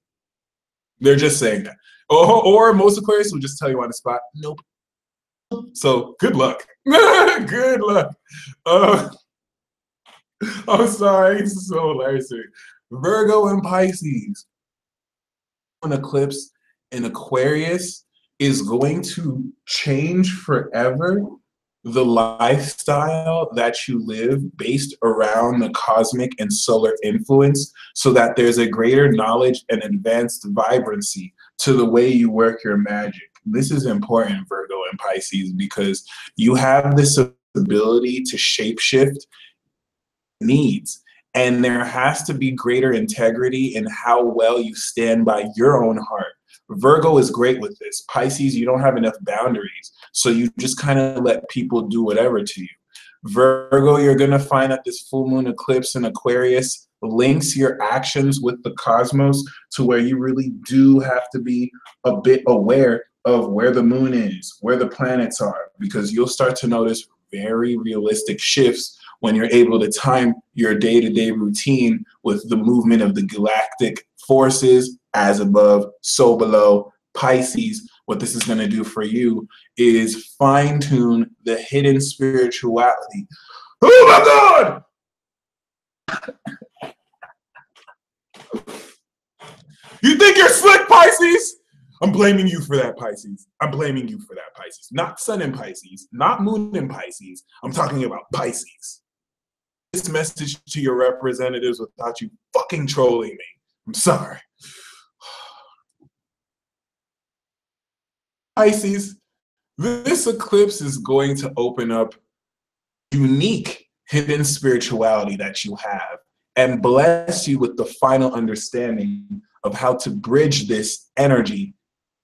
They're just saying that. Or most Aquarius will just tell you on the spot, nope. So good luck. Good luck. I'm sorry, it's so hilarious. Virgo and Pisces. An eclipse in Aquarius is going to change forever the lifestyle that you live based around the cosmic and solar influence, so that there's a greater knowledge and advanced vibrancy to the way you work your magic. This is important, Virgo and Pisces, because you have this ability to shapeshift needs, and there has to be greater integrity in how well you stand by your own heart. Virgo is great with this. Pisces, you don't have enough boundaries, so you just kind of let people do whatever to you. Virgo, you're going to find that this full moon eclipse in Aquarius links your actions with the cosmos to where you really do have to be a bit aware of where the moon is, where the planets are, because you'll start to notice very realistic shifts when you're able to time your day-to-day routine with the movement of the galactic forces, as above, so below. Pisces, what this is going to do for you is fine-tune the hidden spirituality. Oh my God! You think you're slick, Pisces? I'm blaming you for that, Pisces. I'm blaming you for that, Pisces. Not Sun in Pisces, not Moon in Pisces. I'm talking about Pisces. This message to your representatives without you fucking trolling me. I'm sorry. Pisces, this eclipse is going to open up unique hidden spirituality that you have and bless you with the final understanding of how to bridge this energy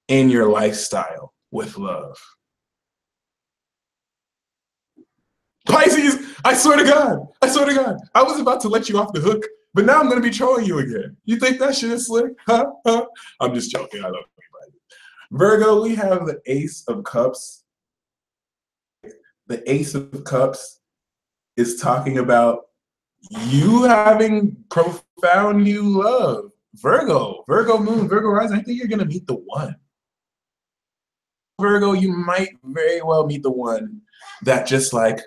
in your lifestyle with love. Pisces, I swear to God, I was about to let you off the hook, but now I'm going to be trolling you again. You think that shit is slick? Huh? I'm just joking. I love you, Pisces. Virgo, we have the Ace of Cups. The Ace of Cups is talking about you having profound new love. Virgo moon, Virgo rising, I think you're going to meet the one. Virgo, you might very well meet the one that just like,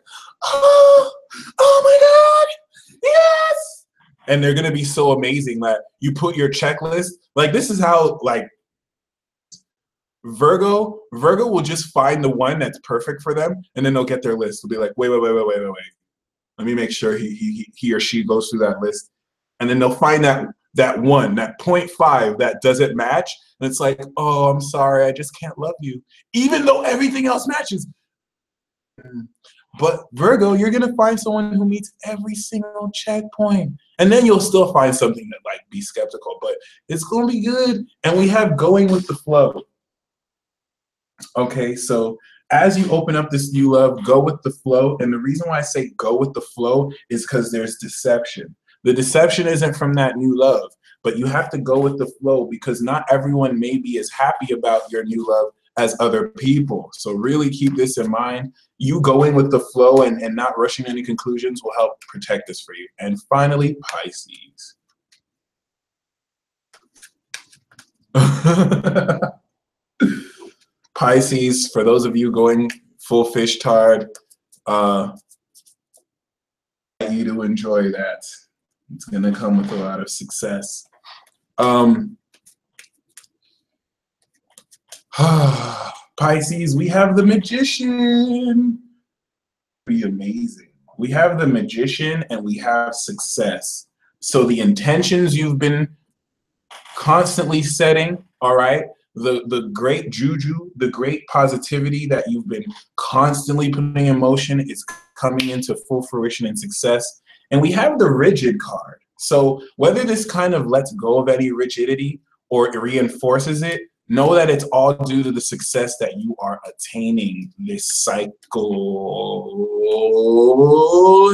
oh my God, yes! And they're gonna be so amazing that you put your checklist, like this is how, like, Virgo will just find the one that's perfect for them, and then they'll get their list. They'll be like, wait. Let me make sure he or she goes through that list. And then they'll find that one, that 0.5 that doesn't match. And it's like, oh, I'm sorry, I just can't love you. Even though everything else matches. But Virgo, you're going to find someone who meets every single checkpoint. And then you'll still find something that, like, be skeptical. But it's going to be good. And we have going with the flow. Okay, so as you open up this new love, go with the flow. And the reason why I say go with the flow is because there's deception. The deception isn't from that new love, but you have to go with the flow because not everyone may be as happy about your new love as other people. So really keep this in mind. You going with the flow and not rushing any conclusions will help protect this for you. And finally, Pisces. Pisces, for those of you going full fish tard, I want you to enjoy that. It's going to come with a lot of success. Pisces, we have the Magician. Be amazing. We have the Magician and we have success. So the intentions you've been constantly setting, all right, the great juju, the great positivity that you've been constantly putting in motion is coming into full fruition and success. And we have the rigid card. So whether this kind of lets go of any rigidity or it reinforces it, Know that it's all due to the success that you are attaining this cycle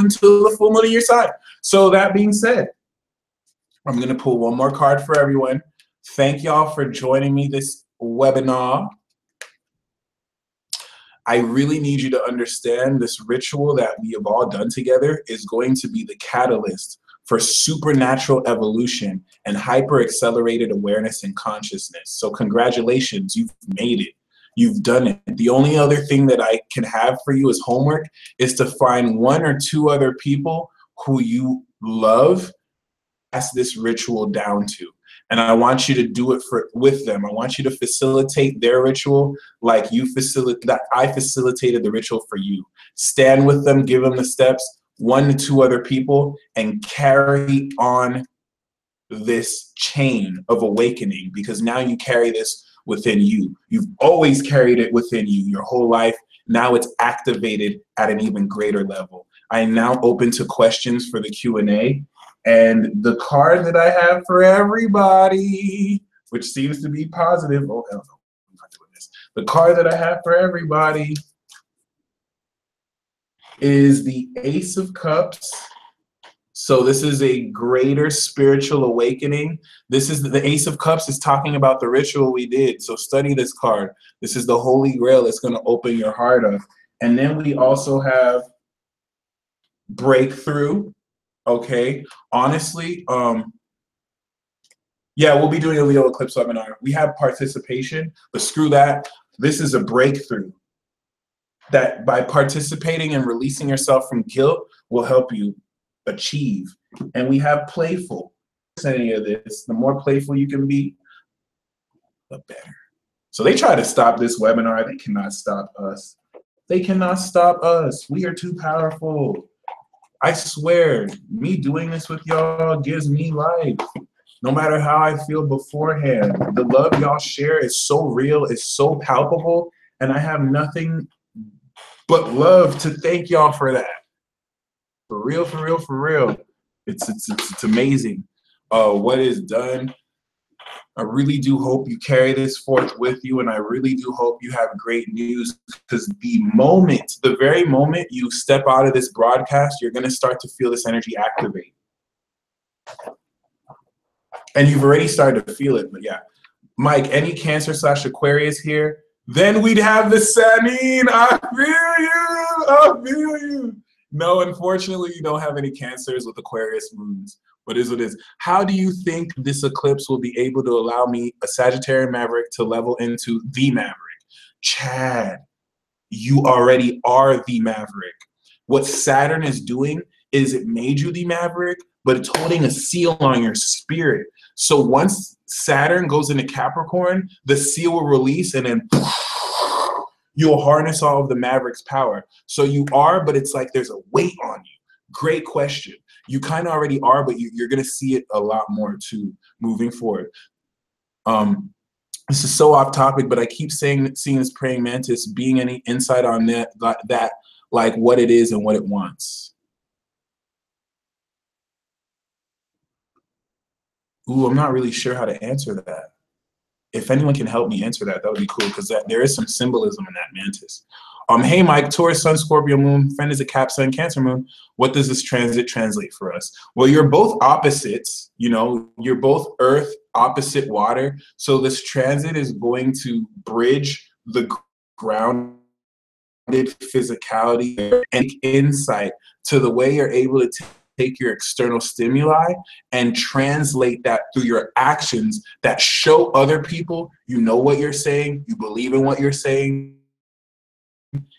until the full moon of your sign. So that being said, I'm going to pull one more card for everyone. Thank y'all for joining me this webinar. I really need you to understand this ritual that we have all done together is going to be the catalyst for supernatural evolution and hyper-accelerated awareness and consciousness. So congratulations, you've made it. You've done it. The only other thing that I can have for you as homework is to find 1 or 2 other people who you love, pass this ritual down to. And I want you to do it with them. I want you to facilitate their ritual like I facilitated the ritual for you. Stand with them, give them the steps, 1 to 2 other people, and carry on this chain of awakening, because now you carry this within you. You've always carried it within you your whole life. Now it's activated at an even greater level. I am now open to questions for the Q&A. And the card that I have for everybody, which seems to be positive. Oh, hell no, I'm not doing this. The card that I have for everybody is the Ace of Cups. So this is a greater spiritual awakening. This is the Ace of Cups is talking about the ritual we did. So study this card. This is the Holy Grail. It's going to open your heart up. And then we also have Breakthrough. Okay, honestly, yeah, we'll be doing a Leo eclipse webinar. We have participation, but screw that. This is a breakthrough that by participating and releasing yourself from guilt will help you achieve. And we have playful. Any of this, the more playful you can be, the better. So they try to stop this webinar. They cannot stop us. They cannot stop us. We are too powerful. I swear, me doing this with y'all gives me life. No matter how I feel beforehand, the love y'all share is so real, it's so palpable, and I have nothing but love to thank y'all for that. For real, for real, for real. It's amazing what is done. I really do hope you carry this forth with you, and I really do hope you have great news, because the very moment you step out of this broadcast, you're going to start to feel this energy activate. And you've already started to feel it, but yeah. Mike, any Cancer/Aquarius here? Then we'd have the Sanin. I feel you. No, unfortunately, you don't have any Cancers with Aquarius moons. What is it is? How do you think this eclipse will be able to allow me, a Sagittarian Maverick, to level into the Maverick? Chad, you already are the Maverick. What Saturn is doing is it made you the Maverick, but it's holding a seal on your spirit. So once Saturn goes into Capricorn, the seal will release, and then you'll harness all of the Maverick's power. So you are, but it's like there's a weight on you. Great question. You kind of already are, but you're going to see it a lot more too moving forward. This is so off topic, but I keep seeing this praying mantis. Being any insight on that, like what it is and what it wants? Ooh, I'm not really sure how to answer that. If anyone can help me answer that, that would be cool, because there is some symbolism in that mantis. Hey, Mike, Taurus, Sun, Scorpio, Moon, friend is a Cap, Sun, Cancer, Moon. What does this transit translate for us? Well, you're both opposites. You know, you're both Earth, opposite water. So this transit is going to bridge the grounded physicality and insight to the way you're able to take your external stimuli and translate that through your actions that show other people you know what you're saying, you believe in what you're saying.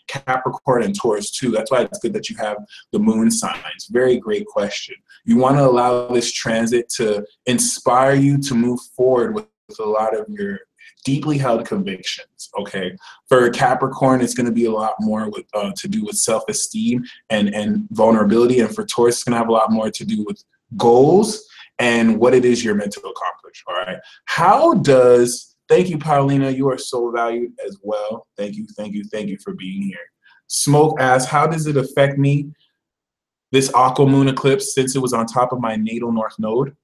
Capricorn and Taurus too. That's why it's good that you have the moon signs. Very great question. You want to allow this transit to inspire you to move forward with a lot of your deeply held convictions. Okay, for Capricorn, it's going to be a lot more with to do with self-esteem and vulnerability, and for Taurus, it's going to have a lot more to do with goals and what it is you're meant to accomplish. All right. How does Thank you, Paulina. You are so valued as well. Thank you for being here. Smoke asks, how does it affect me, this aqua moon eclipse, since it was on top of my natal north node?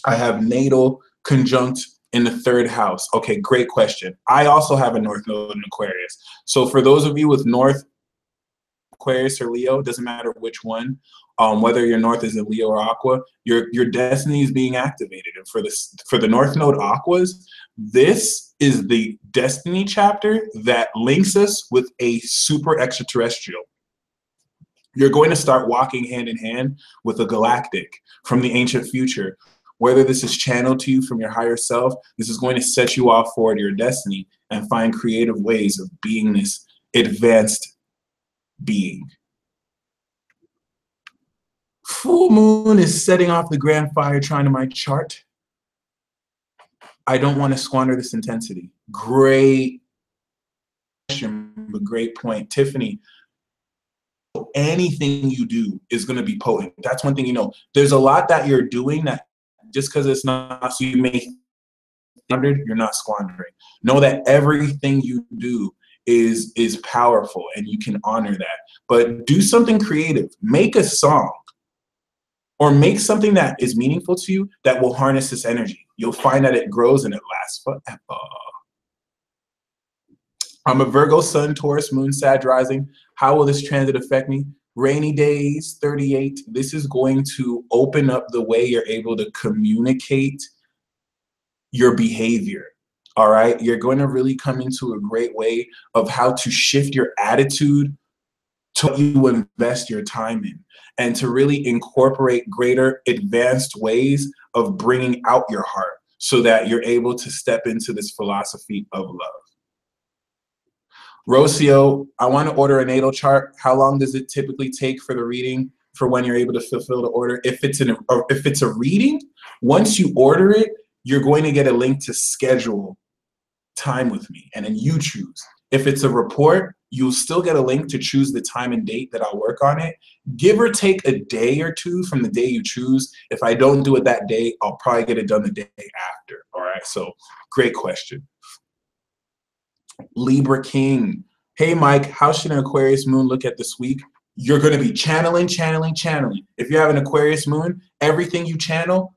I have natal conjunct in the 3rd house. Okay, great question. I also have a North Node in Aquarius. So for those of you with North Aquarius or Leo, doesn't matter which one, whether your North is in Leo or Aqua, your destiny is being activated. And for the North Node Aquas, this is the destiny chapter that links us with a super extraterrestrial. You're going to start walking hand in hand with a galactic from the ancient future. Whether this is channeled to you from your higher self, this is going to set you off forward to your destiny and find creative ways of being this advanced being. Full moon is setting off the grand fire trine in my chart. I don't want to squander this intensity. Great question, but great point. Tiffany, anything you do is going to be potent. That's one thing you know. There's a lot that you're doing that just because it's not, so you may squander, you're not squandering. Know that everything you do is powerful and you can honor that. But do something creative. Make a song or make something that is meaningful to you that will harness this energy. You'll find that it grows and it lasts forever. I'm a Virgo sun, Taurus moon, Sag rising. How will this transit affect me? Rainy days, 38. This is going to open up the way you're able to communicate your behavior. All right. You're going to really come into a great way of how to shift your attitude to what you invest your time in and to really incorporate greater advanced ways of bringing out your heart so that you're able to step into this philosophy of love. Rocio, I want to order a natal chart. How long does it typically take for the reading for when you're able to fulfill the order? If it's a reading, once you order it, you're going to get a link to schedule time with me, and then you choose. If it's a report, you'll still get a link to choose the time and date that I'll work on it. Give or take a day or two from the day you choose. If I don't do it that day, I'll probably get it done the day after. All right, so great question. Libra King. Hey, Mike, how should an Aquarius moon look at this week? You're going to be channeling. If you have an Aquarius moon, everything you channel,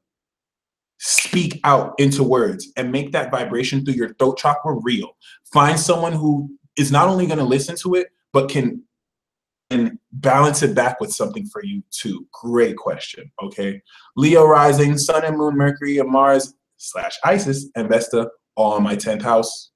speak out into words and make that vibration through your throat chakra real. Find someone who is not only going to listen to it, but can balance it back with something for you too. Great question. Okay. Leo rising, Sun and Moon, Mercury and Mars / Isis and Vesta all in my 10th house.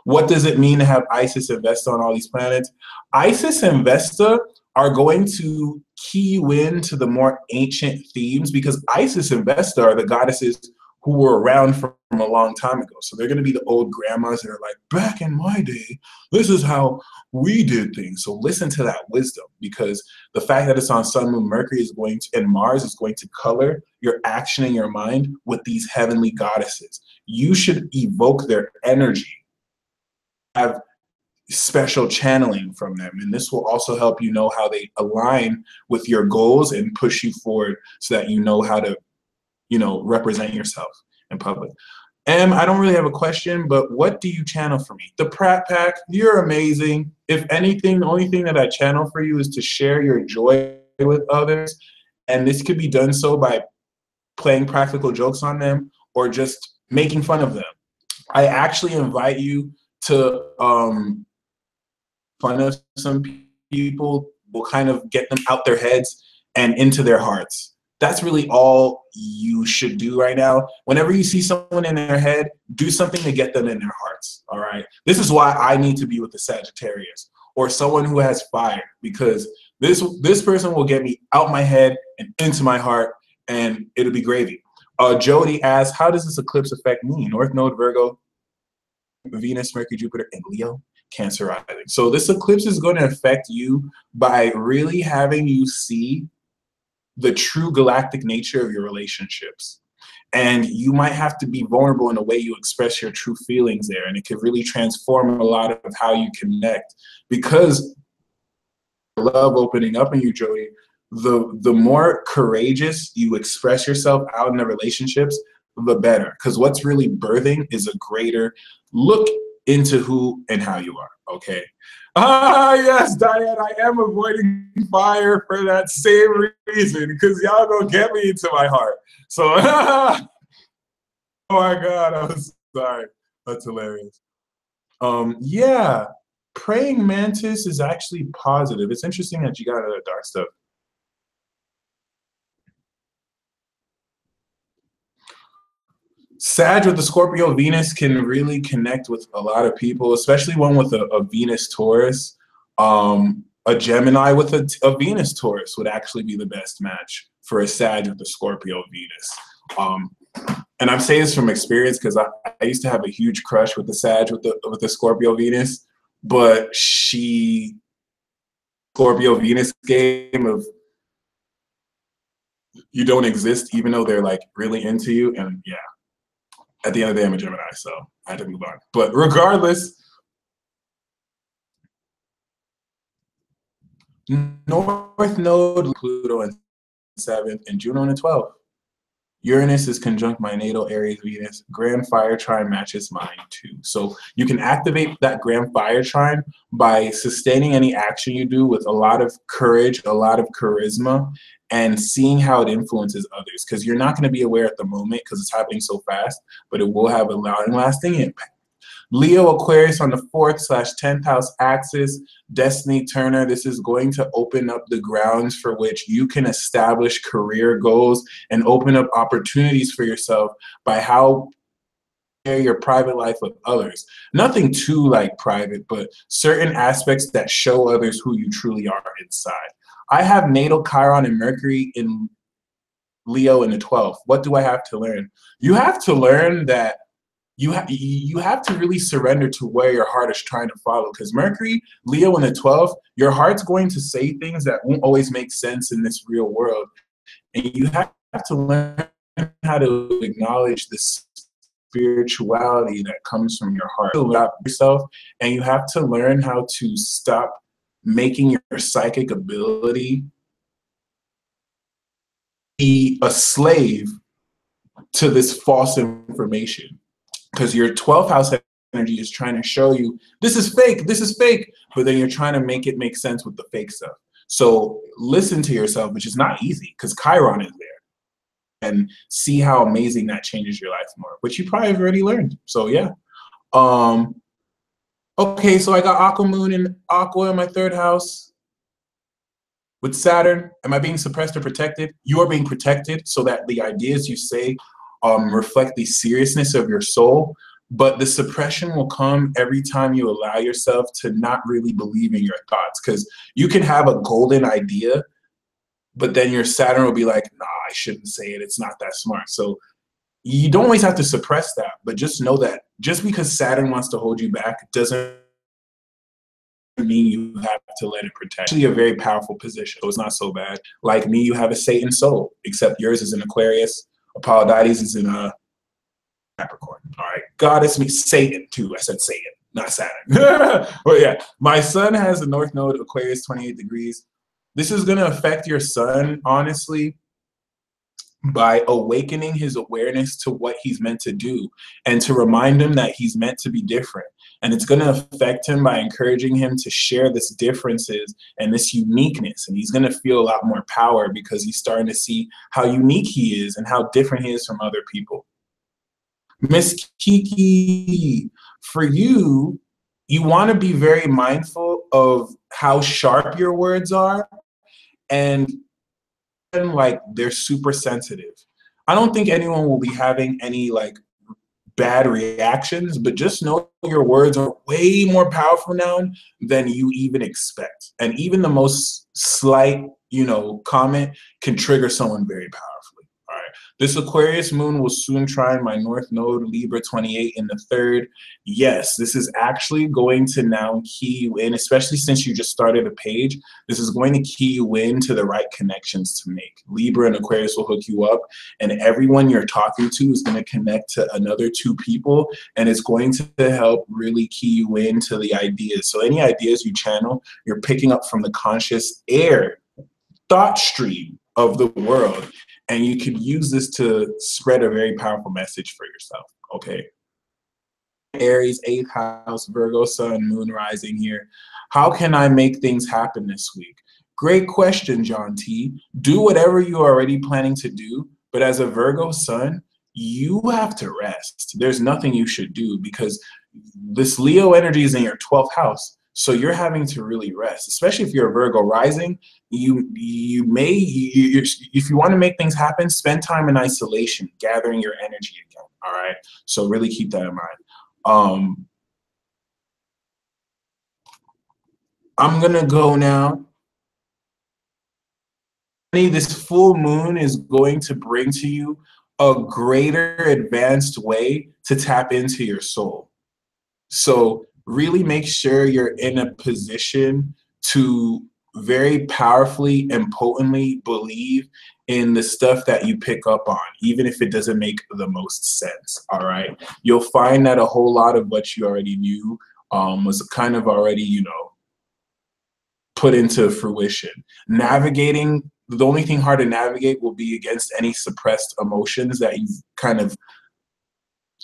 What does it mean to have Isis and Vesta on all these planets? Isis and Vesta are going to key you into the more ancient themes because Isis and Vesta are the goddesses who were around from a long time ago. So they're going to be the old grandmas that are like, back in my day, this is how we did things. So listen to that wisdom because the fact that it's on Sun, Moon, Mercury is going to, and Mars is going to color your action in your mind with these heavenly goddesses. You should evoke their energy. Have special channeling from them, and this will also help you know how they align with your goals and push you forward so that you know how to, you know, represent yourself in public. I don't really have a question, but what do you channel for me? The Pratt Pack, you're amazing. If anything, the only thing that I channel for you is to share your joy with others, and this could be done so by playing practical jokes on them or just making fun of them. I actually invite you to fun of some people will kind of get them out their heads and into their hearts. That's really all you should do right now. Whenever you see someone in their head, do something to get them in their hearts, all right? This is why I need to be with the Sagittarius or someone who has fire because this person will get me out my head and into my heart and it'll be gravy. Jody asks, how does this eclipse affect me? North Node, Virgo, Venus, Mercury, Jupiter, and Leo, Cancer rising. So this eclipse is going to affect you by really having you see the true galactic nature of your relationships. And you might have to be vulnerable in the way you express your true feelings there. And it could really transform a lot of how you connect because love opening up in you, Jody, the more courageous you express yourself out in the relationships, the better. Because what's really birthing is a greater look into who and how you are, okay? Yes, Diane, I am avoiding fire for that same reason, because y'all gonna get me into my heart. So Oh my God, I was sorry. That's hilarious. Yeah, praying mantis is actually positive. It's interesting that you got other dark stuff. Sag with the Scorpio Venus can really connect with a lot of people, especially one with a Venus Taurus. A Gemini with a Venus Taurus would actually be the best match for a Sag with the Scorpio Venus. And I'm saying this from experience because I used to have a huge crush with the Sag with the Scorpio Venus, but Scorpio Venus game of you don't exist even though they're like really into you, and yeah. At the end of the day, I'm a Gemini, so I had to move on. But regardless, North Node, Pluto in 7th, and Juno in the 12th. Uranus is conjunct my natal Aries Venus. Grand Fire Trine matches mine too. So you can activate that Grand Fire Trine by sustaining any action you do with a lot of courage, a lot of charisma, and seeing how it influences others. Because you're not going to be aware at the moment because it's happening so fast, but it will have a long-lasting impact. Leo Aquarius on the 4th/10th house axis, Destiny Turner. This is going to open up the grounds for which you can establish career goals and open up opportunities for yourself by how share your private life with others. Nothing too like private, but certain aspects that show others who you truly are inside. I have natal Chiron and Mercury in Leo in the 12th. What do I have to learn? You have to learn that you have to really surrender to where your heart is trying to follow, because Mercury, Leo in the 12th, your heart's going to say things that won't always make sense in this real world. And you have to learn how to acknowledge this spirituality that comes from your heart about yourself, and you have to learn how to stop making your psychic ability be a slave to this false information. Because your 12th house energy is trying to show you this is fake, but then you're trying to make it make sense with the fake stuff. So listen to yourself, which is not easy because Chiron is there, and see how amazing that changes your life more, which you probably have already learned. So yeah. Okay, so I got Aqua Moon and Aqua in my 3rd house. With Saturn, am I being suppressed or protected? You are being protected so that the ideas you say reflect the seriousness of your soul, but the suppression will come every time you allow yourself to not really believe in your thoughts, because you can have a golden idea, but then your Saturn will be like, nah, I shouldn't say it. It's not that smart. So you don't always have to suppress that, but just know that just because Saturn wants to hold you back doesn't mean you have to let it protect. Actually a very powerful position, so it's not so bad. Like me, you have a Satan soul, except yours is in Aquarius. Apollodytes is in Capricorn. All right, Goddess means Satan too. I said Satan, not Saturn. But yeah, my sun has the North Node, Aquarius, 28 degrees. This is going to affect your sun, honestly, by awakening his awareness to what he's meant to do and to remind him that he's meant to be different. And it's going to affect him by encouraging him to share this differences and this uniqueness. And he's going to feel a lot more power because he's starting to see how unique he is and how different he is from other people. Miss Kiki, for you, you want to be very mindful of how sharp your words are, and like they're super sensitive. I don't think anyone will be having any like bad reactions, but just know your words are way more powerful now than you even expect. And even the most slight, comment can trigger someone very powerfully. All right. This Aquarius moon will soon trine my North Node, Libra 28 in the 3rd. Yes, this is actually going to now key you in, especially since you just started a page. This is going to key you in to the right connections to make. Libra and Aquarius will hook you up, and everyone you're talking to is going to connect to another 2 people, and it's going to help really key you into the ideas. So any ideas you channel, you're picking up from the conscious air, thought stream of the world, and you can use this to spread a very powerful message for yourself, okay? Aries, 8th house, Virgo, sun, moon rising here. How can I make things happen this week? Great question, John T. Do whatever you're already planning to do, but as a Virgo sun, you have to rest. There's nothing you should do because this Leo energy is in your 12th house. So you're having to really rest, especially if you're a Virgo rising. If you want to make things happen, spend time in isolation, gathering your energy again. All right. So really keep that in mind. I'm gonna go now. This full moon is going to bring to you a greater advanced way to tap into your soul. So really make sure you're in a position to very powerfully and potently believe in the stuff that you pick up on, even if it doesn't make the most sense. All right. You'll find that a whole lot of what you already knew was kind of already, you know, put into fruition. Navigating, the only thing hard to navigate will be against any suppressed emotions that you've kind of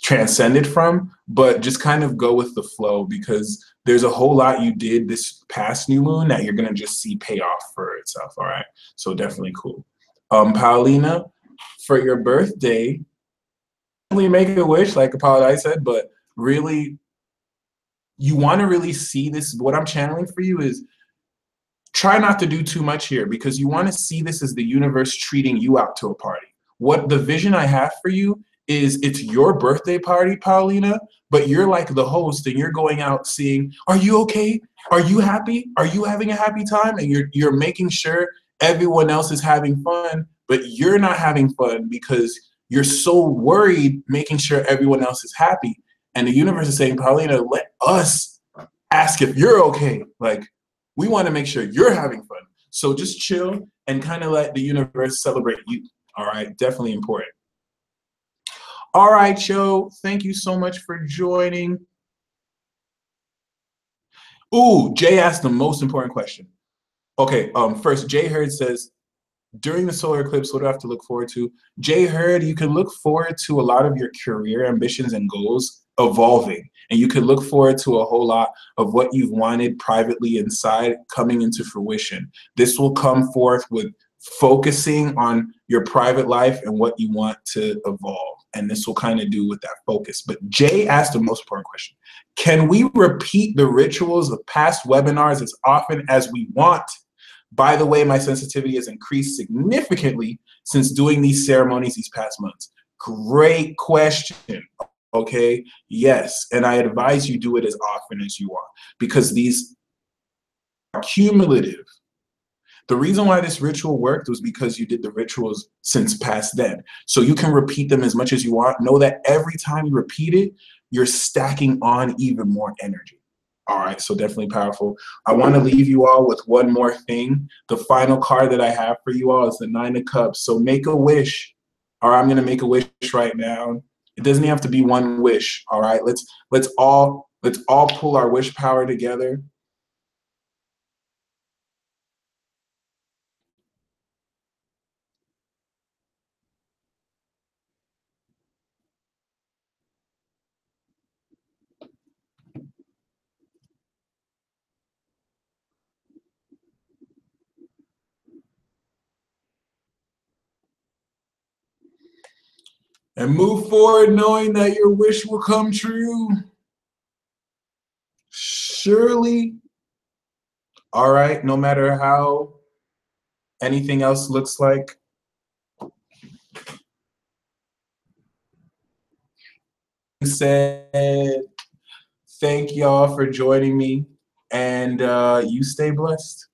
transcended from, but just kind of go with the flow because there's a whole lot you did this past new moon that you're going to just see pay off for itself. All right. So definitely cool. Paulina, for your birthday, definitely make a wish, like Apollo said, but really, you want to really see this. What I'm channeling for you is try not to do too much here because you want to see this as the universe treating you out to a party. What the vision I have for you is it's your birthday party, Paulina, but you're like the host and you're going out seeing, are you okay? Are you happy? Are you having a happy time? And you're making sure everyone else is having fun, but you're not having fun because you're so worried making sure everyone else is happy. And the universe is saying, Paulina, let us ask if you're okay. Like, we want to make sure you're having fun. So just chill and kind of let the universe celebrate you. All right, definitely important. All right, Joe, thank you so much for joining. Ooh, Jay asked the most important question. Okay, first, Jay Hurd says, during the solar eclipse, what do I have to look forward to? Jay Hurd, you can look forward to a lot of your career ambitions and goals evolving. And you can look forward to a whole lot of what you've wanted privately inside coming into fruition. This will come forth with focusing on your private life and what you want to evolve. And this will kind of do with that focus. But Jay asked the most important question. Can we repeat the rituals of past webinars as often as we want? By the way, my sensitivity has increased significantly since doing these ceremonies these past months. Great question. Okay, yes, and I advise you do it as often as you want because these are cumulative. The reason why this ritual worked was because you did the rituals since past then. So you can repeat them as much as you want. Know that every time you repeat it, you're stacking on even more energy. All right, so definitely powerful. I want to leave you all with one more thing. The final card that I have for you all is the Nine of Cups. So make a wish. All right, I'm going to make a wish right now. It doesn't have to be one wish. All right, let's all pull our wish power together. And move forward knowing that your wish will come true. Surely. All right, no matter how anything else looks like. Said, thank y'all for joining me, and you stay blessed.